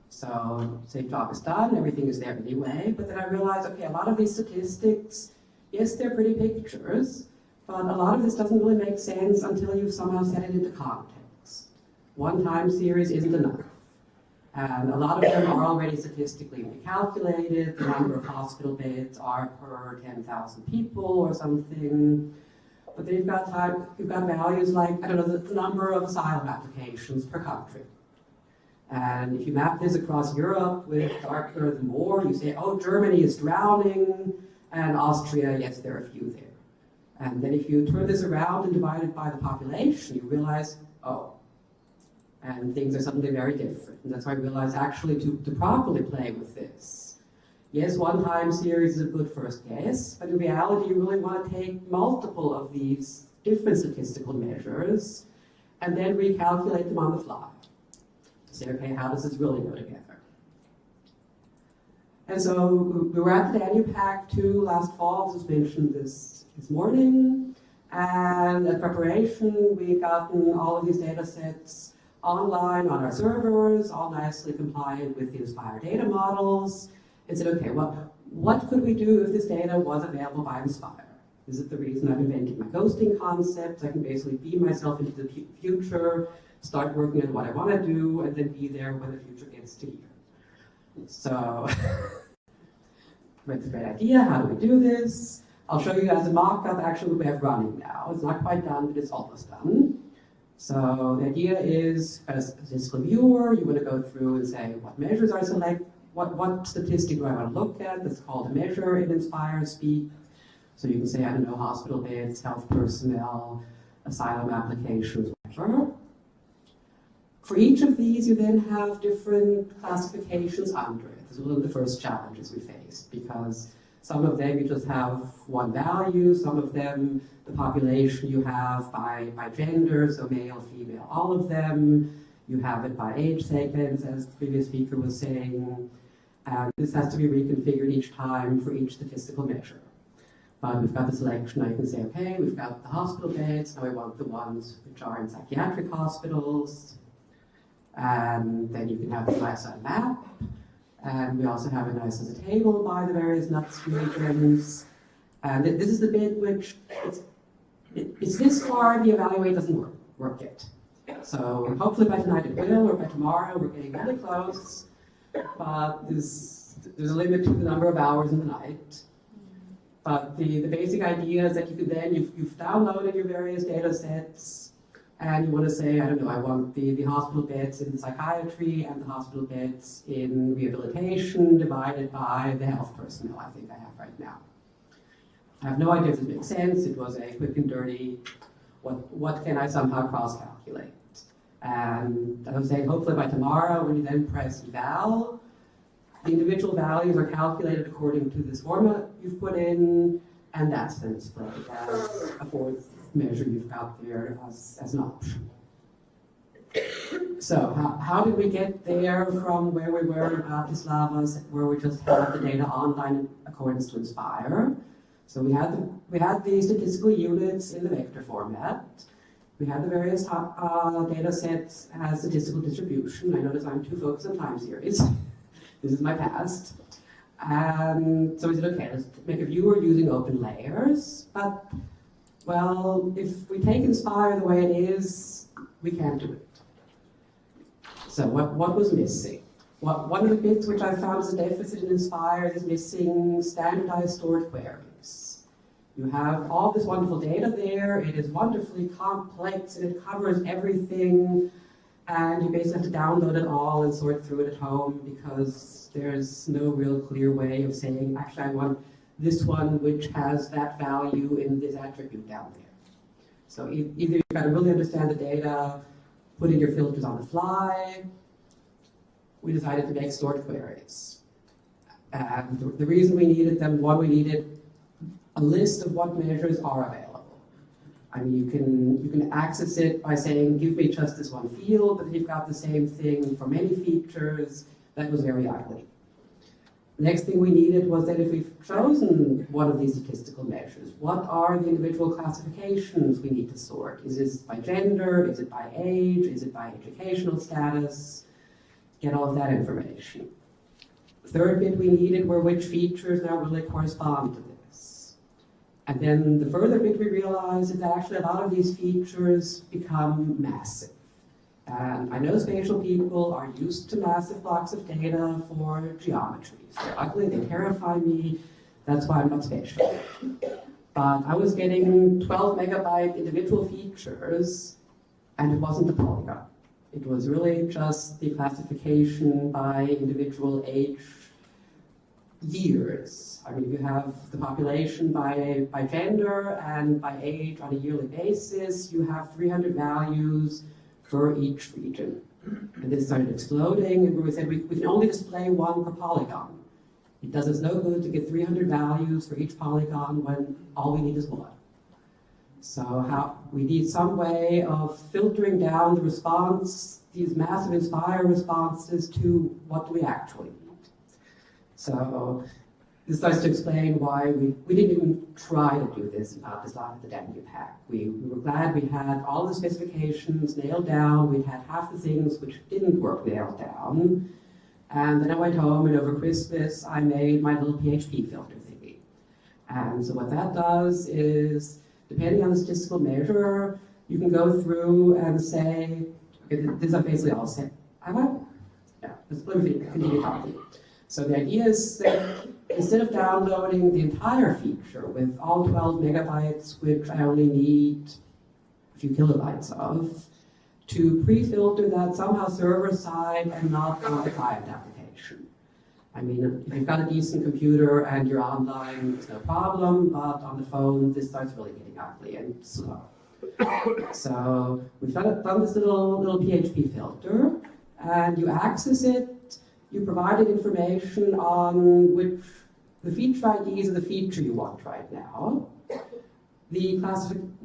So, say job is done, everything is there anyway, but then I realized, okay, a lot of these statistics, yes, they're pretty pictures, but a lot of this doesn't really make sense until you've somehow set it into context. One time series isn't enough. And a lot of them are already statistically recalculated. The number of hospital beds are per 10,000 people or something. But then you've got values like, I don't know, the number of asylum applications per country. And if you map this across Europe with darker the more, you say, oh, Germany is drowning, and Austria, yes, there are a few there. And then if you turn this around and divide it by the population, you realize, oh, and things are suddenly very different. And that's why I realized actually to properly play with this. Yes, one time series is a good first guess, but in reality you really want to take multiple of these different statistical measures and then recalculate them on the fly. To say, okay, how does this really go together? And so we were at the Danube Pact 2 last fall, as was mentioned this morning, and at preparation we've gotten all of these data sets online on our servers, all nicely compliant with the Inspire data models, and said, okay, what could we do if this data was available by Inspire? Is it the reason I've invented my ghosting concept? I can basically beam myself into the future, start working on what I want to do, and then be there when the future gets to here. So, that's a great idea. How do we do this? I'll show you guys a mock-up actually we have running now. It's not quite done, but it's almost done. So the idea is, as a statistical viewer, you want to go through and say, what measures are selected? What statistic do I want to look at? That's called a measure in Inspire speak. So you can say, I don't know, hospital beds, health personnel, asylum applications, whatever. For each of these, you then have different classifications under it. This is one of the first challenges we faced, because some of them you just have one value, some of them the population you have by gender, so male, female, all of them. You have it by age segments, as the previous speaker was saying. And this has to be reconfigured each time for each statistical measure. But we've got the selection. I can say, okay, we've got the hospital beds. Now we want the ones which are in psychiatric hospitals. And then you can have the nice map. And we also have a nice as a table by the various nuts regions. And this is the bit which, it's this far, the evaluate doesn't work yet. So hopefully by tonight it will, or by tomorrow, we're getting really close. But there's a limit to the number of hours in the night. But the basic idea is that you can then, you've downloaded your various data sets, and you want to say, I don't know, I want the hospital beds in psychiatry and the hospital beds in rehabilitation divided by the health personnel I think I have right now. I have no idea if this makes sense. It was a quick and dirty, what can I somehow cross-calculate? And as I'm saying, hopefully by tomorrow, when you then press eval, the individual values are calculated according to this format you've put in, and that's then displayed as a fourth measure you've got there as an option. So how did we get there from where we were in Bratislava, where we just had the data online in accordance to Inspire? So we had the statistical units in the vector format. We had the various data sets as statistical distribution. I notice I'm too focused on time series. This is my past. And so we said, okay, let's make a viewer using open layers. But, well, if we take Inspire the way it is, we can't do it. So what was missing? One of the bits which I found as a deficit in Inspire is missing standardized stored queries. You have all this wonderful data there, it is wonderfully complex, and it covers everything, and you basically have to download it all and sort through it at home because there's no real clear way of saying, actually I want this one which has that value in this attribute down there. So either you've got to really understand the data, put in your filters on the fly. We decided to make stored queries. And the reason we needed them, one, we needed a list of what measures are available. I mean, you can access it by saying, give me just this one field, but if you've got the same thing for many features, that was very ugly. The next thing we needed was that if we've chosen one of these statistical measures, what are the individual classifications we need to sort? Is this by gender? Is it by age? Is it by educational status? Get all of that information. The third bit we needed were which features now really correspond to this. And then the further bit we realized is that actually a lot of these features become massive. And I know spatial people are used to massive blocks of data for geometries. They're ugly, they terrify me, that's why I'm not spatial. But I was getting 12 megabyte individual features, and it wasn't the polygon. It was really just the classification by individual age years. I mean, you have the population by gender and by age on a yearly basis. You have 300 values for each region. And this started exploding, and we said we can only display one per polygon. It does us no good to get 300 values for each polygon when all we need is one. So we need some way of filtering down the response, these massive Inspire responses, to what do we actually need. So this starts to explain why we didn't even try to do this about design of the Danube hack. We were glad we had all the specifications nailed down. We'd had half the things which didn't work nailed down. And then I went home, and over Christmas I made my little PHP filter thingy. And so what that does is, depending on the statistical measure, you can go through and say, okay, these are basically all set. I want? Yeah, let me continue talking. So the idea is that instead of downloading the entire feature with all 12 megabytes, which I only need a few kilobytes of, to pre-filter that somehow server-side and not on the client application. I mean, if you've got a decent computer and you're online, it's no problem, but on the phone, this starts really getting ugly and slow. So we've done this little PHP filter, and you access it, you provided information on the feature IDs of the feature you want right now,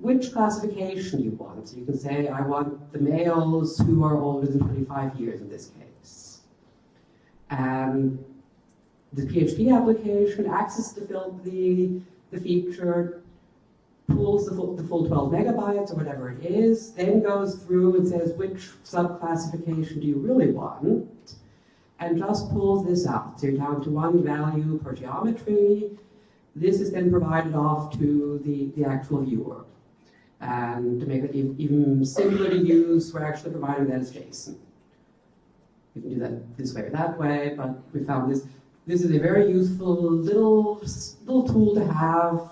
which classification you want. So you can say, I want the males who are older than 25 years in this case. And the PHP application accesses the feature, pulls the full 12 megabytes or whatever it is, then goes through and says, which subclassification do you really want? And just pulls this out. So you're down to one value per geometry. This is then provided off to the actual viewer. And to make it even simpler to use, we're actually providing that as JSON. You can do that this way or that way, but we found this is a very useful little tool to have,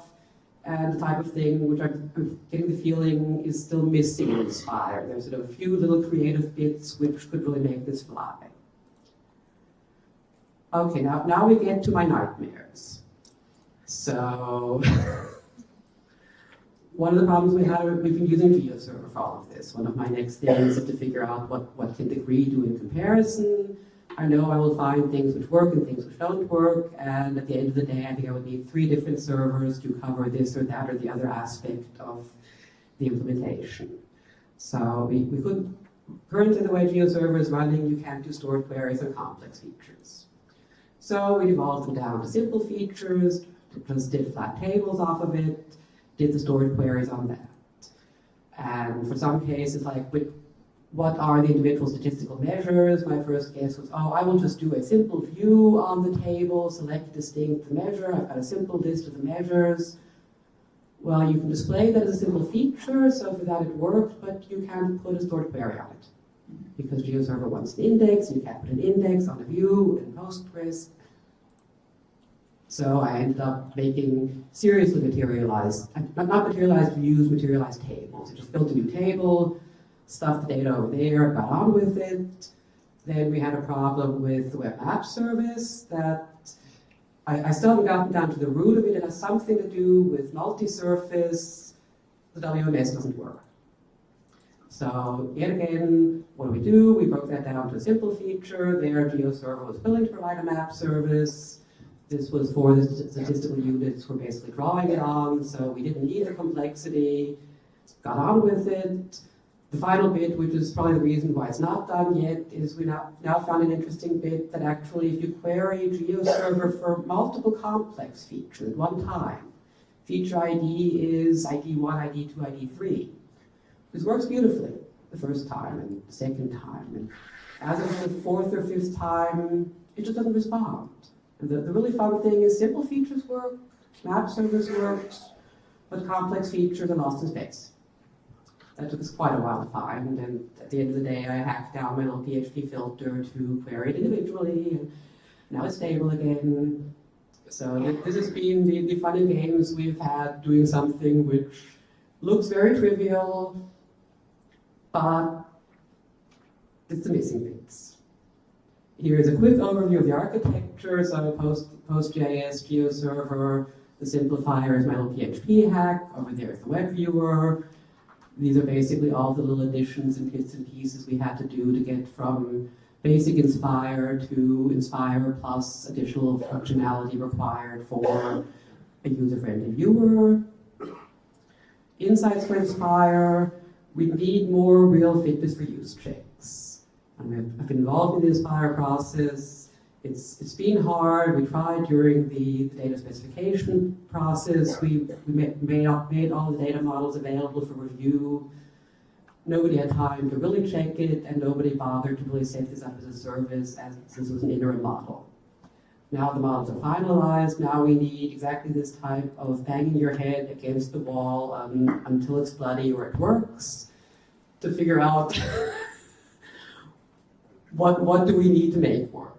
and the type of thing which I'm getting the feeling is still missing in Inspire. There's sort of a few little creative bits which could really make this fly. Okay, now we get to my nightmares. So, one of the problems we've been using GeoServer for all of this. One of my next things is to figure out what can degree do in comparison. I know I will find things which work and things which don't work, and at the end of the day, I think I would need 3 different servers to cover this or that or the other aspect of the implementation. So we could, currently the way GeoServer is running, you can't do stored queries on complex features. So we devolved them down to simple features, just did flat tables off of it, did the stored queries on that. And for some cases, like what are the individual statistical measures? My first guess was, I will just do a simple view on the table, select a distinct measure. I've got a simple list of the measures. Well, you can display that as a simple feature, so for that it worked, but you can't put a stored query on it. Because GeoServer wants an index, and you can't put an index on a view in Postgres. So I ended up making seriously materialized, not materialized views, materialized tables. I just built a new table, stuffed the data over there, got on with it. Then we had a problem with the web app service that I still haven't gotten down to the root of it. It has something to do with multi-surface. The WMS doesn't work. So yet again, what do? We broke that down to a simple feature. There, GeoServer was willing to provide a map service. This was for the statistical units we're basically drawing it on, so we didn't need the complexity. Got on with it. The final bit, which is probably the reason why it's not done yet, is we now found an interesting bit that actually if you query GeoServer for multiple complex features at one time, feature ID is ID 1, ID 2, ID 3. This works beautifully the first time and the second time. And as of the 4th or 5th time, it just doesn't respond. And the really fun thing is simple features work, map service works, but complex features are lost in space. That took us quite a while to find, and at the end of the day, I hacked down my little PHP filter to query it individually, and now it's stable again. So this has been the fun and games we've had doing something which looks very trivial, but it's the missing bits. Here is a quick overview of the architecture. So PostGIS, GeoServer, the simplifier is my little PHP hack. Over there is the web viewer. These are basically all the little additions and bits and pieces we had to do to get from basic Inspire to Inspire plus additional functionality required for a user-friendly viewer. Insights for Inspire, we need more real fitness for use checks. I've been involved in the Inspire process. It's been hard. We tried during the data specification process. We made all the data models available for review. Nobody had time to really check it, and nobody bothered to really set this up as a service, as this was an interim model. Now the models are finalized. Now we need exactly this type of banging your head against the wall until it's bloody or it works to figure out what do we need to make work.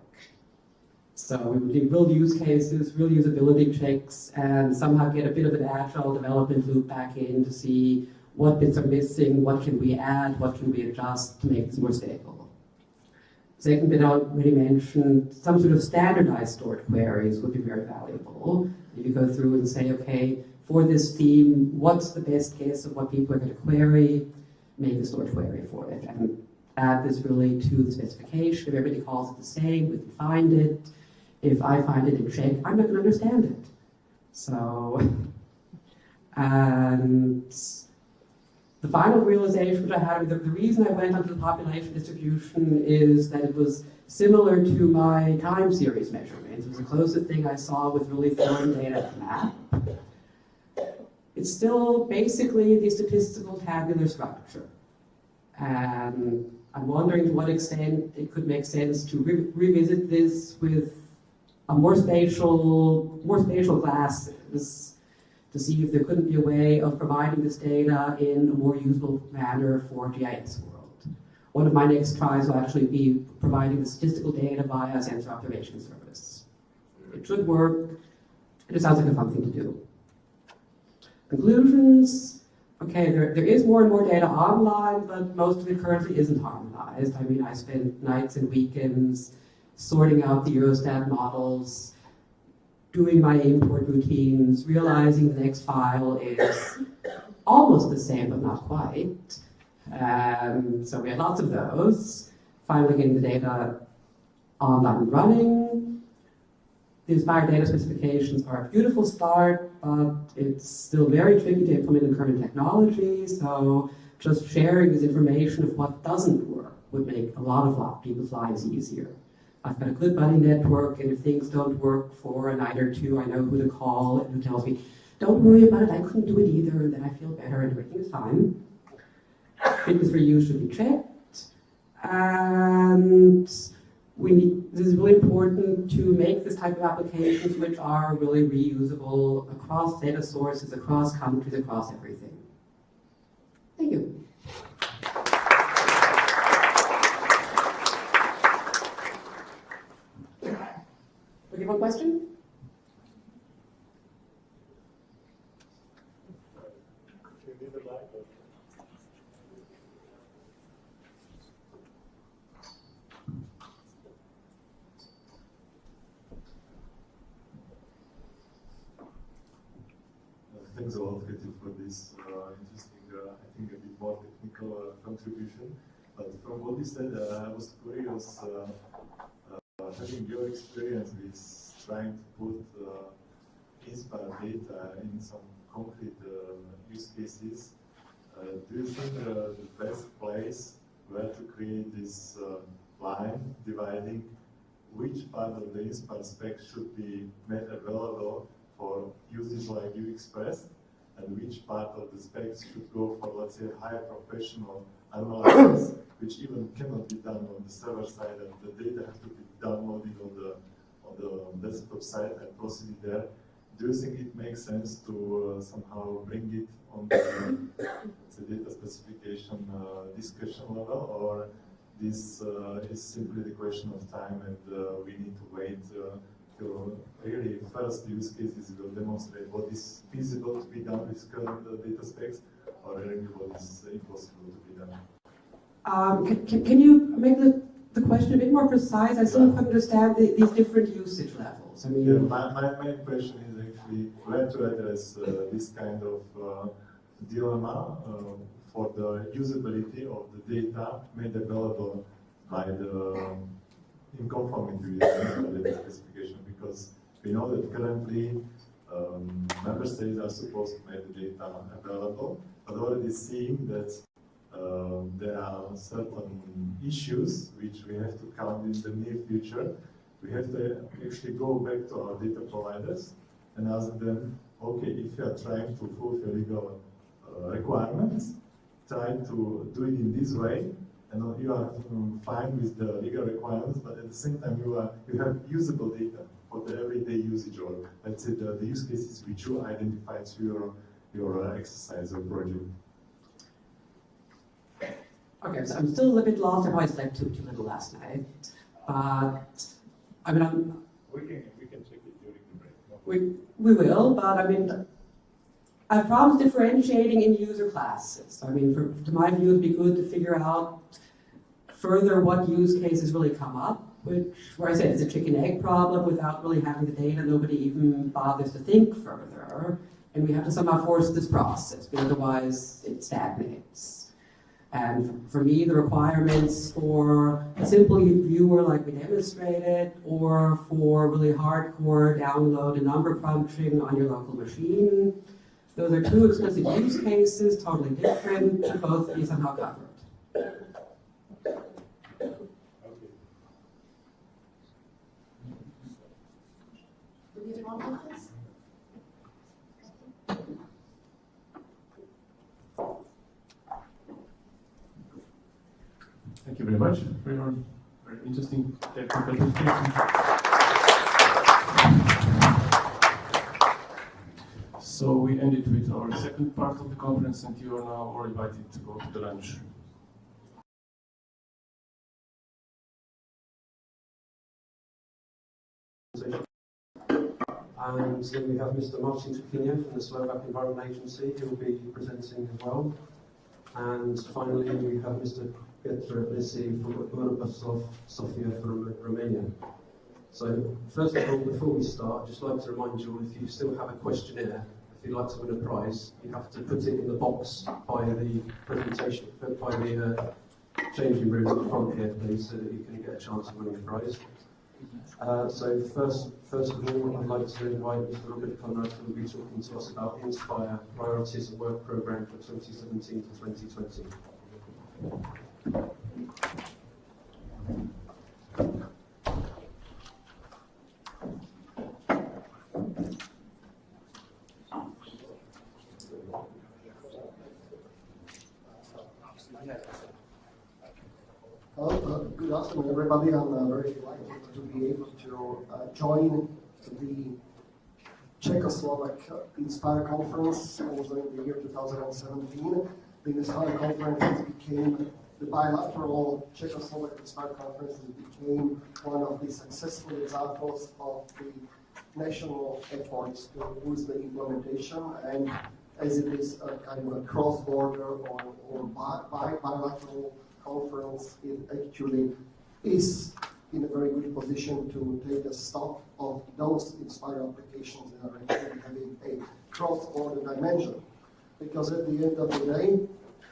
So we would build use cases, real usability checks, and somehow get a bit of an agile development loop back in to see what bits are missing, what can we add, what can we adjust to make this more stable. Second bit I already mentioned, some sort of standardized stored queries would be very valuable. If you go through and say, okay, for this theme, what's the best guess of what people are going to query, make a stored query for it. And add this really to the specification. If everybody calls it the same, we can find it. If I find it in Czech, I'm not going to understand it. So, and the final realization which I had, the reason I went onto the population distribution is that it was similar to my time series measurements. It was the closest thing I saw with really throwing data at the map. It's still basically the statistical tabular structure. And I'm wondering to what extent it could make sense to revisit this with a more spatial glasses to see if there couldn't be a way of providing this data in a more usable manner for GIS world. One of my next tries will actually be providing the statistical data via a sensor observation service. It should work, and it sounds like a fun thing to do. Conclusions. Okay, there is more and more data online, but most of it currently isn't harmonized. I mean, I spend nights and weekends sorting out the Eurostat models, doing my import routines, realizing the next file is almost the same, but not quite. So we had lots of those. Finally getting the data online and running. The Inspire data specifications are a beautiful start, but it's still very tricky to implement in current technology. So just sharing this information of what doesn't work would make a lot of people's lives easier. I've got a good buddy network, and if things don't work for a night or two, I know who to call and who tells me, don't worry about it, I couldn't do it either, and then I feel better and everything is fine. Fitness for use should be checked. And this is really important to make this type of applications which are really reusable across data sources, across countries, across everything. Thank you. Okay, one question? Thanks a lot, Katie, for this interesting, I think a bit more technical contribution. But from what you said, I was curious, having your experience with trying to put Inspire data in some concrete use cases, do you think the best place where to create this line dividing which part of the Inspire spec should be made available for uses like you expressed, and which part of the specs should go for, let's say, higher professional analysis, which even cannot be done on the server side, and the data have to be downloaded on the desktop side and processed there. Do you think it makes sense to somehow bring it on the data specification discussion level, or this is simply the question of time and we need to wait till really first use cases will demonstrate what is feasible to be done with current data specs, or really what is impossible to be done. Can you make the question a bit more precise? I still don't understand these different usage levels. I mean, yeah, my main question is actually where to address this kind of dilemma for the usability of the data made available by the in conformity with the data specification, because we know that currently member states are supposed to make the data available, but already seeing that there are certain issues which we have to count in the near future. We have to actually go back to our data providers and ask them, okay, if you are trying to fulfill legal requirements, try to do it in this way, and you are fine with the legal requirements, but at the same time you have usable data for the everyday usage, or let's say the use cases which you identified through your exercise or project. Okay, so I'm still a little bit lost. I probably slept too little last night. But I mean, we can check it during the break. We will, but I mean, I have problems differentiating in user classes. I mean, to my view, it'd be good to figure out further what use cases really come up, where I said it's a chicken-egg problem without really having the data. Nobody even bothers to think further, and we have to somehow force this process, because otherwise it stagnates. And for me, the requirements for a simple viewer like we demonstrated, or for really hardcore download and number crunching on your local machine, those are two explicit use cases, totally different, should both be somehow covered. Thank you very much for your very interesting technical presentation. So we ended with our second part of the conference, and you are now all invited to go to the lunch. And then we have Mr. Marcin Trpinia from the Slovak Environment Agency, who will be presenting as well. And finally, we have Mr. Petr Lisi from Urbasov Sofia from Romania. So, first of all, before we start, I'd just like to remind you all, if you still have a questionnaire, if you'd like to win a prize, you have to put it in the box by the presentation, by the changing room at the front here, please, so that you can get a chance of winning a prize. So first of all, I'd like to invite Mr. Robert Conrad, who will be talking to us about Inspire Priorities and Work Programme for 2017 to 2020. Good afternoon, everybody. I'm very delighted to be able to join the Czechoslovak Inspire Conference also in the year 2017. The Inspire Conference became the bilateral Czechoslovak Inspire Conference became one of the successful examples of the national efforts to boost the implementation, and as it is a kind of a cross-border or bilateral conference, it actually is in a very good position to take a stock of those Inspire applications that are actually having a cross-border dimension. Because at the end of the day,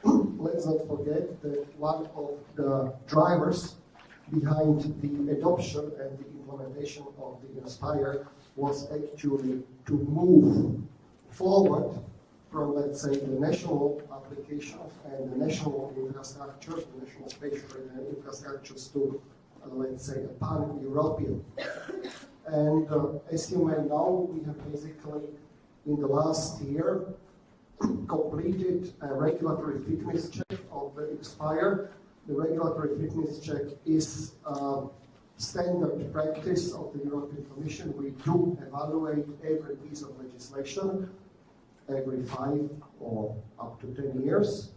let's not forget that one of the drivers behind the adoption and the implementation of the Inspire was actually to move forward from, let's say, the national applications and the national infrastructure, the national spatial infrastructures to, let's say, a pan-European. And as you may know, we have basically, in the last year, completed a regulatory fitness check of the Inspire. The regulatory fitness check is standard practice of the European Commission. We do evaluate every piece of legislation every 5 or up to 10 years.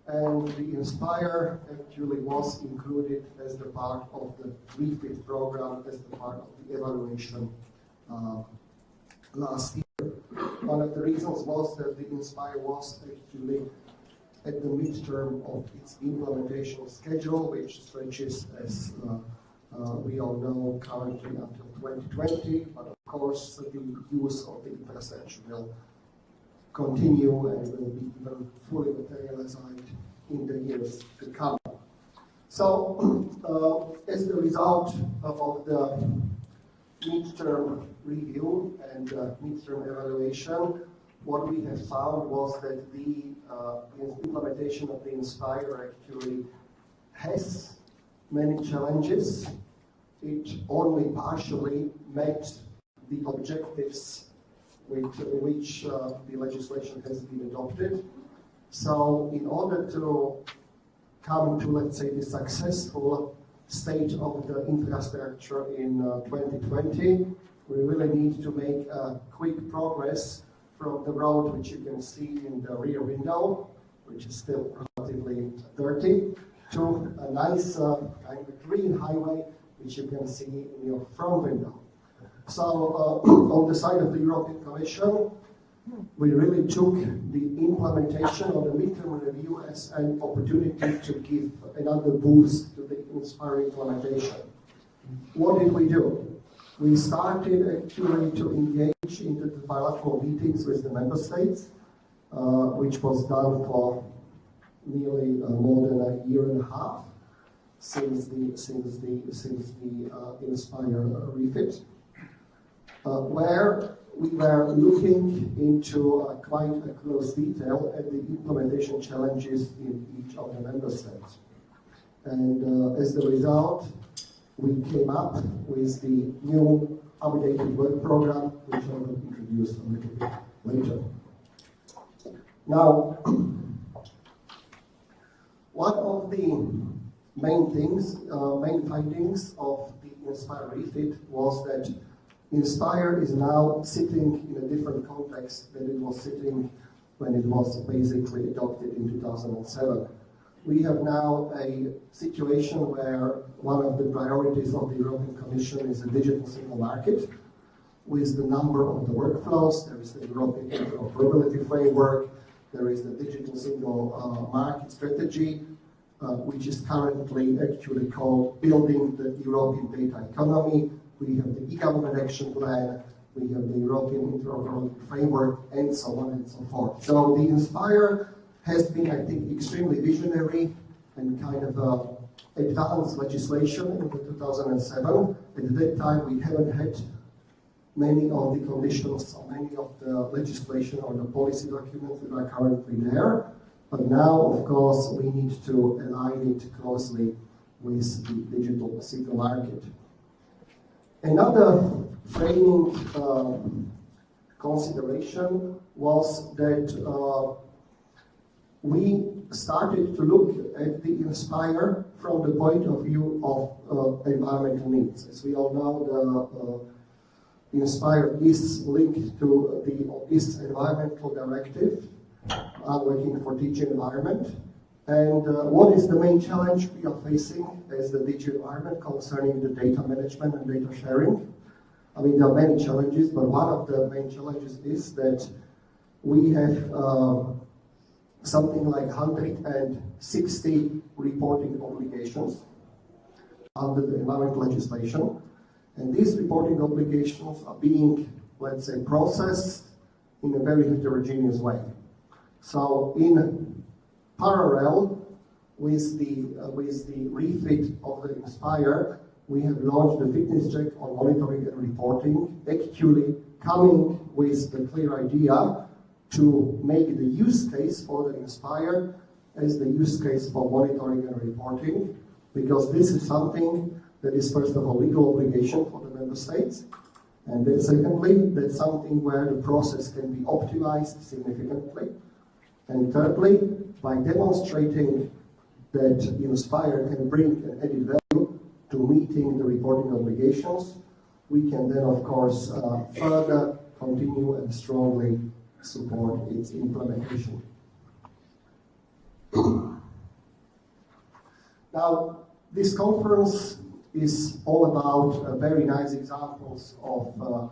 And the Inspire actually was included as the part of the refit program, as the part of the evaluation last year. One of the reasons was that the Inspire was actually at the midterm of its implementation schedule, which stretches, as we all know, currently until 2020, but of course the use of the infrastructure will continue and will be even fully materialized in the years to come. So, as a result of the midterm review and midterm evaluation, what we have found was that the implementation of the Inspire actually has many challenges. It only partially met the objectives with which the legislation has been adopted. So in order to come to, let's say, the successful state of the infrastructure in 2020, we really need to make quick progress from the road, which you can see in the rear window, which is still relatively dirty, to a nice kind of green highway, which you can see in your front window. So on the side of the European Commission, we really took the implementation of the midterm review as an opportunity to give another boost to the Inspire implementation. What did we do? We started actually to engage into the bilateral meetings with the member states, which was done for nearly more than a year and a half since the Inspire refit, where we were looking into quite a close detail at the implementation challenges in each of the member states. And as a result, we came up with the new updated work program, which I will introduce a little bit later. Now, one of the main findings of the Inspire refit was that Inspire is now sitting in a different context than it was sitting when it was basically adopted in 2007. We have now a situation where one of the priorities of the European Commission is a digital single market with the number of the workflows. There is the European interoperability framework, there is the digital single market strategy, which is currently actually called Building the European Data Economy. We have the e-government action plan, we have the European interoperability framework, and so on and so forth. So the Inspire has been, I think, extremely visionary and kind of advanced legislation in 2007. At that time, we haven't had many of the conditions or many of the legislation or the policy documents that are currently there. But now, of course, we need to align it closely with the digital single market. Another framing consideration was that we started to look at the Inspire from the point of view of environmental needs. As we all know, the Inspire is linked to the East Environmental Directive, working for DG Environment. And what is the main challenge we are facing as the DG Environment concerning the data management and data sharing? I mean, there are many challenges, but one of the main challenges is that we have something like 160 reporting obligations under the environmental legislation. And these reporting obligations are being, let's say, processed in a very heterogeneous way. So in parallel with the refit of the Inspire, we have launched the fitness check on monitoring and reporting, actually coming with the clear idea to make the use case for the Inspire as the use case for monitoring and reporting, because this is something that is, first of all, legal obligation for the member states, and then secondly, that's something where the process can be optimized significantly, and thirdly, by demonstrating that Inspire can bring an added value to meeting the reporting obligations, we can then, of course, further continue and strongly support its implementation. Now, this conference is all about very nice examples of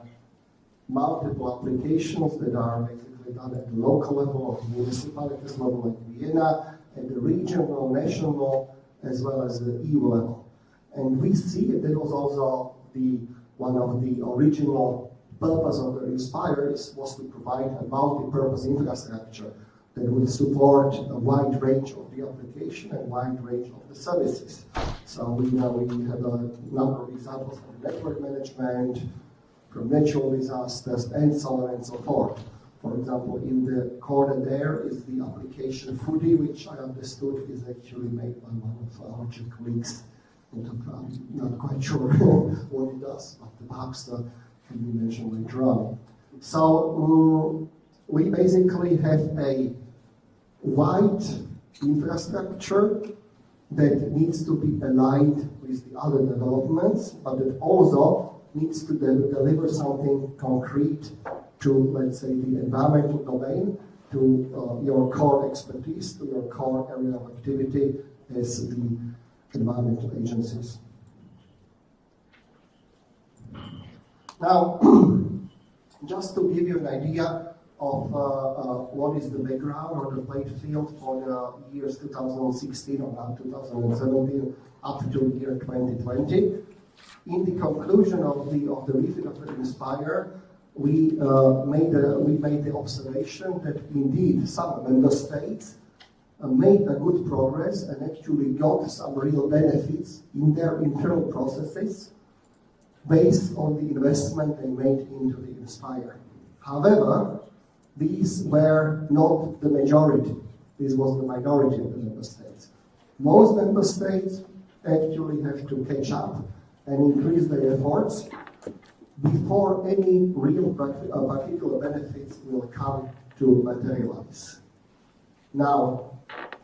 multiple applications that are basically done at the local level, of municipalities level like Vienna, at the regional, national, as well as the EU level. And we see that was also one of the original purpose of the Inspire was to provide a multi-purpose infrastructure that would support a wide range of the application and wide range of the services. So we have a number of examples of network management, from natural disasters, and so on and so forth. For example, in the corner there is the application Foodie, which I understood is actually made by one of our colleagues. I'm not quite sure what it does, but perhaps can be mentioned later on. So we basically have a wide infrastructure that needs to be aligned with the other developments, but it also needs to deliver something concrete to, let's say, the environmental domain, to your core expertise, to your core area of activity as the environmental agencies. Now, just to give you an idea of what is the background or the playing field for the years 2016 or now 2017 up to year 2020. In the conclusion of the review of the Inspire, we made the observation that indeed some member states made a good progress and actually got some real benefits in their internal processes based on the investment they made into the Inspire. However, these were not the majority. This was the minority of the member states. Most member states actually have to catch up and increase their efforts before any real particular benefits will come to materialize. Now,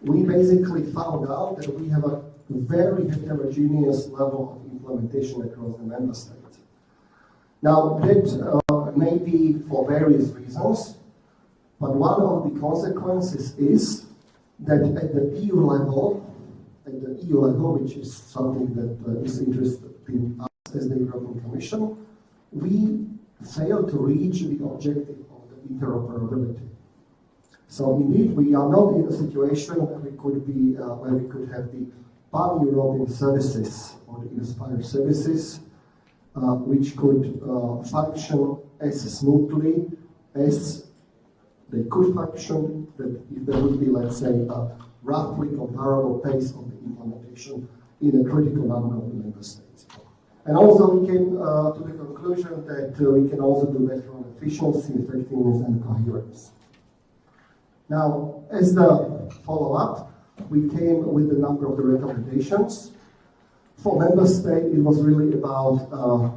we basically found out that we have a very heterogeneous level of implementation across the member states. Now, that may be for various reasons, but one of the consequences is that at the EU level, which is something that is interested in us as the European Commission, we fail to reach the objective of the interoperability. So indeed, we are not in a situation where we could have the pan-European services or the Inspire services, which could function as smoothly as they could function, that if there would be, let's say, a roughly comparable pace of the implementation in a critical number of the member states. And also we came to the conclusion that we can also do better on efficiency, effectiveness, and coherence. Now, as the follow-up, we came with a number of the recommendations. For member state, it was really about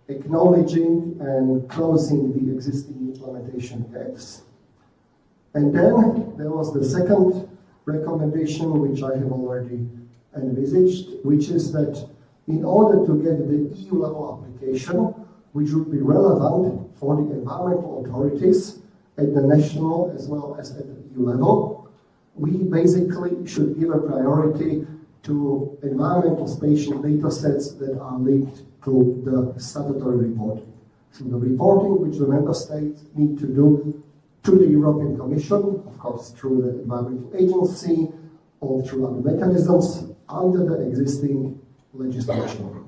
acknowledging and closing the existing implementation gaps. And then there was the second recommendation, which I have already envisaged, which is that in order to get the EU level application, which would be relevant for the environmental authorities at the national as well as at the EU level, we basically should give a priority to environmental spatial data sets that are linked to the statutory reporting. So the reporting which the member states need to do to the European Commission, of course through the environmental agency or through other mechanisms under the existing legislation.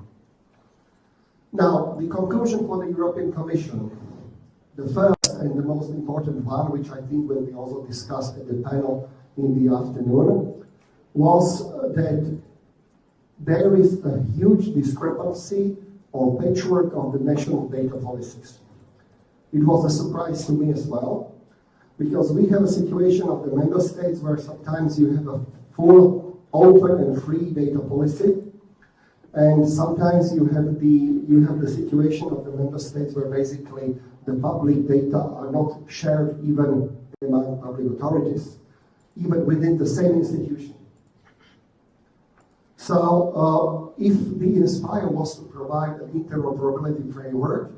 Now, the conclusion for the European Commission, the first and the most important one, which I think will be also discussed at the panel in the afternoon, was that there is a huge discrepancy or patchwork of the national data policies. It was a surprise to me as well, because we have a situation of the member states where sometimes you have a full, open and free data policy, and sometimes you have the situation of the member states where basically the public data are not shared even among public authorities, even within the same institution. So if the Inspire was to provide an interoperability framework,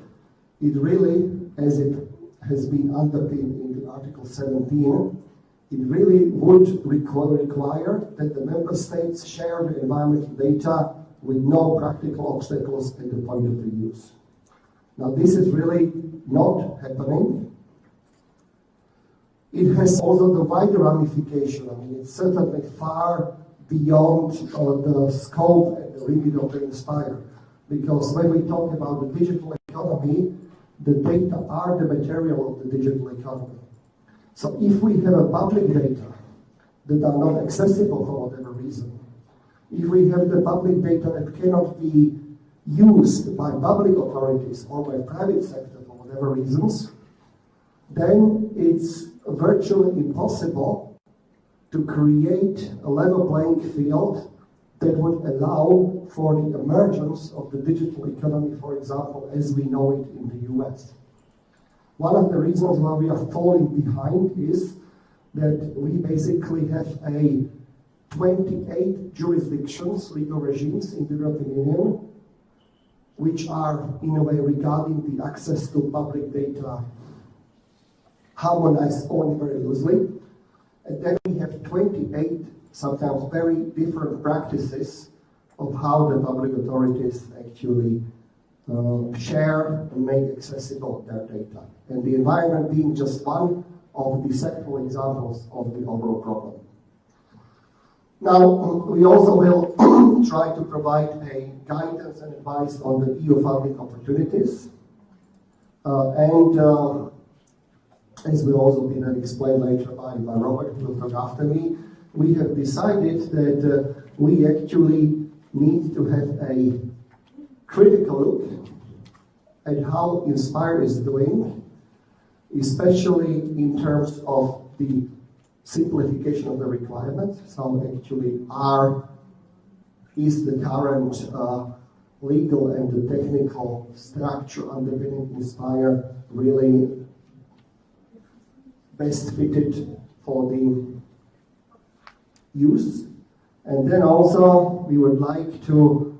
it really, as it has been underpinned in the Article 17, it really would require that the member states share the environmental data with no practical obstacles at the point of the use. Now this is really not happening. It has also the wider ramification. I mean, it's certainly far beyond the scope and the remit of the Inspire. Because when we talk about the digital economy, the data are the material of the digital economy. So if we have a public data that are not accessible for whatever reason, if we have the public data that cannot be used by public authorities or by private sector for whatever reasons, then it's virtually impossible to create a level playing field that would allow for the emergence of the digital economy, for example, as we know it in the US. One of the reasons why we are falling behind is that we basically have 28 jurisdictions, legal regimes in the European Union, which are in a way regarding the access to public data harmonized only very loosely. And then we have 28 sometimes very different practices of how the public authorities actually share and make accessible their data. And the environment being just one of the sectoral examples of the overall problem. Now, we also will try to provide a guidance and advice on the EU funding opportunities. As will also be then explained later by Robert, who will talk after me, we have decided that we actually need to have a critical look at how Inspire is doing, especially in terms of the simplification of the requirements. So actually is the current legal and the technical structure underpinning Inspire really best fitted for the use? And then also we would like to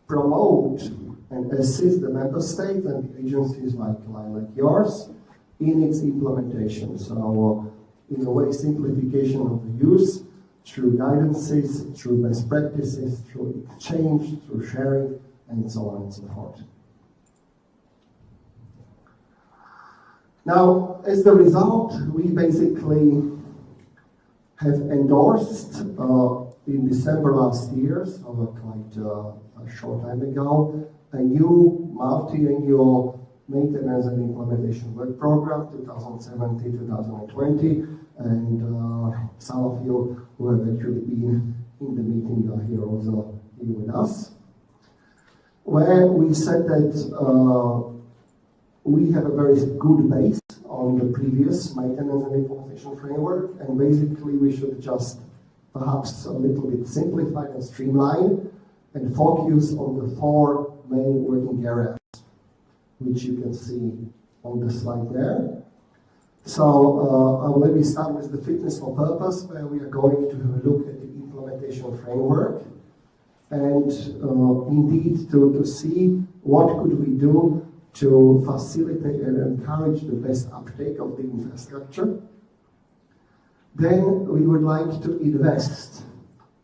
promote and assist the member states and the agencies like yours in its implementation. So in a way, simplification of the use through guidances, through best practices, through exchange, through sharing, and so on and so forth. Now, as the result, we basically have endorsed in December last year, so quite a short time ago, a new multi-annual maintenance and implementation work program, 2017-2020, and some of you who have actually been in the meeting are here also here with us, where we said that we have a very good base on the previous maintenance and implementation framework, and basically we should just perhaps a little bit simplify and streamline and focus on the 4 main working areas, which you can see on the slide there. So let me start with the fitness for purpose, where we are going to have a look at the implementation framework and indeed to see what could we do to facilitate and encourage the best uptake of the infrastructure. Then we would like to invest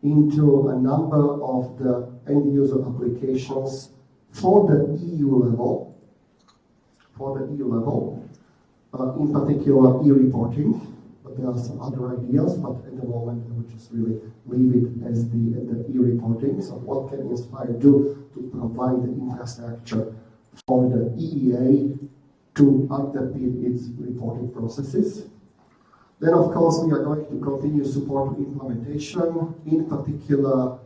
into a number of the end user applications for the EU level, in particular e-reporting, but there are some other ideas, but at the moment I would just really leave it as the e-reporting. So what can Inspire do to provide the infrastructure for the EEA to underpin its reporting processes? Then, of course, we are going to continue support implementation. In particular,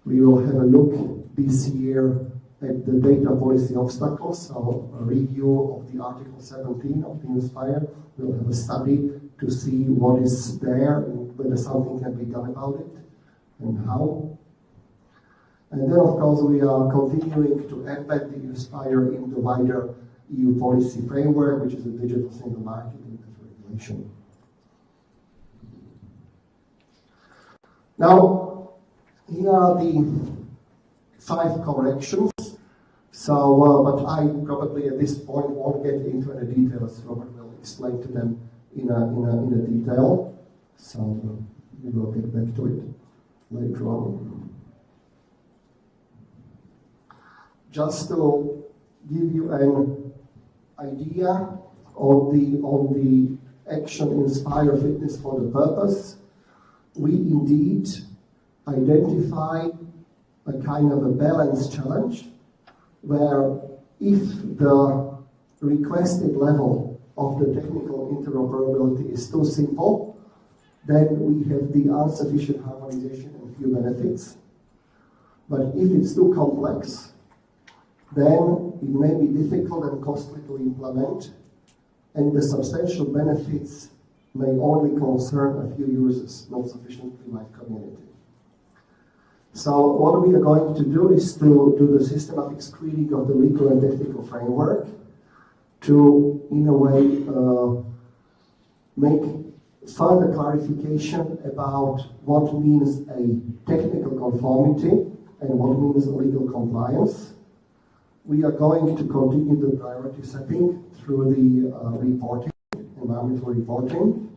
we will have a look this year at the data policy obstacles, so a review of the Article 17 of the Inspire. We'll have a study to see what is there and whether something can be done about it and how. And then, of course, we are continuing to embed the Inspire in the wider EU policy framework, which is the digital single market and regulation. Now, here are the 5 corrections. So, but I probably at this point won't get into any details. Robert will explain to them in a detail. So we will get back to it later on. Just to give you an idea on the action Inspire Fitness for the Purpose, we indeed identify a kind of a balance challenge where if the requested level of the technical interoperability is too simple, then we have the insufficient harmonization and few benefits. But if it's too complex, then it may be difficult and costly to implement, and the substantial benefits may only concern a few users, not sufficiently wide community. So what we are going to do is to do the systematic screening of the legal and technical framework to, in a way, make further clarification about what means a technical conformity and what means legal compliance. We are going to continue the priority setting through the reporting, environmental reporting.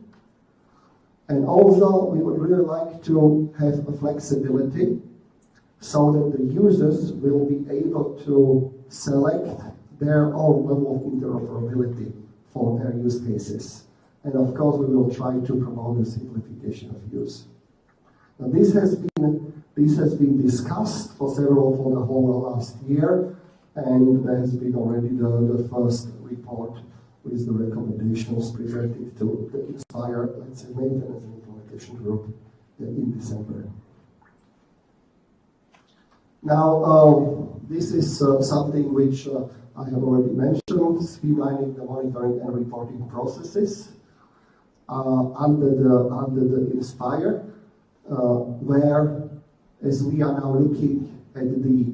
And also, we would really like to have a flexibility so that the users will be able to select their own level of interoperability for their use cases. And of course, we will try to promote the simplification of use. Now, this has been discussed for the whole last year, and there has been already the first report with the recommendations presented to the Inspire, let's say, maintenance and implementation group in December. Now, this is something which I have already mentioned, streamlining the monitoring and reporting processes under the Inspire, where, as we are now looking at the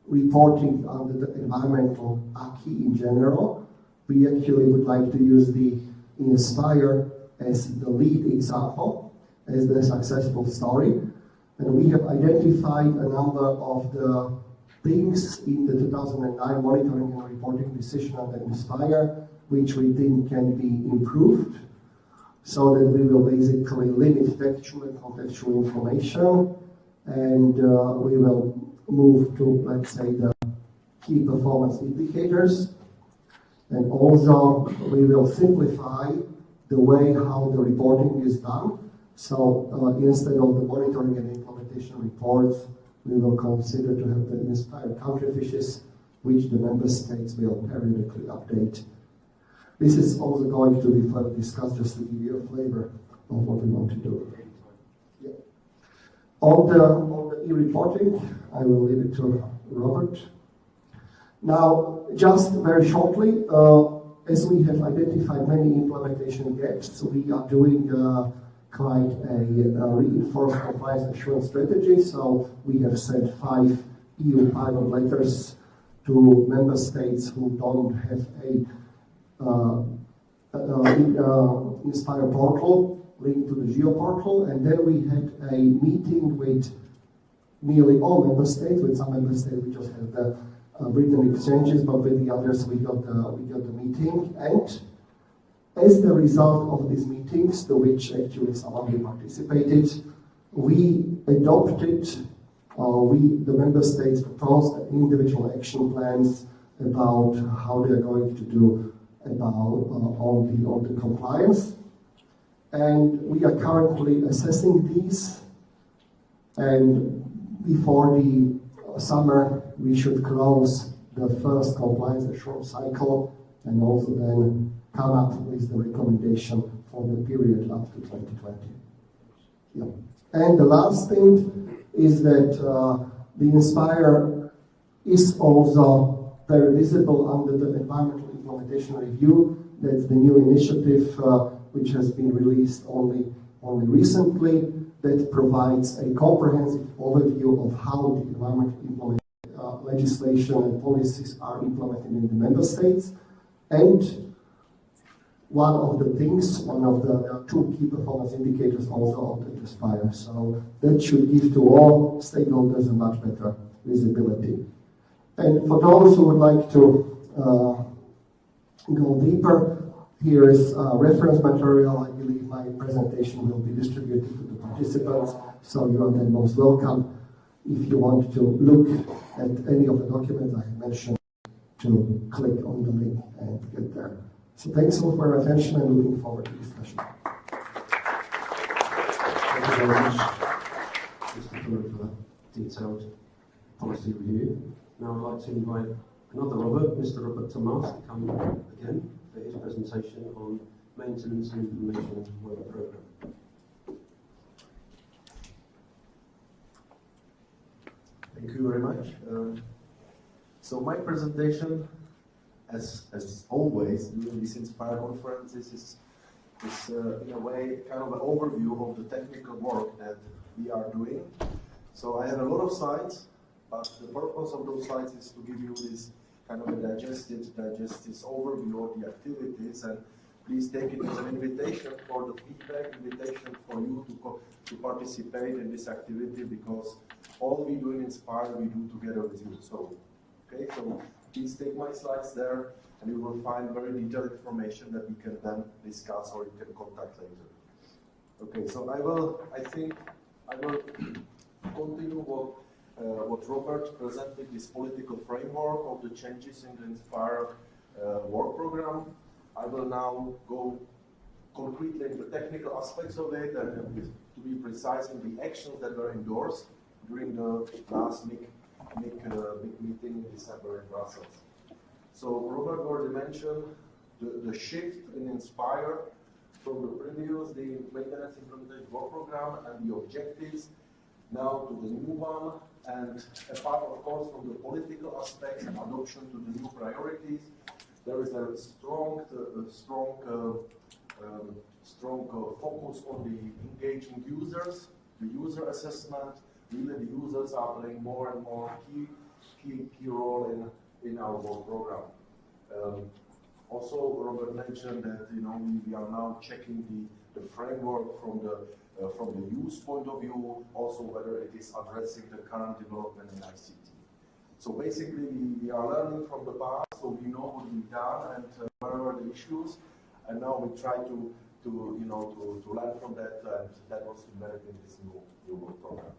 reporting under the environmental acquis in general, we actually would like to use the Inspire as the lead example, as the successful story. And we have identified a number of the things in the 2009 monitoring and reporting decision under Inspire, which we think can be improved, so that we will basically limit factual and contextual information, and we will move to, let's say, the key performance indicators. And also, we will simplify the way how the reporting is done. So instead of the monitoring and implementation reports, we will consider to have the Inspire country fishes, which the member states will periodically update. This is also going to be further discussed, just to give you a flavor of what we want to do. Yeah. On the e-reporting, I will leave it to Robert. Now, just very shortly, as we have identified many implementation gaps, we are doing quite a reinforced compliance assurance strategy. So we have sent 5 EU pilot letters to member states who don't have a Inspire portal linked to the Geo portal, and then we had a meeting with nearly all member states. With some member states, we just had the written exchanges, but with the others, we got the meeting. And as the result of these meetings, to which actually some of you participated, we adopted, the member states proposed individual action plans about how they are going to do about all the compliance. And we are currently assessing these, and before the summer we should close the first compliance assurance cycle and also then come up with the recommendation for the period up to 2020. Yeah. And the last thing is that the Inspire is also very visible under the environmental implementation review. That's the new initiative which has been released only recently, that provides a comprehensive overview of how the environmental legislation and policies are implemented in the member states. And one of the 2 key performance indicators also of the Inspire. So that should give to all stakeholders a much better visibility. And for those who would like to go deeper, here is reference material. I believe my presentation will be distributed to the participants, so you are then most welcome. If you want to look at any of the documents I have mentioned, to click on the link and get there. So thanks all for your attention and looking forward to the discussion. Thank you very much, Mr. Fuller, for that detailed policy review. Now I'd like to invite another Robert, Mr. Robert Tomas, to come again for his presentation on maintenance and information work program. Thank you very much. So my presentation, as always during these Inspire conferences, is in a way kind of an overview of the technical work that we are doing. So I have a lot of slides, but the purpose of those slides is to give you this kind of a digested overview of the activities, and please take it as an invitation for the feedback, invitation for you to participate in this activity, because all we do in Inspire, we do together with you. So, okay, so please take my slides there, and you will find very detailed information that we can then discuss or you can contact later. Okay, so I will continue what Robert presented, this political framework of the changes in the Inspire work program. I will now go concretely into the technical aspects of it, and to be precise, in the actions that were endorsed during the last big meeting in December in Brussels. So Robert already mentioned the shift in Inspire from the previous, the maintenance implementation work program and the objectives, now to the new one, and apart of course from the political aspects and adoption to the new priorities, there is a strong focus on the engaging users, the user assessment. Really, the users are playing more and more key role in our work program. Also, Robert mentioned that we are now checking the framework from the use point of view, also whether it is addressing the current development in ICT. So basically, we are learning from the past, so we know what we've done and what are the issues, and now we try to learn from that, and that was embedded in this new work program.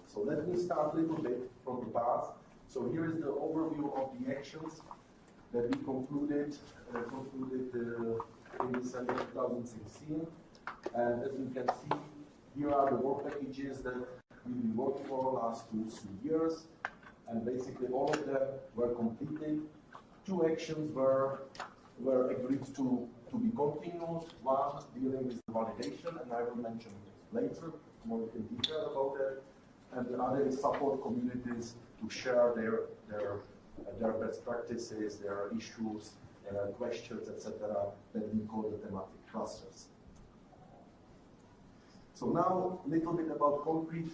So let me start a little bit from the past. So here is the overview of the actions that we concluded in December 2016. And as you can see, here are the work packages that we've been working for the last 2-3 years. And basically all of them were completed. 2 actions were agreed to be continued. One dealing with the validation, and I will mention later more in detail about that. And the other is support communities to share their best practices, their issues, questions, etc. that we call the thematic clusters. So now a little bit about concrete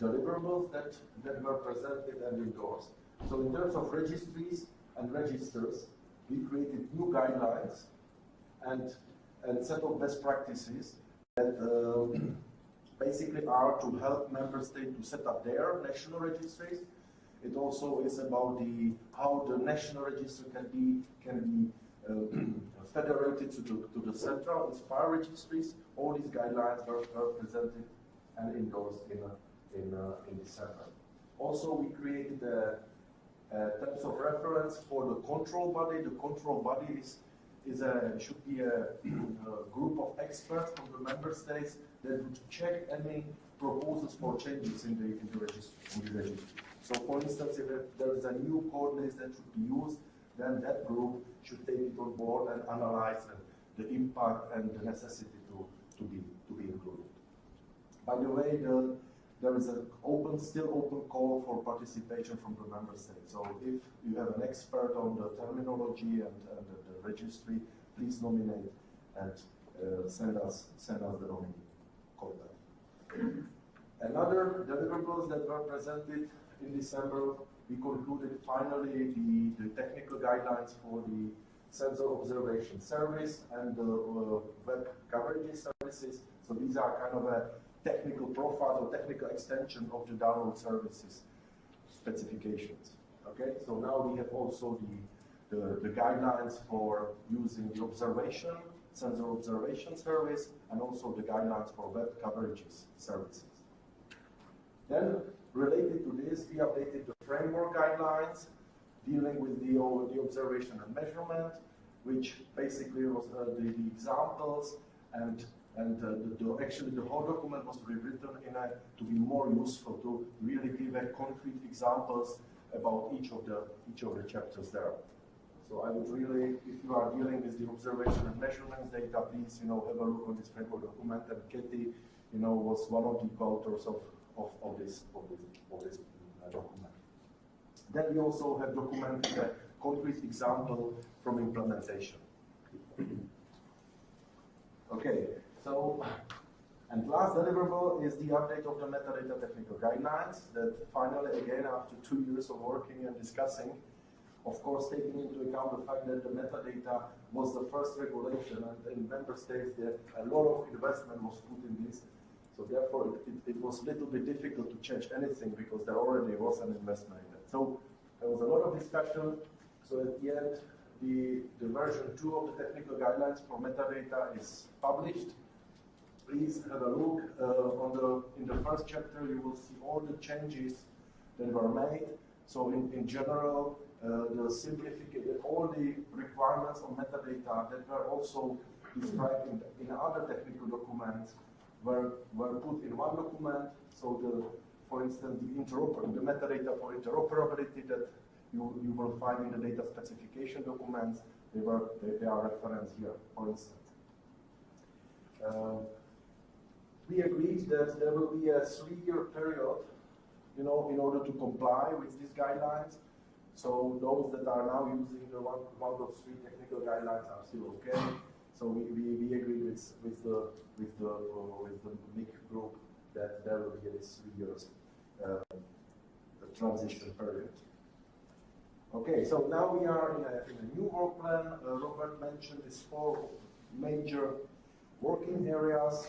deliverables that were presented and endorsed. So in terms of registries and registers, we created new guidelines and set of best practices that basically are to help member states to set up their national registries. It also is about how the national register can be federated to the central Inspire registries. All these guidelines were presented and endorsed in December. Also, we created terms of reference for the control body. The control body should be a group of experts from the member states that would check any proposals for changes in the registry. So, for instance, if there is a new code list that should be used, then that group should take it on board and analyze the impact and the necessity to be included. By the way, there is an still open call for participation from the member states. So if you have an expert on the terminology and the registry, please nominate and send us the nominee contact. Another deliverables that were presented in December, we concluded finally the technical guidelines for the sensor observation service and the web coverage services. So these are kind of a technical profile or technical extension of the download services specifications. Okay, so now we have also the guidelines for using the sensor observation service, and also the guidelines for web coverages services. Then, related to this, we updated the framework guidelines dealing with the observation and measurement, which basically was the examples, and actually the whole document was rewritten to be more useful, to really give concrete examples about each of the chapters there. So I would really, if you are dealing with the observation and measurements data, please, have a look on this framework document. And Katie, was one of the co-authors of this document. Then we also have documented a concrete example from implementation. Okay, so, and last deliverable is the update of the metadata technical guidelines that finally, again, after 2 years of working and discussing, of course, taking into account the fact that the metadata was the first regulation, and in member states that a lot of investment was put in this. So therefore, it was a little bit difficult to change anything because there already was an investment in it. So there was a lot of discussion. So at the end, the version 2 of the technical guidelines for metadata is published. Please have a look. In the first chapter, you will see all the changes that were made. So in general, the simplification, all the requirements on metadata that were also described in other technical documents were put in one document. So for instance, the metadata for interoperability that you will find in the data specification documents, they are referenced here, for instance. We agreed that there will be a 3-year period, in order to comply with these guidelines. So those that are now using the 1.3 technical guidelines are still okay. So we agree with the MIC group that there will be this 3 years transition period. Okay, so now we are in a new work plan. Robert mentioned these 4 major working areas.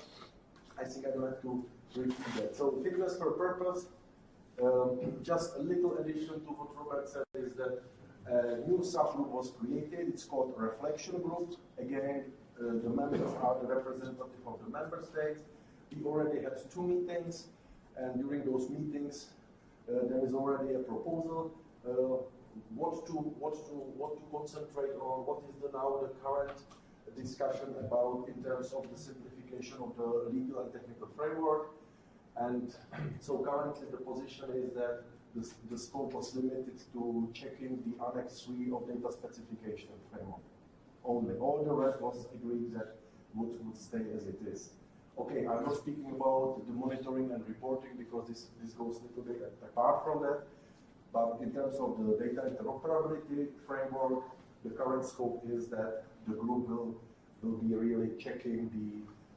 I think I don't have to repeat that. So fitness for purpose. Just a little addition to what Robert said is that a new subgroup was created. It's called a reflection group. Again, the members are the representative of the member states. We already had 2 meetings, and during those meetings, there is already a proposal. What to concentrate on? What is now the current discussion about in terms of the simplification of the legal and technical framework? And so currently the position is that the scope was limited to checking the Annex 3 of data specification framework only. All the rest was agreed that would stay as it is. Okay, I'm not speaking about the monitoring and reporting because this goes a little bit apart from that. But in terms of the data interoperability framework, the current scope is that the group will be really checking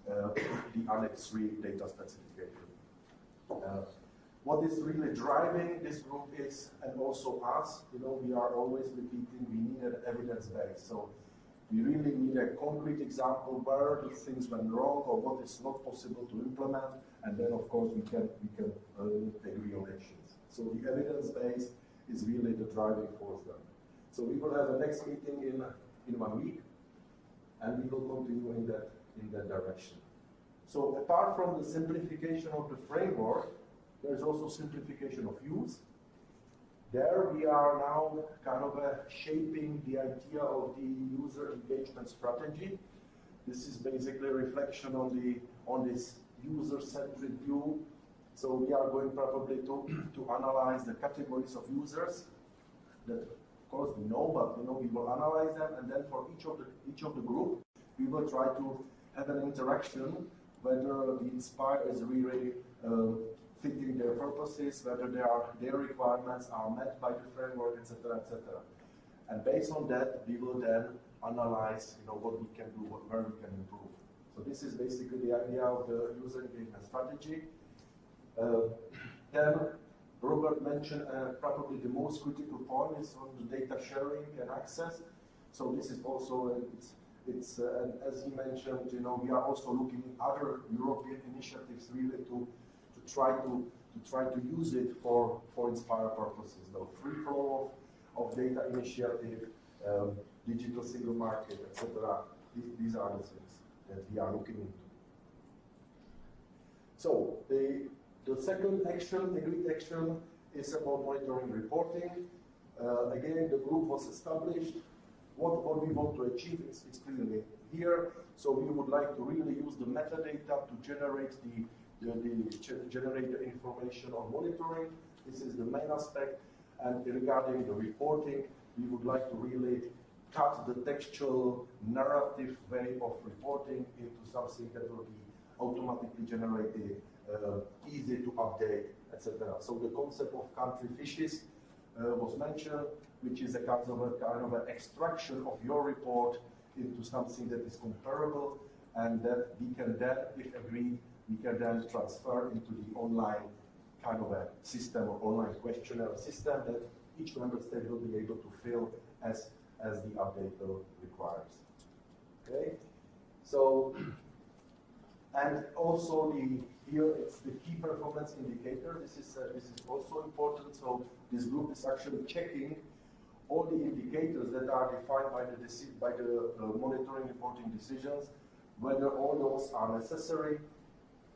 the Annex 3 data specification. What is really driving this group is, and also us, we are always repeating, we need an evidence base. So we really need a concrete example where the things went wrong or what is not possible to implement, and then of course we can agree on actions. So the evidence base is really the driving force there. So we will have a next meeting in 1 week, and we will continue in that direction. So apart from the simplification of the framework, there is also simplification of use. There we are now kind of shaping the idea of the user engagement strategy. This is basically a reflection on this user-centric view. So we are going probably to analyze the categories of users that, of course, we know, but we will analyze them, and then for each of the group, we will try to have an interaction whether the Inspire is really fitting their purposes, whether their requirements are met by the framework, etc., etc. And based on that, we will then analyze, what we can do, where we can improve. So this is basically the idea of the user engagement strategy. Then Robert mentioned probably the most critical point is on the data sharing and access. So this is also it's as he mentioned, we are also looking at other European initiatives really to try to use it for Inspire purposes. The free flow of data initiative, digital single market, etc. These are the things that we are looking into. So the second action, agreed action, is about monitoring and reporting. Again, the group was established. What we want to achieve is clearly here. So we would like to really use the metadata to generate the information on monitoring. This is the main aspect. And regarding the reporting, we would like to really cut the textual narrative way of reporting into something that will be automatically generated, easy to update, etc. So the concept of country fishes was mentioned, which is a kind of an extraction of your report into something that is comparable, and that we can then, if agreed, we can then transfer into the online kind of a system or online questionnaire system that each member state will be able to fill as the update requires. Okay, so and also here it's the key performance indicator. This is also important. So this group is actually checking all the indicators that are defined by the monitoring reporting decisions, whether all those are necessary.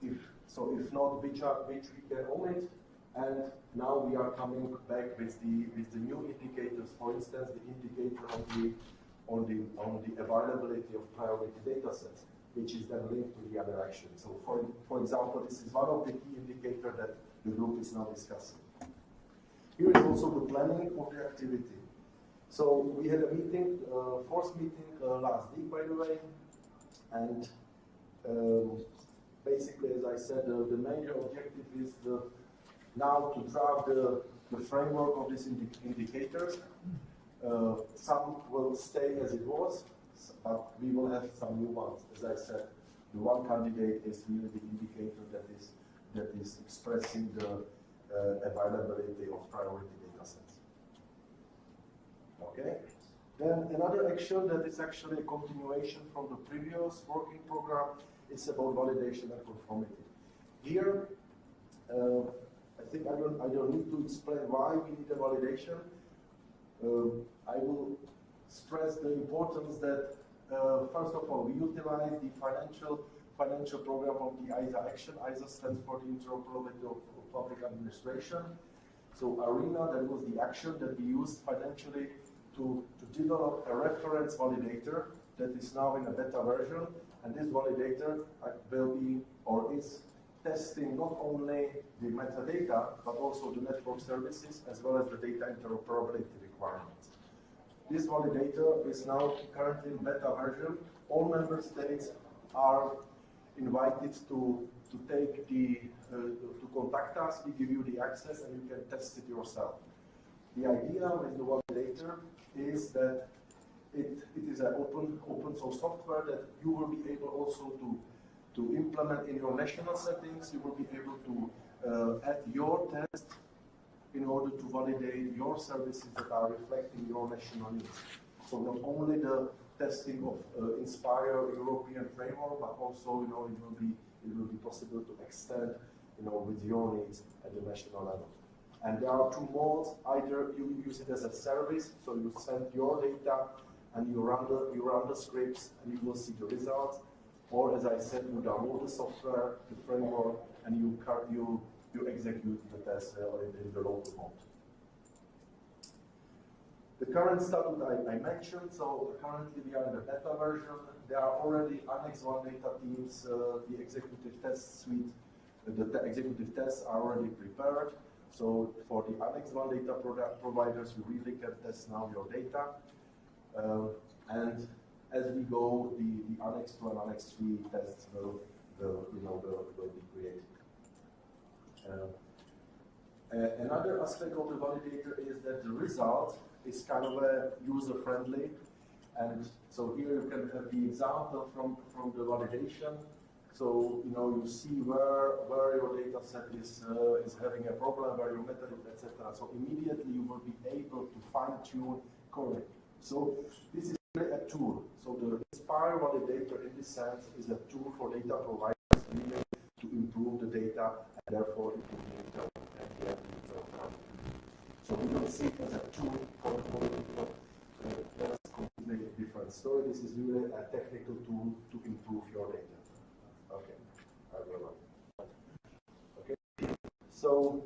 If not, which we can omit. And now we are coming back with the new indicators. For instance, the indicator on the availability of priority data sets, which is then linked to the other actions. So for example, this is one of the key indicators that the group is now discussing. Here is also the planning of the activity. So we had a meeting, fourth meeting last week, by the way, and basically, as I said, the major objective is now to draft the framework of these indicators. Some will stay as it was, but we will have some new ones. As I said, the one candidate is really the indicator that is expressing the availability of priority data sets. Okay. Then another action that is actually a continuation from the previous working program is about validation and conformity. Here, I think I don't need to explain why we need a validation. I will stress the importance that first of all, we utilize the financial program of the ISA action. ISA stands for the Interoperability of Public Administration. So ARENA, that was the action that we used financially to develop a reference validator that is now in a beta version. And this validator will be, or is, testing not only the metadata, but also the network services, as well as the data interoperability requirements. This validator is now currently in beta version. All member states are invited to take to contact us. We give you the access and you can test it yourself. The idea with the validator is that it is an open source software that you will be able also to implement in your national settings. You will be able to add your test in order to validate your services that are reflecting your national needs. So not only the testing of Inspire European framework, but also it will be possible to extend with your needs at the national level. And there are two modes. Either you use it as a service, so you send your data and you run the scripts and you will see the results. Or, as I said, you download the software, the framework, and you execute the test in the local mode. The current statute I mentioned, so currently we are in the beta version. There are already Annex 1 data teams, the executive test suite, the executive tests are already prepared. So for the Annex 1 data providers, you really can test now your data. And as we go, the Annex 2 and Annex 3 tests will be created. Another aspect of the validator is that the result is kind of user-friendly, and so here you can have the example from the validation. So you see where your data set is having a problem, where your metadata, etc. So immediately you will be able to fine-tune correctly. So this is really a tool. So the Inspire validator, in this sense, is a tool for data providers really to improve the data, and therefore it will be so we don't see it as a tool for that's a completely different story. This is really a technical tool to improve your data. Okay, I will. Okay, so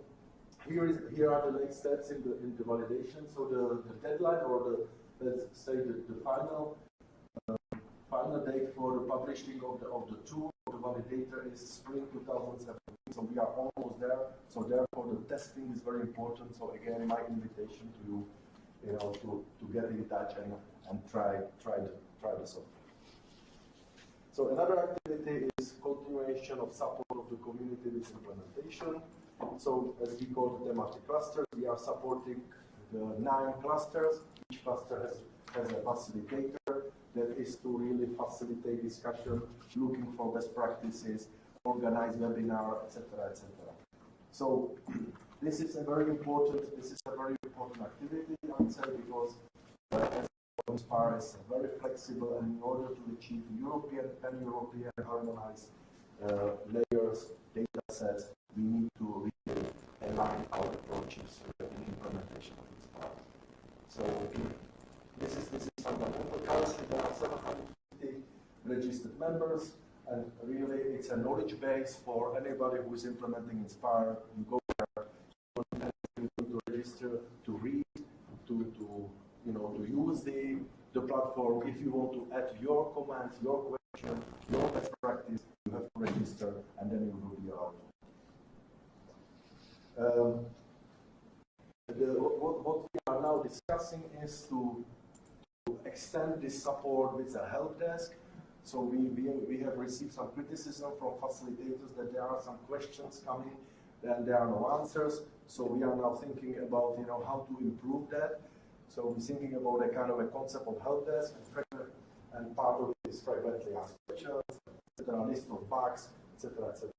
here are the next steps in the validation. So the deadline, or let's say the final date for the publishing of the tool of the validator is spring 2017. So we are almost there. So therefore the testing is very important. So again, my invitation to you, to get in touch and try the software. So another activity is continuation of support of the community with implementation. So as we call the thematic clusters, we are supporting the 9 clusters. Each cluster has a facilitator that is to really facilitate discussion, looking for best practices, organize webinar, etc., etc. So this is a very important activity, I would say, because as Inspire is very flexible, and in order to achieve European, pan-European harmonized layers, data sets, we need to really align our approaches in implementation of Inspire. So this is fundamental. Currently there are 750 registered members, and really it's a knowledge base for anybody who is implementing Inspire. You go there, you need to register, to read, to use the platform. If you want to add your comments, your question, your best practice, you have to register, and then you will be allowed. What we are now discussing is to extend this support with a help desk. So we have received some criticism from facilitators that there are some questions coming and there are no answers. So we are now thinking about how to improve that. So we're thinking about a kind of a concept of help desk, and part of it is frequently asked questions, etc., list of bugs, etc., etc.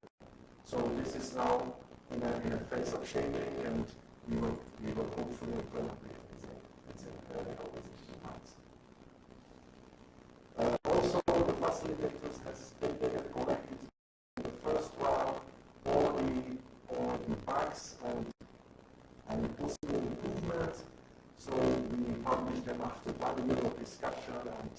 So this is now in a phase of shaping, and we will hopefully implement it within a months. Also, the facilitators they have collected in the first round all the bugs and possible improvements. So we published them after 1 year of discussion and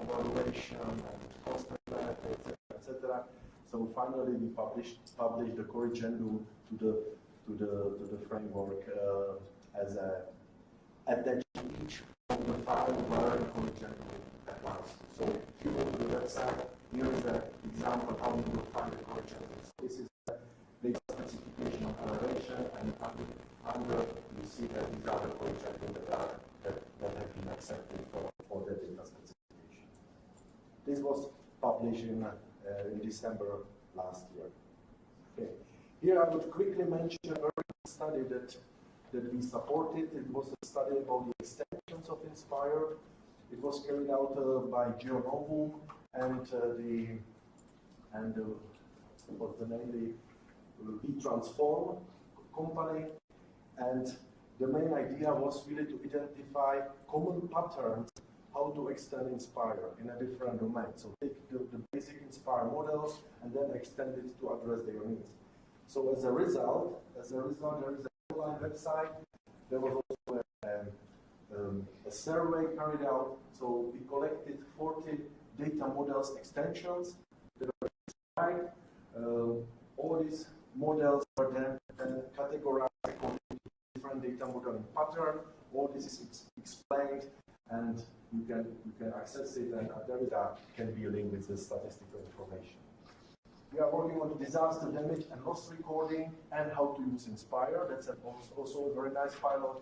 evaluation and cost and benefits, etc. So finally, we published the corrigendum to the framework as a attached each of the 5 where corrigendum applies. So if you go to the website, here is an example how you will find the corrigendum. So this is the data specification of correlation, and under you see that these are the corrigendum that have been accepted for the data specification. This was published in December last year. Okay. Here I would quickly mention a very good study that we supported. It was a study about the extensions of Inspire. It was carried out by Geonovum and what's the name? The Transform company. And the main idea was really to identify common patterns how to extend Inspire in a different domain. So take the basic Inspire models and then extend it to address their needs. So as a result, there is an online website. There was also a survey carried out. So we collected 40 data models extensions that were described. All these models were then categorized according to different data modeling pattern. All this is explained, and you can access it, and there can be a link with the statistical information. We are working on disaster damage and loss recording and how to use Inspire. That's also a very nice pilot,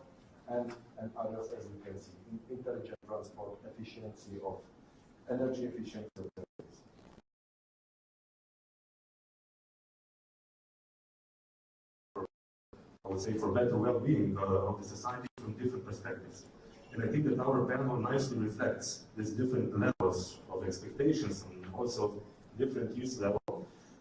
and others, as you can see, intelligent transport, efficiency of energy efficiency of the cities. I would say for better well-being of the society from different perspectives. And I think that our panel nicely reflects these different levels of expectations and also different use level.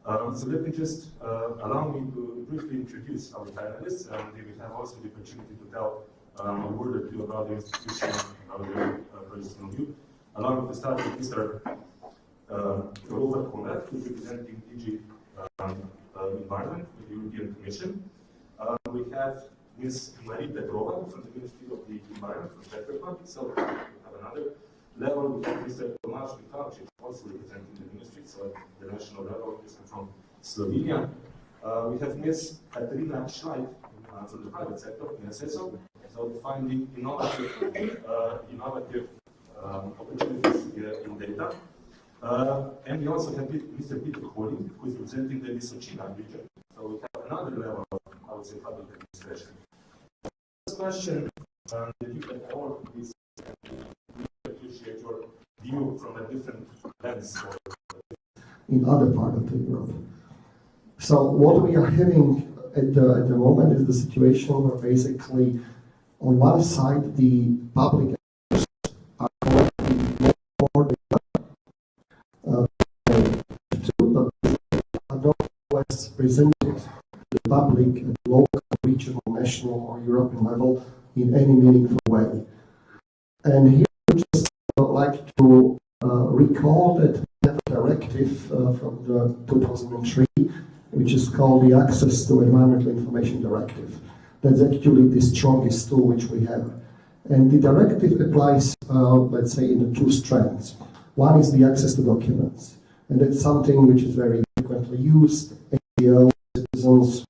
So let me just allow me to briefly introduce our panelists, and they will have also the opportunity to tell a word or two about the institution, about their personal view. Allow me to start with Mr. Robert Konrad, who is representing DG Environment with the European Commission. We have Ms. Marie Petrova from the Ministry of the Environment from Czech Republic. So we have another level. We have Mr. Tomáš Michalčík, also representing the ministry, so at the national level, from Slovenia. We have Ms. Katarina Schleif from the private sector in SSO, so finding innovative opportunities in data. And we also have Mr. Peter Holling, who is presenting the Vysočina region. So we have another level of, I would say, public administration. First question that you can forward is, we appreciate your view from a different lens. In other part of Europe. So what we are having at the moment is the situation where basically on one side the public are collecting more but are not always presented to the public at local, regional, national or European level in any meaningful way. And here I just like to recall that we have a directive from the 2003, which is called the Access to Environmental Information Directive. That's actually the strongest tool which we have. And the directive applies, let's say, in the two strands. One is the access to documents, and that's something which is very frequently used. NGOs, citizens,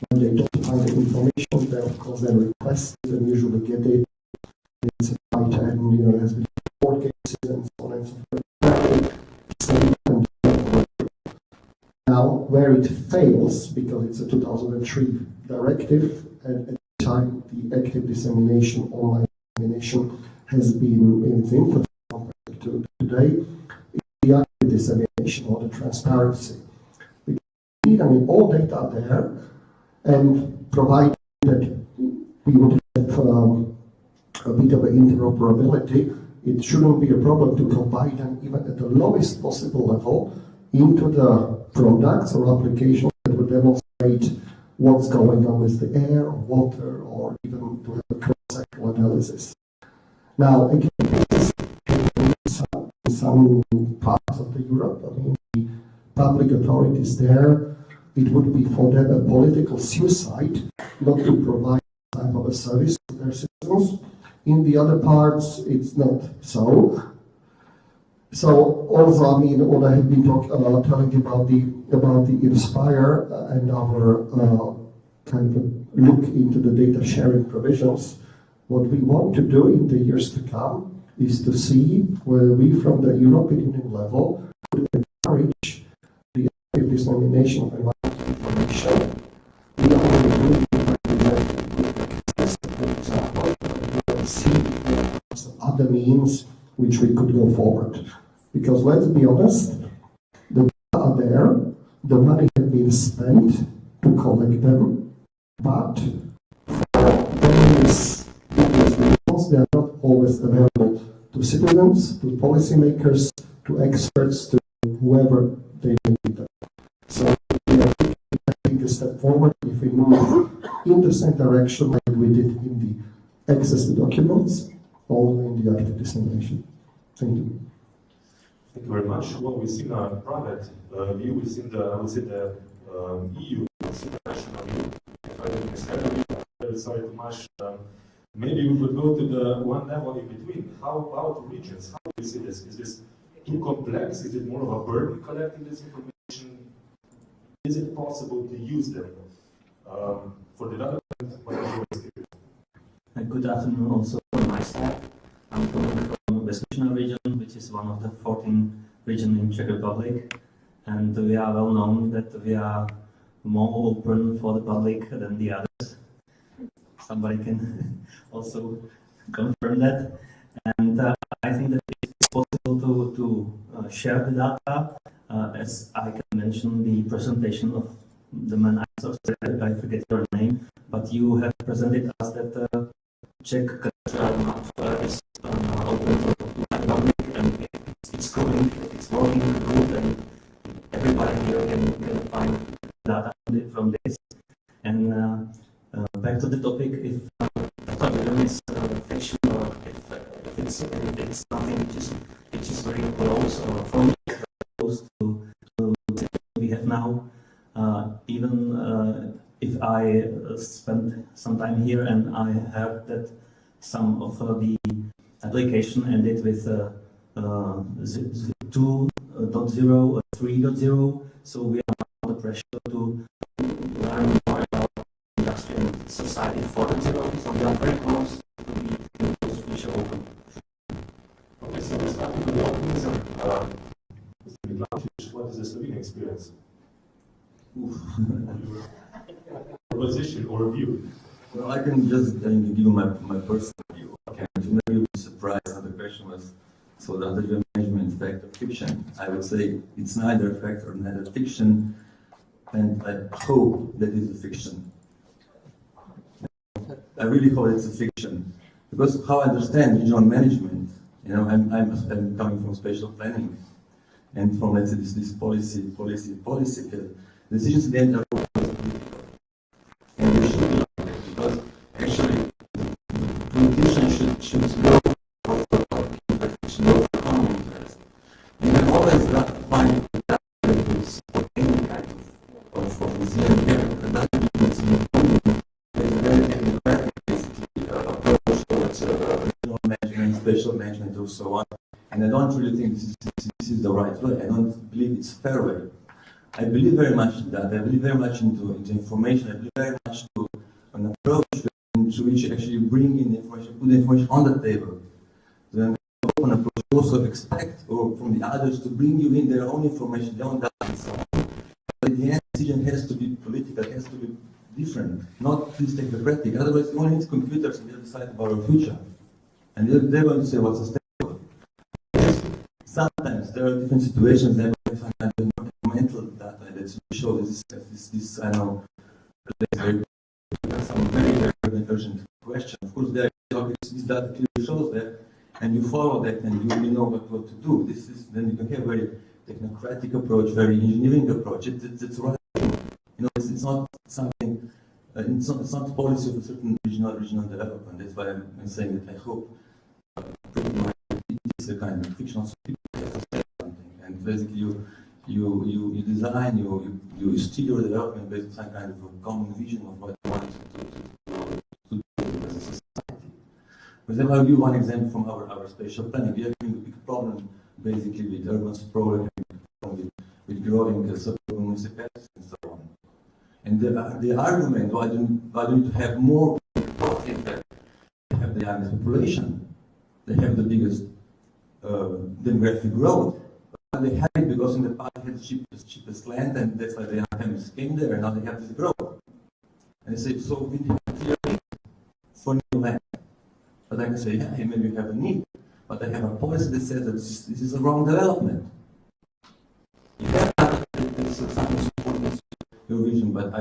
when they don't find the information, they of course then request it and usually get it. It's a fight, and there has been court cases and so on and so forth. Now, where it fails, because it's a 2003 directive, and at the time the active dissemination, online dissemination, has been in its infancy compared to today, is the active dissemination or the transparency. Because all data are there, and provided that we would have a bit of interoperability, it shouldn't be a problem to combine them even at the lowest possible level into the products or applications that would demonstrate what's going on with the air or water, or even to have a cross-sectional analysis. Now, again, this is in some parts of Europe. I mean, the public authorities there, it would be for them a political suicide not to provide type of a service to their citizens. In the other parts, it's not so. So also, I mean, what I have been telling about the Inspire and our kind of look into the data sharing provisions. What we want to do in the years to come is to see whether we, from the European Union level, could encourage the active dissemination of environmental information. We are already doing access, for example, but see other means which we could go forward. Because let's be honest, the data are there, the money has been spent to collect them, but for various reasons, they are not always available to citizens, to policymakers, to experts, to whoever they need them. So we are taking a step forward if we move in the same direction like we did in the access to documents, or in the active dissemination. Thank you. Thank you very much. Well, we've seen a private view, we've seen the, I would say, the EU, we've seen the national view. If I didn't mishear you, I'm very sorry too much. Maybe we could go to the one level in between. How about regions? How do you see this? Is this too complex? Is it more of a burden collecting this information? Is it possible to use them for development? Good afternoon also from my side. I'm coming from Vysočina region, which is one of the 14 regions in Czech Republic, and we are well known that we are more open for the public than the others. Somebody can also confirm that, and I think that it's possible to share the data, as I can mention the presentation of the man I forget your name, but you have presented us that Czech cultural map is open to the public, and it's growing, it's working good, and everybody here can find data from this. And back to the topic, if Attractive is fiction, or if it's something which is very close, or from close to what we have now, even if I spent some time here and I heard that some of the application ended with 2.0 or 3.0, so we are under pressure to learn more about industry and society for the development, so we are very close to be those future open. Okay, so we're starting with the optimism. What is the Slovenian experience? Your position or view? Well, I can just give you my personal view. Okay, you may be surprised how the question was. So does the management fact or fiction? I would say it's neither fact or neither fiction, and I hope that it's a fiction. I really hope it's a fiction, because how I understand regional management, you know, I'm coming from spatial planning, and from, let's say, this policy field. Decisions at the end are always political, and they should be like that, because actually the politician should go for common interest. And I always find that for any kind of resilient area, and that is a very technocratic approach towards regional management, spatial management, or so on. And I don't really think this is the right way. I don't believe it's a fair way. I believe very much in that. I believe very much into information. I believe very much to an approach to which actually bring in information, put the information on the table. Then open approach, also expect from the others to bring you in their own information, their own data, and so on. But in the end, decision has to be political, has to be different, not this technocratic. Otherwise, you only need computers and they'll decide about our future. And they're going to say what's sustainable. Sometimes there are different situations that mental data that show this I know, some very urgent question. Of course, there this data clearly shows that, and you follow that, and you know what to do. This is then you can have a very technocratic approach, very engineering approach. It's right. You know, it's not something. It's not policy of a certain regional development. That's why I'm saying that I hope it's a kind of fictional. People have to say something, and basically you design, you steer your development based on some kind of a common vision of what you want to do as a society. For example, I'll give you one example from our spatial planning. We are having a big problem basically with urban sprawl, with growing suburban municipalities and so on. And the argument, why don't you have more people, is that they have the youngest population, they have the biggest demographic growth. They have it because in the past they had the cheapest land, and that's why the young families came there, and now they have this growth. And they say, so we need a clear need for new land. But I can say, yeah, maybe you have a need, but I have a policy that says that this is a wrong development. You have this something supporting your vision, but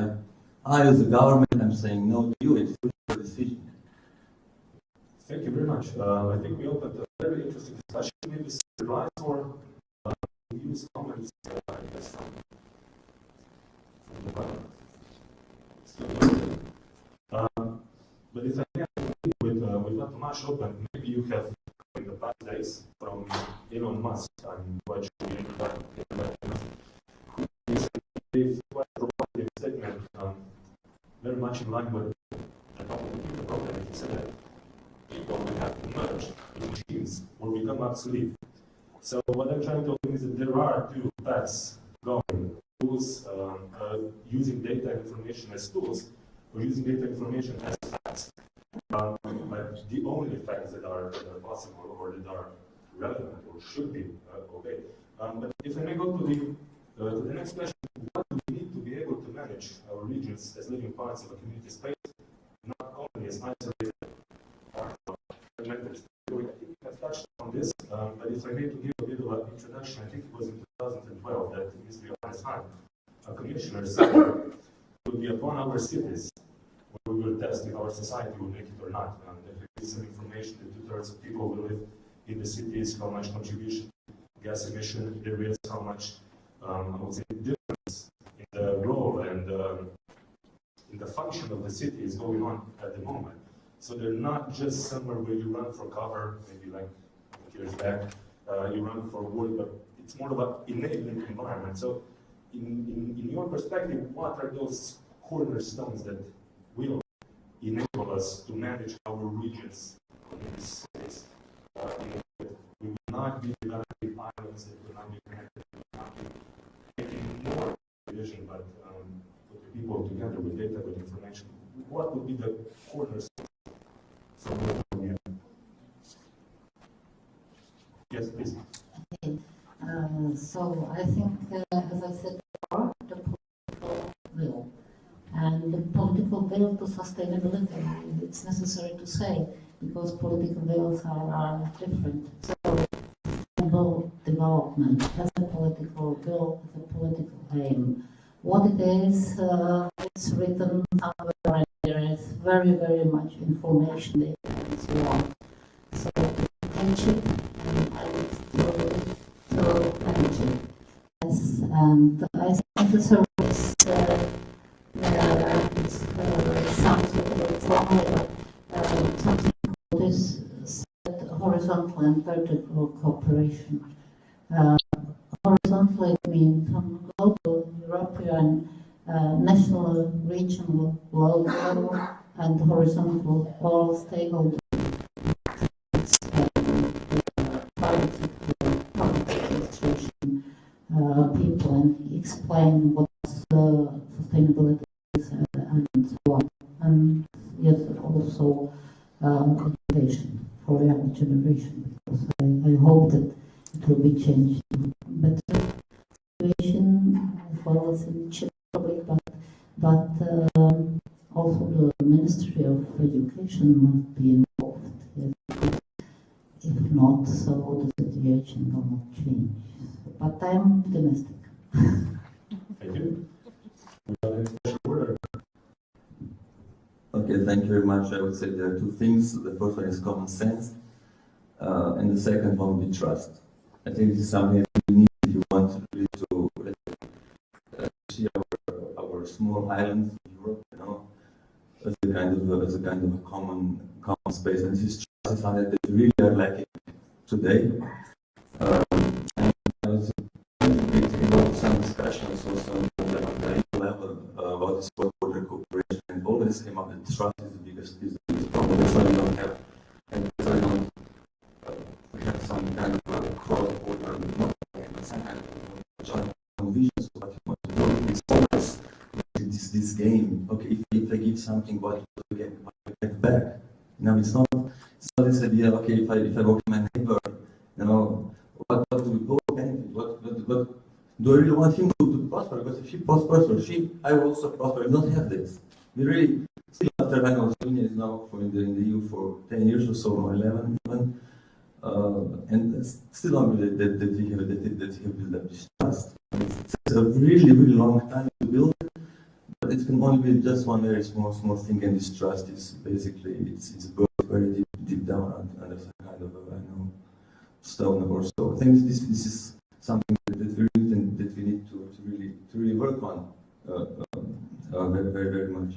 I as a government, I'm saying no to you, it's your decision. Thank you very much. I think we opened a very interesting discussion. Maybe rise or use comments, I guess, from the panel. But if I can, with not too much open, maybe you have in the past days from Elon Musk, I'm quite sure you gave quite a provocative statement, very much in line with the problem. He said that people will have to merge in machines or become obsolete. So what I'm trying to tell you is that there are two paths going. Tools, using data and information as tools, or using data information as facts. But the only facts that are possible or that are relevant or should be obeyed. But if I may go to the next question, what do we need to be able to manage our regions as living parts of a community space, not only as isolated parts of fragmented space? I have touched on this, but if I may to give a bit of an introduction, I think it was in 2012 that Mr. Johannes Hahn, a commissioner, said would be upon our cities where we will test if our society will make it or not. There is some information that 2/3 of people will live in the cities, how much contribution gas emission there is, how much I would say difference in the role and in the function of the city is going on at the moment. So they're not just somewhere where you run for cover, maybe like years back, you run for work, but it's more of an enabling environment. So in your perspective, what are those cornerstones that will enable us to manage our regions in this space? We will not be developing islands, that will not be connected, we will not be making more division, but put the people together with data, with information. what would be the cornerstone from your opinion? Yes, please. Okay. So I think, as I said before, the political will. And the political will to sustainability, it's necessary to say, because political wills are different. So sustainable development as a political will, as a political aim. What it is, it's written somewhere, and there is very, very much information there and so on. So to catch it and to manage it. Yes, and I think the service sounds a little wrong, but something called this horizontal and vertical cooperation. Horizontal means from global, European, national, regional, local, and horizontal, all stakeholders, private sector, public administration, people, and explain what sustainability is and so on. And yes, also education for young generation, because I hope that it will be changed to better situation as well as in Czech Republic, but also the Ministry of Education must be involved. Yes, because if not, so the situation will not change. But I am optimistic. Thank you. Okay, thank you very much. I would say there are two things. The first one is common sense, and the second one would be trust. I think this is something that we need if you want really to see our small islands in Europe, you know, as a kind of a common space. And this is trust is something that we really are lacking today. And I was about some discussions also on the level about this border cooperation, and always came up that trust is the biggest problem. That's why we don't have, and that's why we don't have some kind of cross-border, some kind of joint visions of what you want to do. It's always this game. Okay, if I give something, what do I get back? Now it's not this idea. Okay, if I work with my neighbor, you know, what do we both benefit? What do I really want him to prosper? Because if he prospers, I will also prosper. We don't have this. We really still, after I was doing it now in the EU for 10 years or so, or 11 even, and still don't believe that we have built up this trust. It's a really, really long time to build it, but it can only be just one very small thing, and this trust is basically it's built very deep down under some kind of stone or so. I think this is something that we need to really work on very, very much.